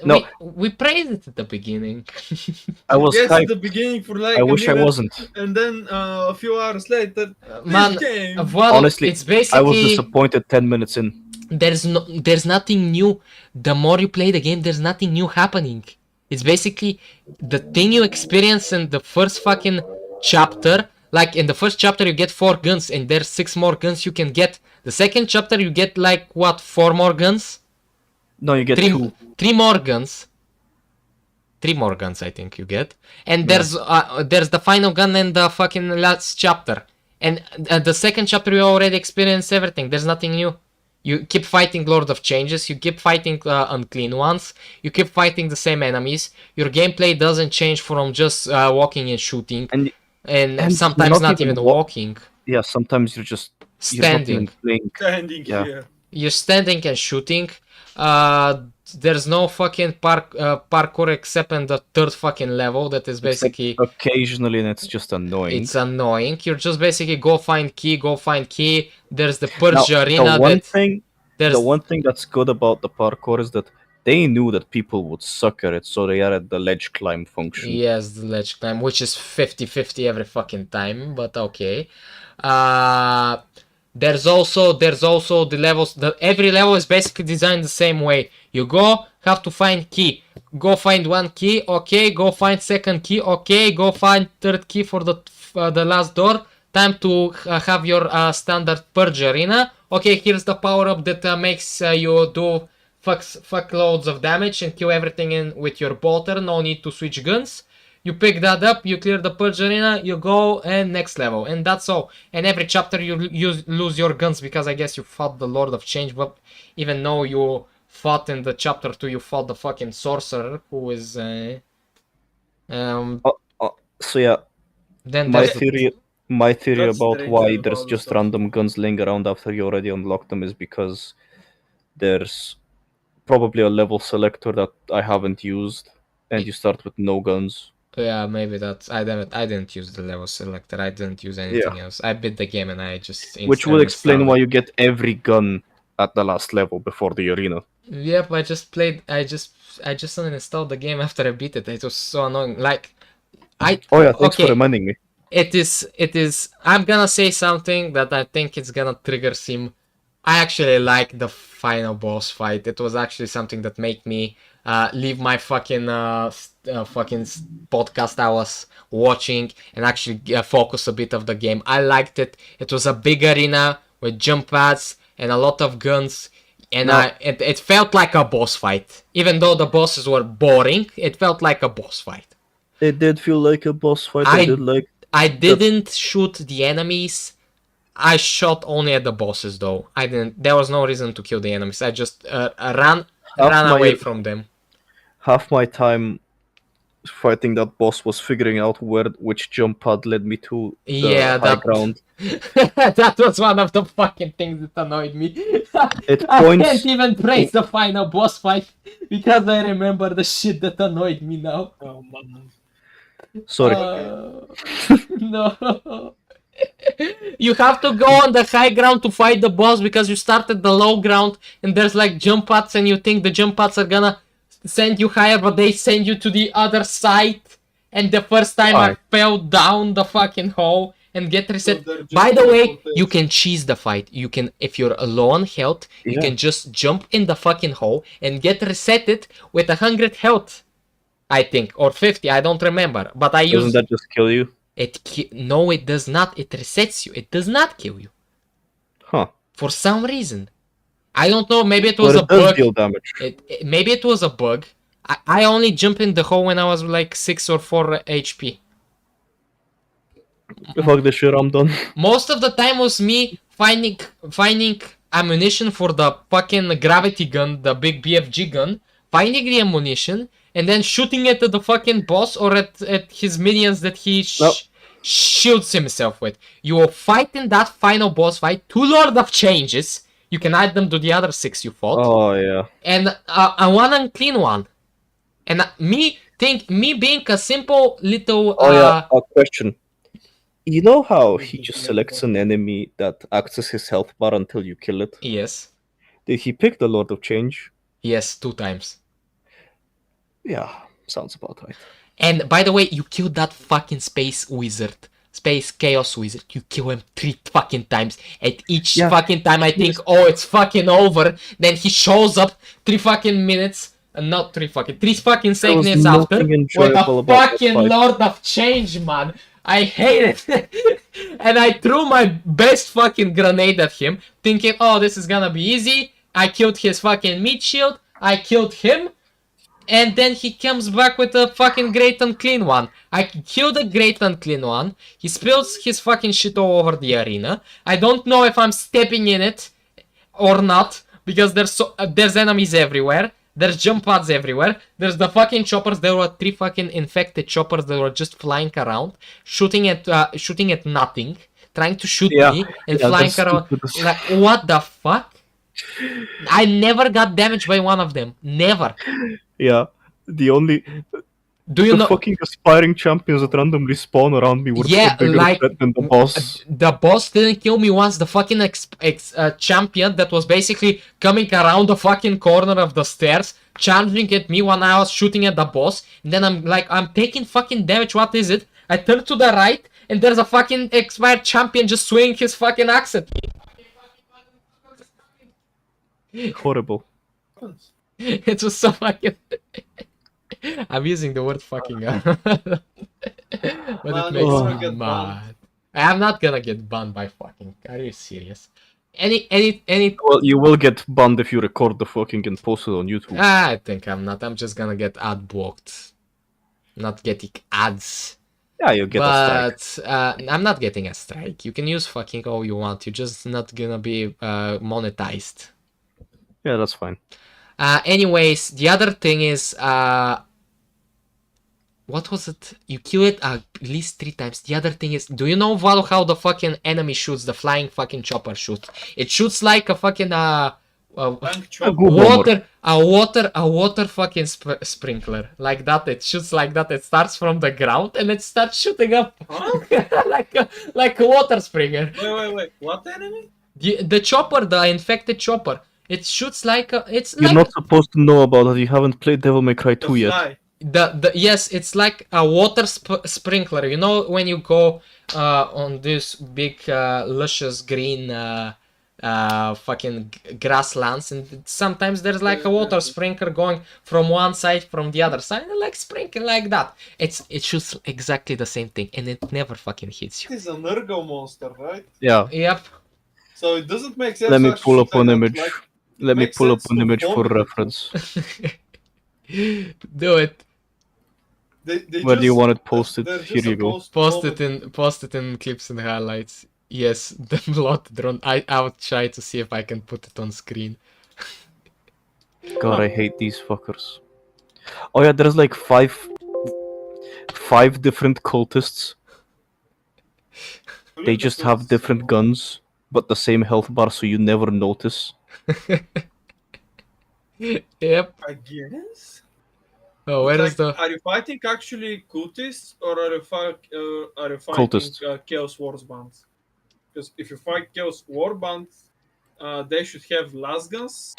no. we praised it at the beginning. I was Yes, hyped. at the beginning for like I a wish I minute, wasn't. and then a few hours later, Man, this game. Vlado, Honestly, it's basically I was disappointed 10 minutes in. there's nothing new. The more you play the game, there's nothing new happening. It's basically the thing you experience in the first fucking chapter. Like in the first chapter you get 4 guns and there's 6 more guns you can get. The second chapter you get like what, 4 more guns? No, you get 2. 3 more guns. 3 more guns I think you get. And there's the final gun in the fucking last chapter. And the second chapter you already experienced everything. There's nothing new. You keep fighting Lord of Changes, you keep fighting unclean ones, you keep fighting the same enemies. Your gameplay doesn't change from just walking and shooting, and sometimes not even walking. Yeah, sometimes you're just standing. Standing here. You're standing and shooting. There's no fucking parkour except in the 3rd fucking level. That is basically occasionally, and it's just annoying. It's annoying. You're just basically go find key. There's the purge now, arena. The one thing that's good about the parkour is that they knew that people would suck at it, so they added the ledge climb function. Yes, the ledge climb, which is 50-50 every fucking time, but okay. There's also the levels. Every level is basically designed the same way. You have to find key. Go find 1 key, okay. Go find 2nd key, okay. Go find 3rd key for the last door. Time to have your standard purge arena. Okay, here's the power up that makes you do fuck loads of damage and kill everything in with your bolter. No need to switch guns. You pick that up, you clear the purge arena, you go and next level, and that's all. And every chapter you lose your guns because I guess you fought the Lord of Change, but even though you fought in the chapter 2, you fought the fucking sorcerer who is so yeah, then my theory That's about strange why about there's all the just stuff. random guns laying around after you already unlocked them is because there's probably a level selector that I haven't used, and you start with no guns. Yeah, maybe that's I didn't use the level selector. I didn't use anything else. I beat the game and I just Which would explain why you get every gun at the last level before the arena. Yep, I just uninstalled the game after I beat it. It was so annoying. Like Thanks for reminding me. It is I'm gonna say something that I think it's gonna trigger Sim. I actually like the final boss fight. It was actually something that made me leave my fucking podcast I was watching and actually focus a bit of the game. I liked it. It was a big arena with jump pads and a lot of guns, and it felt like a boss fight. Even though the bosses were boring, it felt like a boss fight. It did feel like a boss fight. I didn't shoot the enemies. I shot only at the bosses though. I didn't. There was no reason to kill the enemies. I just ran away from them. Half my time fighting that boss was figuring out which jump pad led me to the high ground. That was one of the fucking things that annoyed me. It I points. can't even praise the final boss fight because I remember the shit that annoyed me now. Oh man. Sorry. No. You have to go on the high ground to fight the boss because you started the low ground and there's like jump pads and you think the jump pads are gonna send you higher, but they send you to the other side. And the first time I fell down the fucking hole and get reset. By the way, you can cheese the fight. You can, if you're low on health, you can just jump in the fucking hole and get resetted with 100 health, I think, or 50. I don't remember. But I use. Doesn't that just kill you? No, it does not. It resets you. It does not kill you. Huh. For some reason. I don't know. Maybe it was a bug. Deal damage. Maybe it was a bug. I only jumped in the hole when I was like 6 or 4 HP. Fuck this shit, I'm done. Most of the time was me finding ammunition for the fucking gravity gun, the big BFG gun, finding the ammunition, and then shooting it at the fucking boss or at his minions that he shields himself with. You will fight in that final boss fight 2 Lord of Changes. You can add them to the other 6 you fought. Oh yeah. And a one unclean one. And me being a simple little. A question. You know how he just selects an enemy that acts as his health bar until you kill it? Yes. Did he pick the Lord of Change? Yes, 2 times. Yeah, sounds about right. And by the way, you killed that fucking space chaos wizard. You kill him 3 fucking times. At each fucking time I think, oh, it's fucking over. Then he shows up 3 fucking minutes. Not 3 fucking seconds after. With a fucking Lord of Change, man. I hate it. And I threw my best fucking grenade at him, thinking, oh, this is gonna be easy. I killed his fucking meat shield. I killed him. And then he comes back with a fucking great unclean one. I killed a great unclean one. He spills his fucking shit all over the arena. I don't know if I'm stepping in it or not, because there's enemies everywhere. There's jump pads everywhere. There's the fucking choppers. There were 3 fucking infected choppers that were just flying around, shooting at nothing, trying to shoot me and flying around. Like, what the fuck? I never got damaged by one of them. Never. Yeah, the fucking aspiring champions that randomly spawn around me were a bigger threat than the boss. The boss didn't kill me once. The fucking champion that was basically coming around the fucking corner of the stairs, charging at me when I was shooting at the boss. And then I'm taking fucking damage. What is it? I turn to the right, and there's a fucking expired champion just swinging his fucking axe at me. Horrible. It was so fucking. I'm using the word fucking but it makes me mad. I'm not gonna get banned by fucking. Are you serious? Any Well, you will get banned if you record the fucking and post it on YouTube. I think I'm not. I'm just gonna get ad blocked. Not getting ads. Yeah, you'll get a strike. But I'm not getting a strike. You can use fucking all you want. You're just not gonna be monetized. Yeah, that's fine. Anyways, the other thing is, what was it? You kill it at least 3 times. The other thing is, do you know, Valo, how the fucking enemy shoots? The flying fucking chopper shoots. It shoots like a fucking water fucking sprinkler, like that. It shoots like that. It starts from the ground and it starts shooting up. Huh? like a water springer. Wait. What enemy? The chopper, the infected chopper. It shoots like a. You're not supposed to know about it. You haven't played Devil May Cry 2 yet. Yes, it's like a water sprinkler. You know when you go on this big luscious green fucking grasslands, and sometimes there's like a water sprinkler going from one side from the other side, and like sprinkling like that. It shoots exactly the same thing, and it never fucking hits you. It's an ergo monster, right? Yeah. Yep. So it doesn't make sense. Let me pull up an image. Like, Let me pull up an image for reference. Do it. Where do you want it posted? Here you go. Post it in clips and highlights. Yes, the blood drone. I'll try to see if I can put it on screen. God, I hate these fuckers. Oh yeah, there's like five different cultists. They just have different guns, but the same health bar, so you never notice. Yep. I guess. Oh, where is the? Are you fighting actually cultists or are you fighting Cultists. Chaos Wars bands? Because if you fight Chaos Warband, they should have las guns,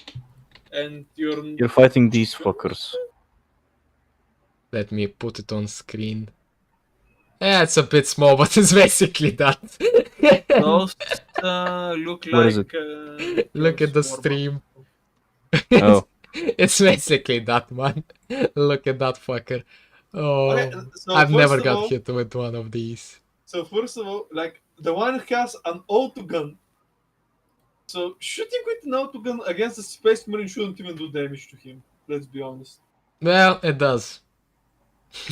and You're fighting these fuckers. Let me put it on screen. Yeah, it's a bit small, but it's basically that. those look What is like. Look at the Chaos Warband. stream. Oh, It's basically that, man. Look at that fucker. Oh, Okay, so I've first never of got all- hit with one of these. So first of all, like the one has an auto gun. So shooting with an auto gun against a space marine shouldn't even do damage to him. Let's be honest. Well, it does.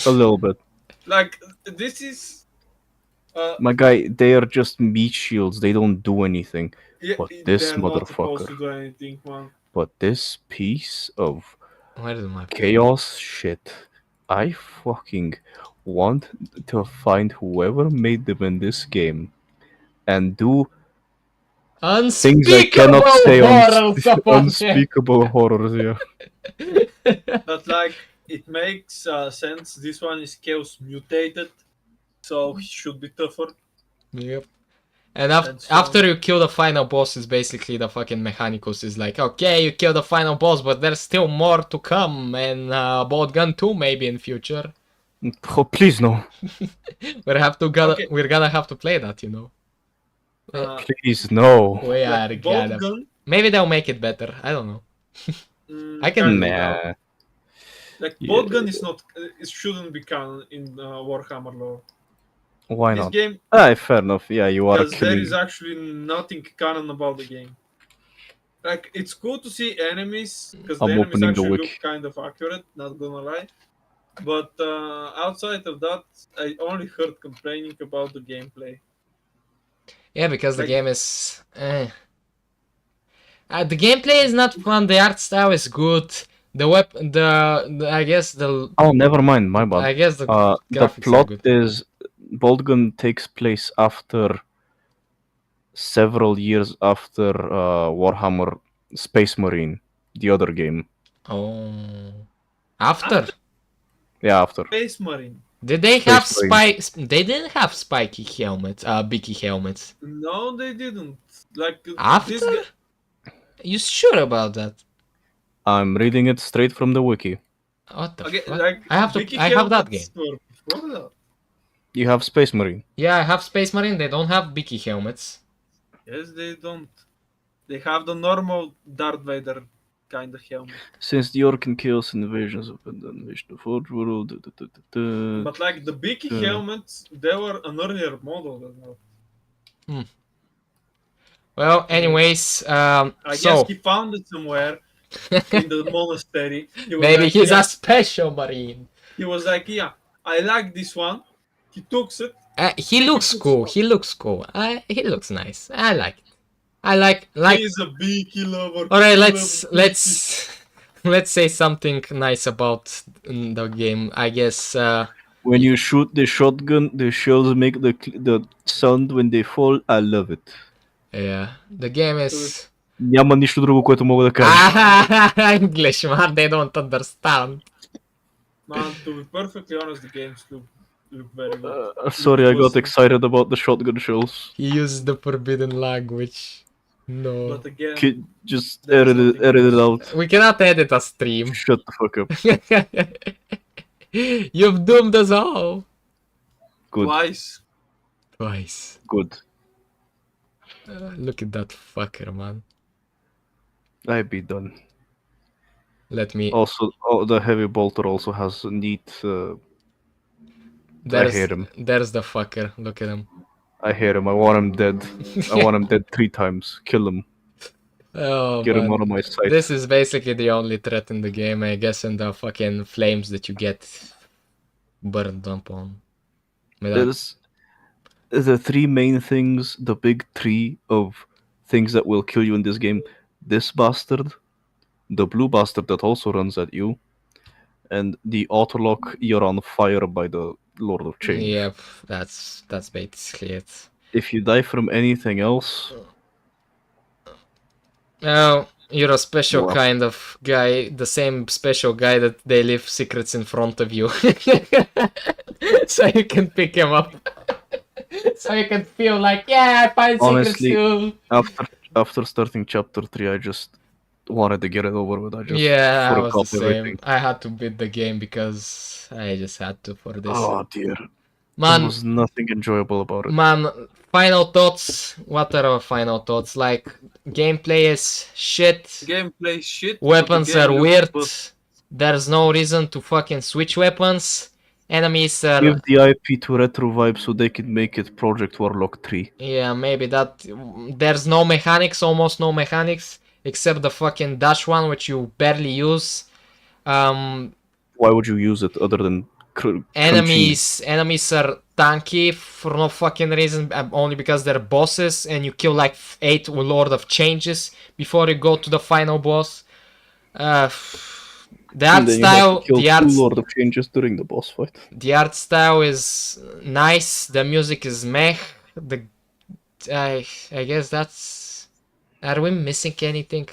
a little bit. Like this is. My guy, they are just meat shields. They don't do anything. Yeah, But this they're not supposed motherfucker. to do anything, man. But this piece of Where is my chaos shit, I fucking want to find whoever made them in this game and do things I cannot say on unspeakable horrors. Yeah. But like it makes sense. This one is chaos mutated, so he should be tougher. Yep. And And so- after you kill the final boss, is basically the fucking Mechanicus is like, okay, you kill the final boss, but there's still more to come, and Boltgun 2 maybe in future. Oh, please no. Okay. We're gonna have to play that, you know. Please no. We are Like, gonna. Boltgun, Maybe they'll make it better. I don't know. I can- kind of doubt. Nah. Like Yeah. Boltgun is not. It shouldn't be canon in Warhammer lore. Why This not? game, Fair enough. Yeah, you are because there killing. is actually nothing canon about the game. Like it's cool to see enemies because the I'm enemies opening the actually wiki. look kind of accurate. Not gonna lie. But outside of that, I only heard complaining about the gameplay. Yeah, because the Like- game is. The gameplay is not fun. The art style is good. I guess the. Oh, never mind. My bad. I guess the. The graphics are plot good. is Boltgun takes place after several years after Warhammer Space Marine, the other game. Oh. After. Yeah, after. Space Marine. Did they have Space Marine. They didn't have spiky helmets, beaky helmets. No, they didn't. Like After? this guy, You sure about that? I'm reading it straight from the wiki. What the okay, fuck? like I have to. Vicky I have that game. helmets were before that. You have Space Marine. Yeah, I have Space Marine. They don't have beaky helmets. Yes, they don't. They have the normal Darth Vader kind of helmet. Since the Orc and Chaos invasions of the Forge World. But like the beaky Yeah. helmets, they were an earlier model than that. Well, anyways, I so guess he found it somewhere in the monastery. He was maybe like, he's yeah. a special Marine. He was like, yeah, I like this one. He took it. He looks cool. He looks cool. He looks nice. I like it. I like. He's a beaky lover. All right, He let's loves let's say something nice about the game. I guess. When you shoot the shotgun, the shells make the sound when they fall. I love it. Yeah, the game is. Няма нищо друго, което мога да кажа. English, man. They don't understand. Man, to be perfectly honest, the games look very good. Sorry, I got excited about the shotgun shells. He used the forbidden language. No. But again, Just There's edit it out. We cannot edit a stream. Shut the fuck up. You've doomed us all. Good, twice. Twice. good. Look at that fucker, man. I be done. Let me. Also, the heavy bolter also has a neat. There's, hate him. There's the fucker. Look at him. I hate him. I want him dead. I want him dead 3 times. Kill him. Oh, Get him man. out of my sight. This is basically the only threat in the game, I guess, and the fucking flames that you get burned up on. There's the 3 main things, the big 3 of things that will kill you in this game. This bastard, the blue bastard that also runs at you, and the autolock, you're on fire by the Lord of Change. Yep, that's basically it. If you die from anything else, Oh, you're a special Well. kind of guy, the same special guy that they leave secrets in front of you. So you can pick him up. So you can feel like, yeah, I find secrets Honestly, too. after starting chapter 3, I just wanted to get it over with. I just Yeah, I was the forgot same. everything. I had to beat the game because I just had to for this. Oh dear. There Man, was nothing enjoyable about it. man, final thoughts. What are our final thoughts? Like, gameplay is shit. Gameplay shit. but the Weapons game are looks weird. good. There's no reason to fucking switch weapons. Enemies are... Give the IP to Retro Vibe so they can make it Project Warlock 3. Yeah, maybe that... There's no mechanics, almost no mechanics, except the fucking dash one, which you barely use. Why would you use it other than crunching? Enemies are tanky for no fucking reason, only because they're bosses, and you kill like 8 Lord of Changes before you go to the final boss. The art And then style, you have to kill two Lord of Changes during the boss fight. the art style is nice. The music is meh. I guess that's. Are we missing anything?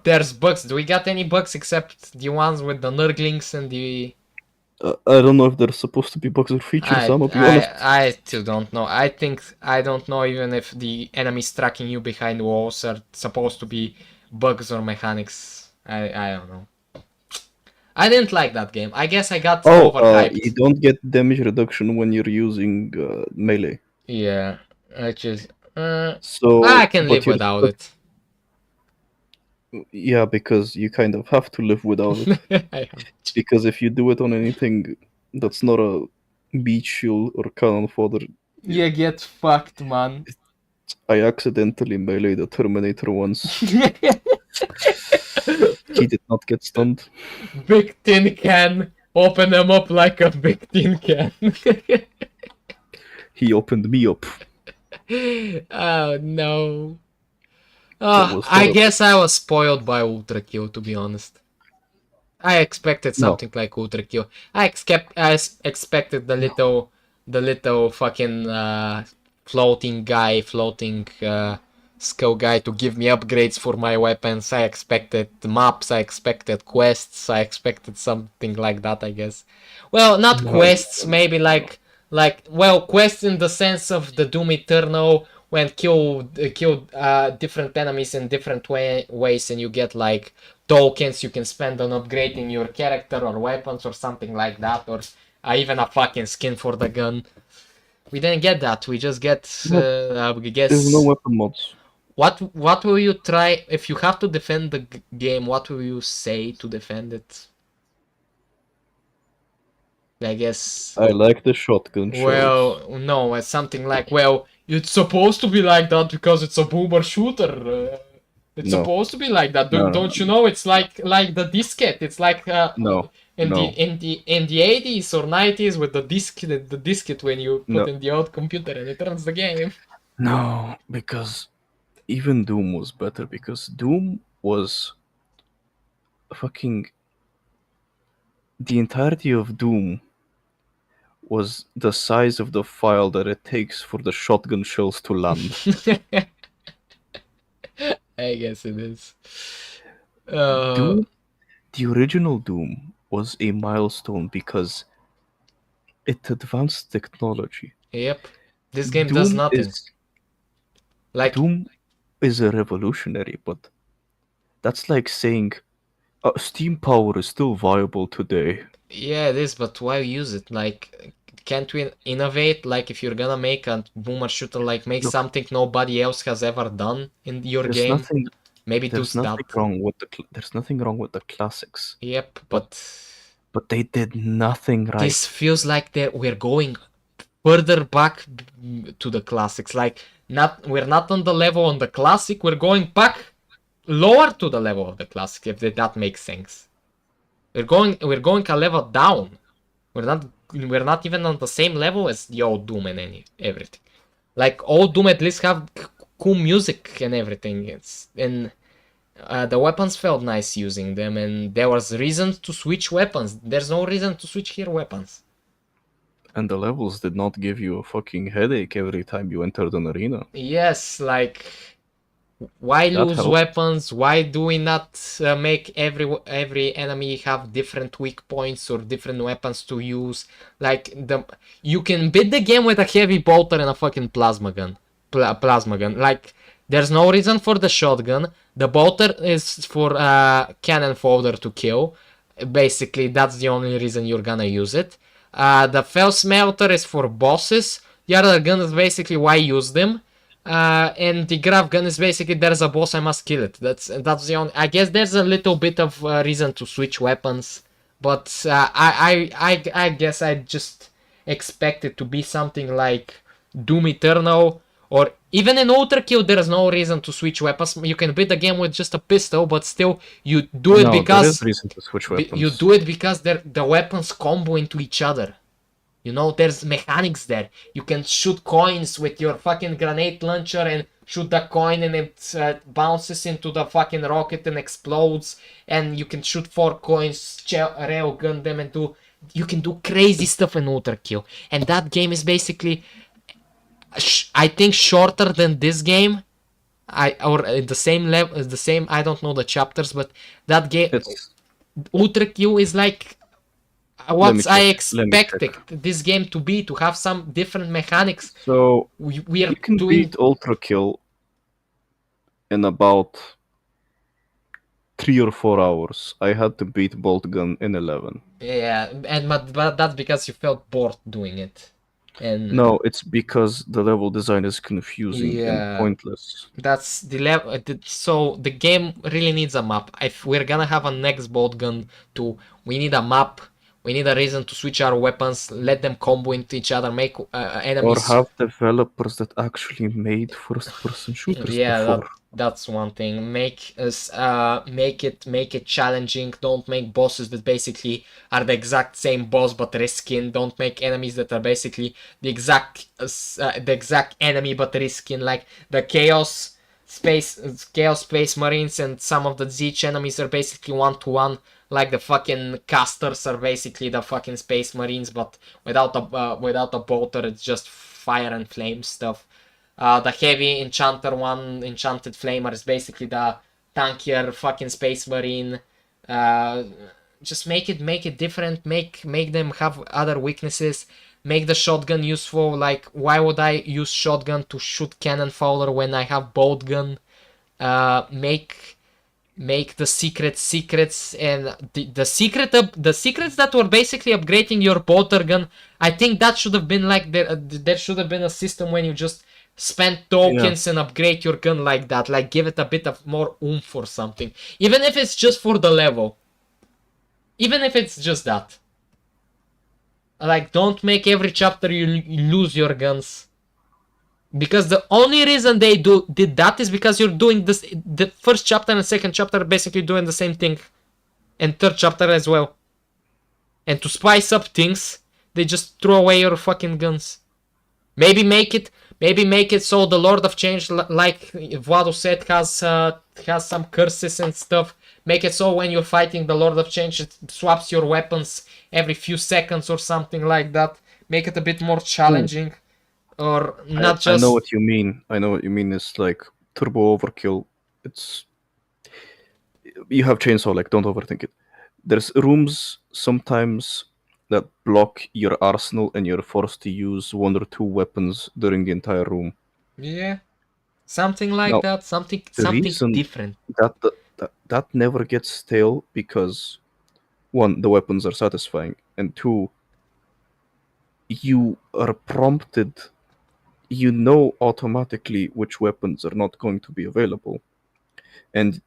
There's bugs. Do we got any bugs except the ones with the Nurglings and the? I don't know if there's supposed to be bugs or features. I'm gonna be honest. I still don't know. I don't know even if the enemies tracking you behind walls are supposed to be bugs or mechanics. I don't know. I didn't like that game. I guess I got overhyped. You don't get damage reduction when you're using melee. Yeah, actually, So I can but live without it. Yeah, because you kind of have to live without it. Because if you do it on anything that's not a beach shield or cannon fodder, you get fucked, man. I accidentally meleeed the Terminator once. He did not get stunned. Big tin can. Open them up like a big tin can. He opened me up. Oh no. I horrible. guess I was spoiled by Ultra Kill, to be honest. I expected something like Ultra Kill. I expected the little fucking floating skull guy to give me upgrades for my weapons. I expected maps, I expected quests, I expected something like that, I guess. Well, not quests, maybe quests in the sense of the Doom Eternal, when kill different enemies in different ways, and you get like tokens you can spend on upgrading your character or weapons or something like that, or even a fucking skin for the gun. We didn't get that. We just get, I guess... There's no weapon mods. What will you try if you have to defend the game? What will you say to defend it? I guess. I like the shotgun shells. Well, no, it's something like, well, it's supposed to be like that because it's a boomer shooter. It's supposed to be like that. Don't you know? It's like the diskette. It's like in the 80s or 90s with the diskette when you put in the old computer and it runs the game. No, because even Doom was better, because Doom was fucking... The entirety of Doom was the size of the file that it takes for the shotgun shells to land. I guess it is. Doom, the original Doom was a milestone because it advanced technology. Yep. This game does nothing. Doom is a revolutionary, but that's like saying steam power is still viable today. Yeah, it is, but why use it? Like, can't we innovate? Like, if you're gonna make a boomer shooter, like, make something nobody else has ever done in your game. Maybe do that. There's nothing wrong with the classics. Yep, but they did nothing right. This feels like we're going further back to the classics. Like, we're not on the level on the classic. We're going back lower to the level of the classic, if that makes sense. We're going a level down. We're not even on the same level as the old Doom and everything. Like, old Doom at least have cool music and everything. The weapons felt nice using them, and there was reason to switch weapons. There's no reason to switch here weapons. And the levels did not give you a fucking headache every time you entered an arena. Yes, like, Why That lose helps. weapons? Why do we not make every enemy have different weak points or different weapons to use? Like you can beat the game with a heavy bolter and a fucking plasma gun. Plasma gun. Like there's no reason for the shotgun. The bolter is for cannon fodder to kill. Basically, that's the only reason you're gonna use it. The fell smelter is for bosses. The other gun is basically why use them. And the grav gun is basically there's a boss, I must kill it. That's the only. I guess there's a little bit of reason to switch weapons, but I guess I just expect it to be something like Doom Eternal, or even in Ultrakill. There's no reason to switch weapons. You can beat the game with just a pistol, but still you do it No, because there is reason to switch weapons. you do it because the weapons combo into each other. You know, there's mechanics there. You can shoot coins with your fucking grenade launcher and shoot the coin and it bounces into the fucking rocket and explodes. And you can shoot 4 coins, railgun them and do... You can do crazy stuff in Ultrakill. And that game is basically, I think, shorter than this game. Or the same level, the same, I don't know the chapters, but that game... Ultrakill is like... what I expected this game to be, to have some different mechanics. So we are you can doing... beat Ultrakill in about 3 or 4 hours. I had to beat Boltgun in 11. Yeah, and but that's because you felt bored doing it. And no, it's because the level design is confusing and pointless. That's the level. So the game really needs a map. If we're gonna have a next Boltgun 2, we need a map. We need a reason to switch our weapons, let them combo into each other, make enemies... Or have developers that actually made first-person shooters before. That's one thing. Make it challenging. Don't make bosses that basically are the exact same boss but reskin. Don't make enemies that are basically the exact enemy but reskin. Like the Chaos Space Marines and some of the Zeech enemies are basically 1-to-1. Like the fucking casters are basically the fucking Space Marines, but without a bolter, it's just fire and flame stuff. The heavy enchanted flamer is basically the tankier fucking Space Marine. Just make it different. Make them have other weaknesses. Make the shotgun useful. Like, why would I use shotgun to shoot cannon fowler when I have boltgun? Make the secrets and the secrets that were basically upgrading your bolter gun. I think that should have been like there should have been a system when you just spend tokens and upgrade your gun like that. Like, give it a bit of more oomph or something. Even if it's just for the level. Even if it's just that. Like, don't make every chapter you lose your guns. Because the only reason they did that is because you're doing this. The first chapter and second chapter are basically doing the same thing, and third chapter as well. And to spice up things, they just throw away your fucking guns. Maybe make it so the Lord of Change, like Vlado said, has some curses and stuff. Make it so when you're fighting the Lord of Change, it swaps your weapons every few seconds or something like that. Make it a bit more challenging. Or not just... I know what you mean. It's like turbo overkill. You have chainsaw, like, don't overthink it. There's rooms sometimes that block your arsenal and you're forced to use 1 or 2 weapons during the entire room. Yeah. Something like that. Something different. That never gets stale because 1, the weapons are satisfying, and 2, you are prompted. You know automatically which weapons are not going to be available. And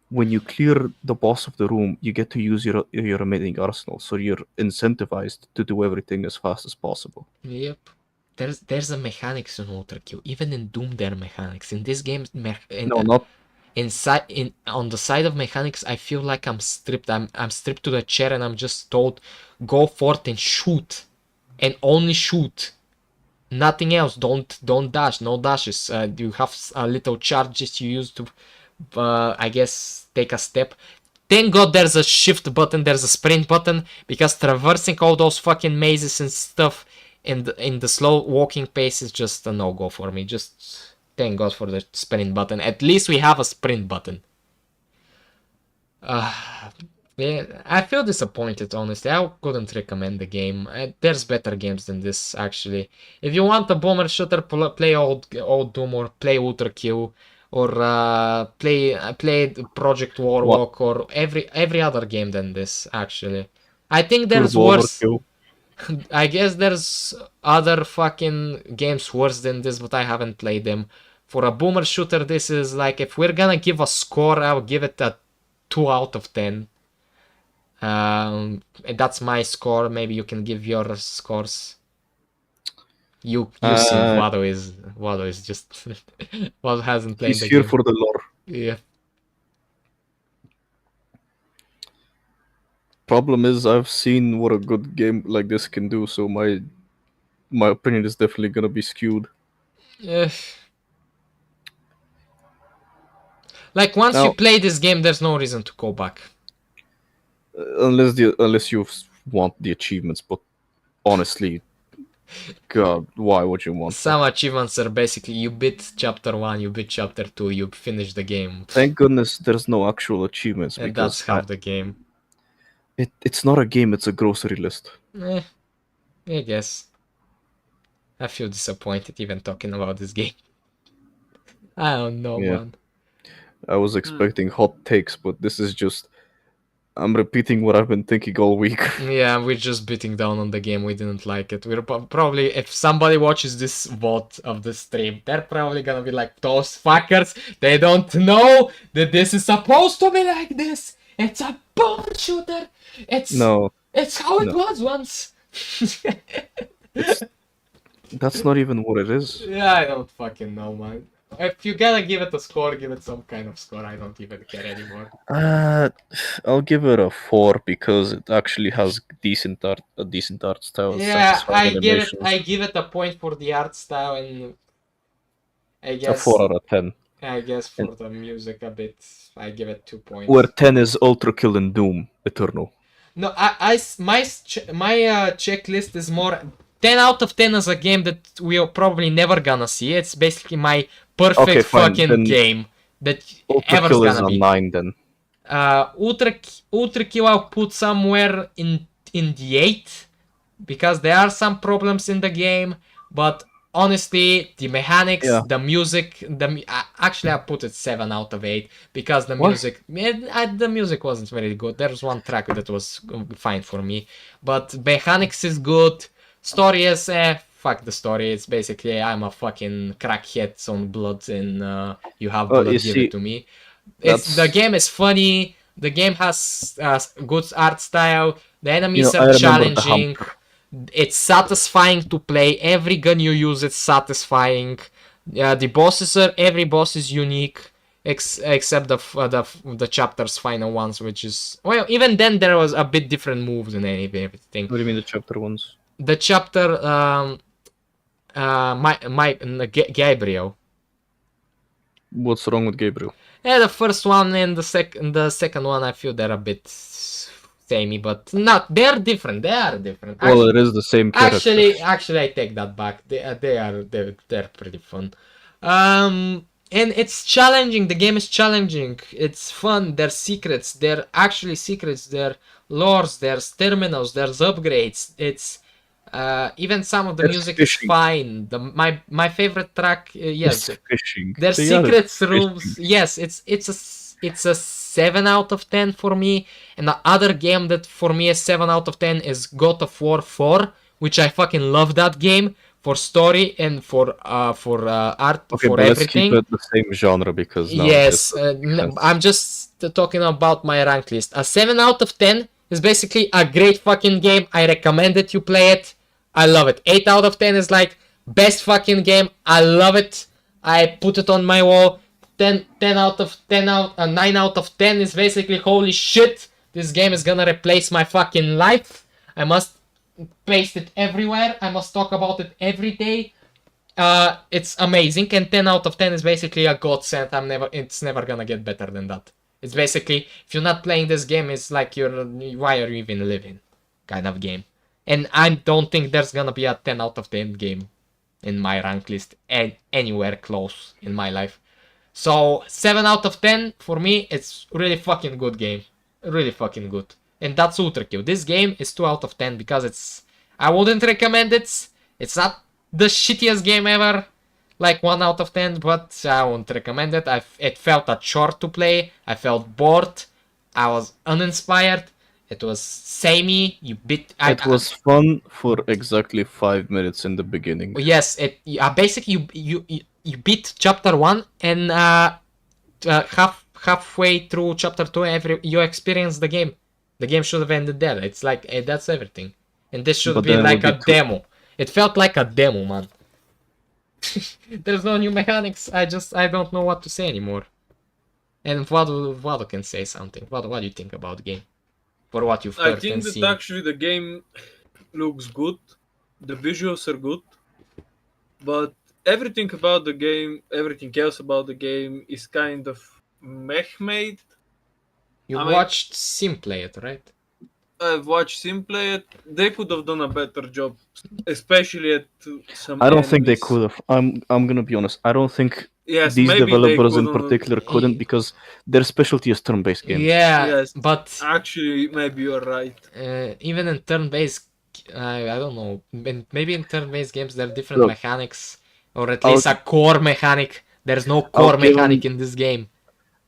when you clear the boss of the room, you get to use your remaining arsenal, so you're incentivized to do everything as fast as possible. Yep. There's a mechanics in Ultrakill. Even in Doom there are mechanics. In this game, on the side of mechanics, I feel like I'm stripped. I'm stripped to the chair and I'm just told, go forth and shoot. And only shoot. Nothing else. Don't dash. No dashes. You have a little charges you use to, I guess, take a step. Thank God there's a shift button, there's a sprint button, because traversing all those fucking mazes and stuff in the slow walking pace is just a no-go for me. Just thank God for the sprint button. At least we have a sprint button. Yeah, I feel disappointed, honestly. I couldn't recommend the game. There's better games than this, actually. If you want a bomber shooter, play old Doom or play Ultra Q or play Project Warlock or every other game than this, actually. I think there's worse. I guess there's other fucking games worse than this, but I haven't played them. For a boomer shooter, this is like, if we're gonna give a score, I'll give it a 2 out of 10. That's my score. Maybe you can give your scores. You see, Vlado is just Vlado hasn't played He's the here game. for the lore. Yeah. Problem is, I've seen what a good game like this can do, so my opinion is definitely gonna be skewed. Like once you play this game, there's no reason to go back. Unless you want the achievements, but honestly, God, why would you want some achievements are basically you beat chapter 1, you beat chapter 2, you finish the game. Thank goodness there's no actual achievements, and because that's half the game. It's not a game, it's a grocery list. I guess. I feel disappointed even talking about this game. I don't know, man. I was expecting hot takes, but this is just... I'm repeating what I've been thinking all week. Yeah, we're just beating down on the game. We didn't like it. We're probably, if somebody watches this VOD of the stream, they're probably gonna be like, those fuckers, they don't know that this is supposed to be like this. It's a bomb shooter. It's how it was once. That's not even what it is. Yeah, I don't fucking know, man. If you gotta give it a score, give it some kind of score. I don't even care anymore. I'll give it a 4 because it actually has a decent art style. Yeah, I give it a point for the art style, and I guess a 4 out of 10. I guess for the music a bit, I give it 2 points. Where 10 is Ultra Kill and Doom Eternal. No, my checklist is more 10 out of 10 is a game that we're probably never gonna see. It's basically my perfect fucking game that ever gonna be. 9 then. Ultra Kill I'll put somewhere in the 8 because there are some problems in the game, but honestly, the mechanics, the music, actually I put it 7 out of 8 because the music wasn't very good. There's one track that was fine for me, but mechanics is good. Story is fuck the story. It's basically I'm a fucking crackhead on blood and you have blood, give it to me. The game is funny. The game has good art style. The enemies are challenging. It's satisfying to play. Every gun you use is satisfying. The bosses every boss is unique, except the chapter's final ones, which is even then there was a bit different moves and everything. What do you mean the chapter ones? The chapter, Gabriel. What's wrong with Gabriel? Yeah, the first one and the second one, I feel they're a bit samey, but they're different. They are different. Well, it is the same character. Actually, I take that back. They're pretty fun. And it's challenging. The game is challenging. It's fun. There's secrets. They're actually secrets. There are lores. There's terminals. There's upgrades. It's even some of the music is fine. My favorite track, yes. Fishing. There's secrets rooms. Yes, it's a 7 out of 10 for me. And the other game that for me is 7 out of 10 is God of War 4, which I fucking love that game for story and for art, for everything. Let's keep it the same genre because now I'm just talking about my rank list. A 7 out of 10 is basically a great fucking game. I recommend that you play it. I love it. 8 out of 10 is like best fucking game. I love it. I put it on my wall. 9 out of 10 is basically holy shit. This game is gonna replace my fucking life. I must paste it everywhere. I must talk about it every day. It's amazing. And 10 out of 10 is basically a godsend. It's never gonna get better than that. It's basically, if you're not playing this game, it's like why are you even living kind of game. And I don't think there's gonna be a 10 out of 10 game in my rank list and anywhere close in my life. So 7 out of 10 for me. It's really fucking good game, really fucking good. And that's Ultra Kill. This game is 2 out of 10 because it's. I wouldn't recommend it. It's not the shittiest game ever, like 1 out of 10, but I won't recommend it. It felt a chore to play. I felt bored. I was uninspired. It was samey. It was fun for exactly 5 minutes in the beginning. Yes, basically you beat chapter 1 and halfway through chapter 2 you experience the game. The game should have ended there. It's like that's everything. And this should be like a demo. It felt like a demo, man. There's no new mechanics. I don't know what to say anymore. And Vlado can say something. Vlado, what do you think about the game? For what you've heard I think and that seen. actually the game looks good. The visuals are good. But everything about the game, everything else about the game is kind of meh-made. You watched Sim play it, right? I've watched Sim play it. They could have done a better job, especially at some I don't think they enemies. could have. I'm gonna be honest. I don't think Yes, these maybe they developers in couldn't- particular couldn't because their specialty is turn-based games. Yeah, Yes. but Actually, maybe you're right. even in turn-based, I don't know. Maybe in turn-based games there are different Look, mechanics, or at least a core mechanic. There's no core give 'em- mechanic in this game.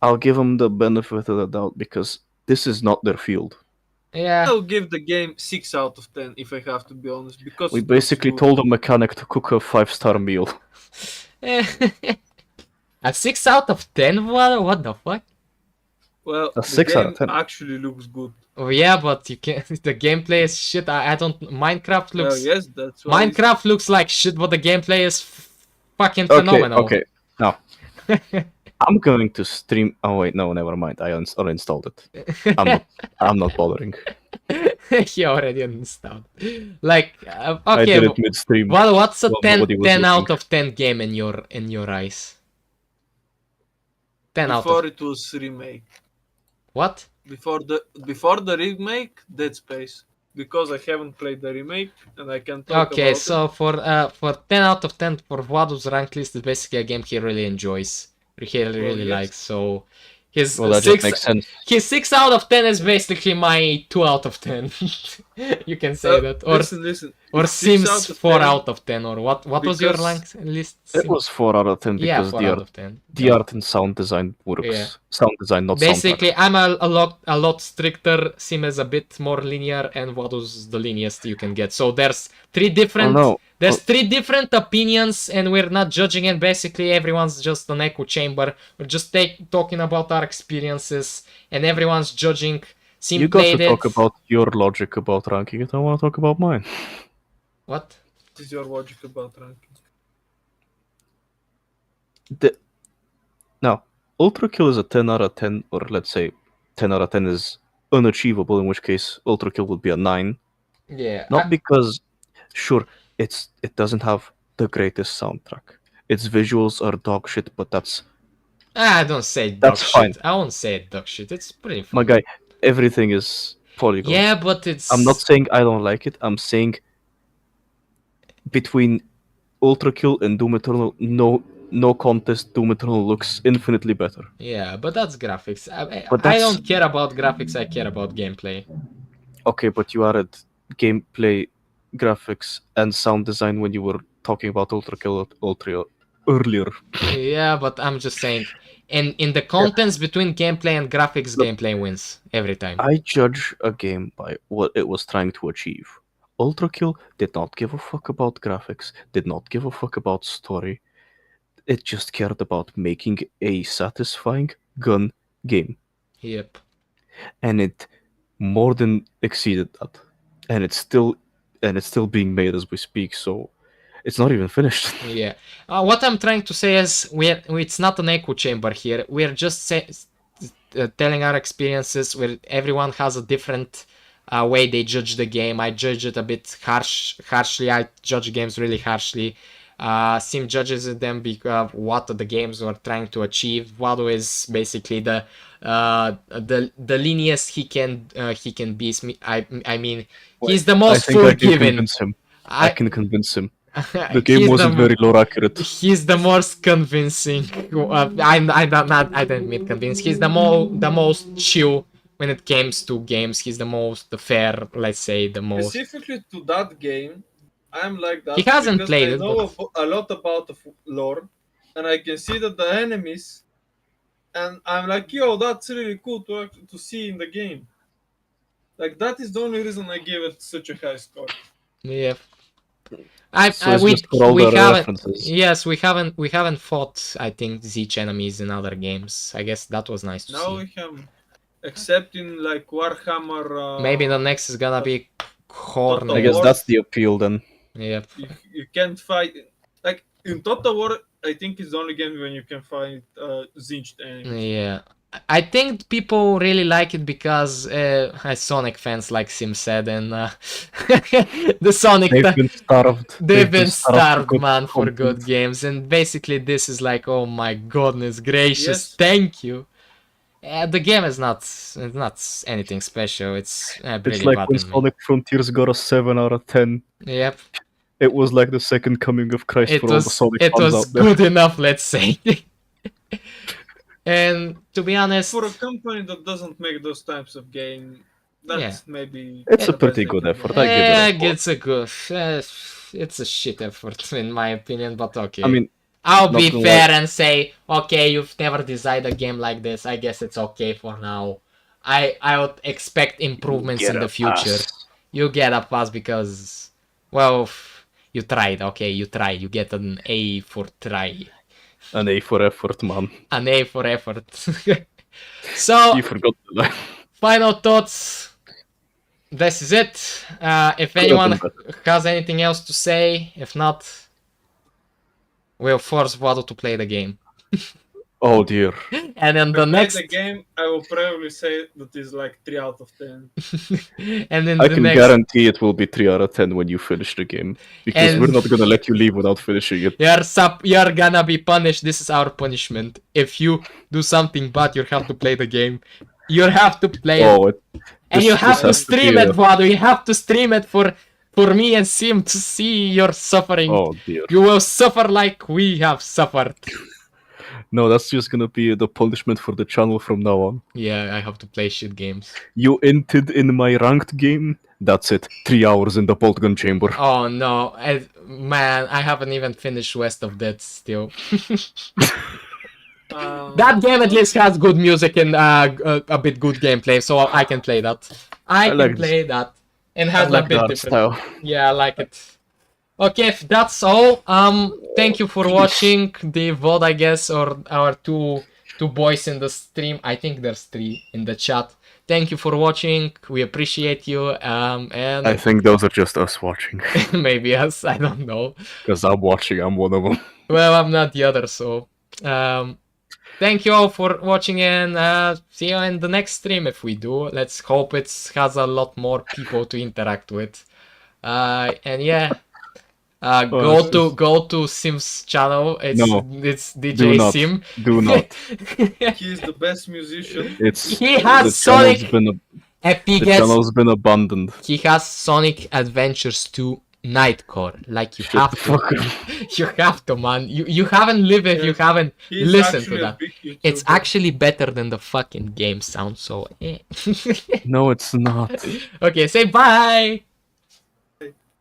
I'll give them the benefit of the doubt because this is not their field. Yeah. I'll give the game 6 out of 10 if I have to be honest, because We it looks basically good. told a mechanic to cook a 5-star meal. A 6 out of 10? What the fuck? Well, A the 6 out game of 10. actually looks good. Oh yeah, but you can't. The gameplay is shit. I don't. Minecraft Well, looks. yes, that's why. Minecraft looks like shit, but the gameplay is fucking Okay, phenomenal. okay. Now, I'm going to stream. Oh wait, no, never mind. I uninstalled it. I'm not bothering. He already uninstalled. Like, I okay. did it midstream. Well, what's a Well, 10, nobody was 10 out looking. of 10 game in your eyes? 10 out Before of it was remake. what? Before the remake, Dead Space. Because I haven't played the remake and I can talk Okay, about so for 10 out of 10 for Vlado's rank list is basically a game he really enjoys. He really yes. likes. So his Well, that just 6 makes sense. his 6 out of 10 is basically my 2 out of 10. You can say it. that. Or Listen. or It's 6 Sims out of 4 10 out of 10 or what was your because- rank list? It was 4 out of 10 yeah, because 4 the out art, of 10. the art and sound design works. Yeah. Sound design, not Basically, soundtrack. I'm a lot stricter. Sim is a bit more linear, and Vlado's the linearest you can get. So there's three different. Oh, no. There's three different opinions, and we're not judging. And basically, everyone's just an echo chamber. We're just talking about our experiences, and everyone's judging. Sim You got to played talk it. about your logic about ranking it. I want to talk about mine. What? What is your logic about ranking? Now, Ultra Kill is a 10 out of 10, or let's say 10 out of 10 is unachievable, in which case Ultra Kill would be a 9. Yeah. Not because, sure, it doesn't have the greatest soundtrack. Its visuals are dog shit, but that's I don't say dog That's shit. fine. I won't say dog shit. It's pretty fun. my guy. Everything is polygon. Yeah, but it's. I'm not saying I don't like it. I'm saying between Ultra Kill and Doom Eternal, no contest. Doom Eternal looks infinitely better. Yeah, but that's graphics. But I that's- don't care about graphics. I care about gameplay. Okay, but you added gameplay, graphics, and sound design when you were talking about Ultra Kill earlier. Yeah, but I'm just saying, in the contents between gameplay and graphics, Look, gameplay wins every time. I judge a game by what it was trying to achieve. Ultra Kill did not give a fuck about graphics, did not give a fuck about story. It just cared about making a satisfying gun game. Yep. And it more than exceeded that. And it's still being made as we speak, so it's not even finished. Yeah. What I'm trying to say is, it's not an echo chamber here. We're just telling our experiences. Where everyone has a different way they judge the game. I judge it a bit harshly. I judge games really harshly. Sim judges them because what the games were trying to achieve. Vlado is basically the leaniest he can be. I mean, he's the most I think I can forgiving. convince him. I can convince him. The game wasn't very lore accurate. He's the most convincing. I don't mean convinced. He's the most chill when it comes to games. He's the most fair. Let's say the most. Specifically to that game, I'm like that. He hasn't because played I it, know but- a lot about the lore, and I can see that the enemies, and I'm like, yo, that's really cool to see in the game. Like that is the only reason I gave it such a high score. Yeah. So it's just for all the haven't. references. Yes, we haven't fought. I think Zeech enemies in other games. I guess that was nice to Now see. we have, except in like Warhammer. Maybe the next is gonna be Horn. I guess War- that's the appeal then. Yep. You can't fight like in Total War. I think it's the only game when you can fight Zinched enemies. Yeah. I think people really like it because Sonic fans, like Sim said, and the Sonic. They've been starved. They've been starved, good man, for content. good games, and basically this is like, oh my goodness gracious, Yes. thank you. The game is not anything special. It's It's really like when bothering me. Sonic Frontiers got a 7 out of 10. Yep, It was like the second coming of Christ it for all the was Sonic it fans was out there. good enough, let's say. And to be honest, For a company that doesn't make those types of game, that's maybe. It's a the pretty best good they can effort. do. I give it a it's a good, it's a shit effort in my opinion, but okay. I mean, I'll not be gonna fair and say, okay, you've never designed a game like this. I guess it's okay for now. I would expect improvements get in a the future. pass. You get a pass because, well, you tried. Okay, you tried. You get an A for try, An A for effort, man. an A for effort. So, You forgot the line. final thoughts. This is it. If Could have anyone been better. has anything else to say, if not, we'll force Vlado to play the game. Oh dear. And then the Play next, the game, I will probably say that is like 3 out of 10. and then I the can next, guarantee it will be 3 out of 10 when you finish the game. Because And- we're not gonna let you leave without finishing it. you're gonna be punished. This is our punishment. If you do something bad, you have to play the game. You have to play it. Oh, And this- you have this to has to stream be it, a- Vlado. You have to stream it for me and Sim to see your suffering. Oh dear. You will suffer like we have suffered. No, that's just gonna be the punishment for the channel from now on. Yeah, I have to play shit games. You entered in my ranked game. That's it. 3 hours in the Boltgun chamber. Oh no, man, I haven't even finished West of Dead still. That game at least has good music and a bit good gameplay, so I can play that. I can like play that. And I has a like bit the art different. style. Yeah, I like it. Okay, if that's all, thank you for watching the VOD, I guess, or our two boys in the stream. I think there's 3 in the chat. Thank you for watching. We appreciate you. And I think those are just us watching. maybe us, I don't know. Because I'm watching, I'm one of them. Well, I'm not the other, so thank you all for watching, and see you in the next stream if we do. Let's hope it has a lot more people to interact with. And yeah, go to Sim's channel. It's Do DJ not. Sim. Do not. He is the best musician. It's He has the Sonic. channel's been If he the gets, channel's been abandoned. he has Sonic Adventures 2 Nightcore. Like you Shut have the to. fuck up. You have to, man. You haven't lived it. You Yes. haven't He's listened to actually a that. big YouTuber. It's actually better than the fucking game sound, so No, it's not. Okay, say bye!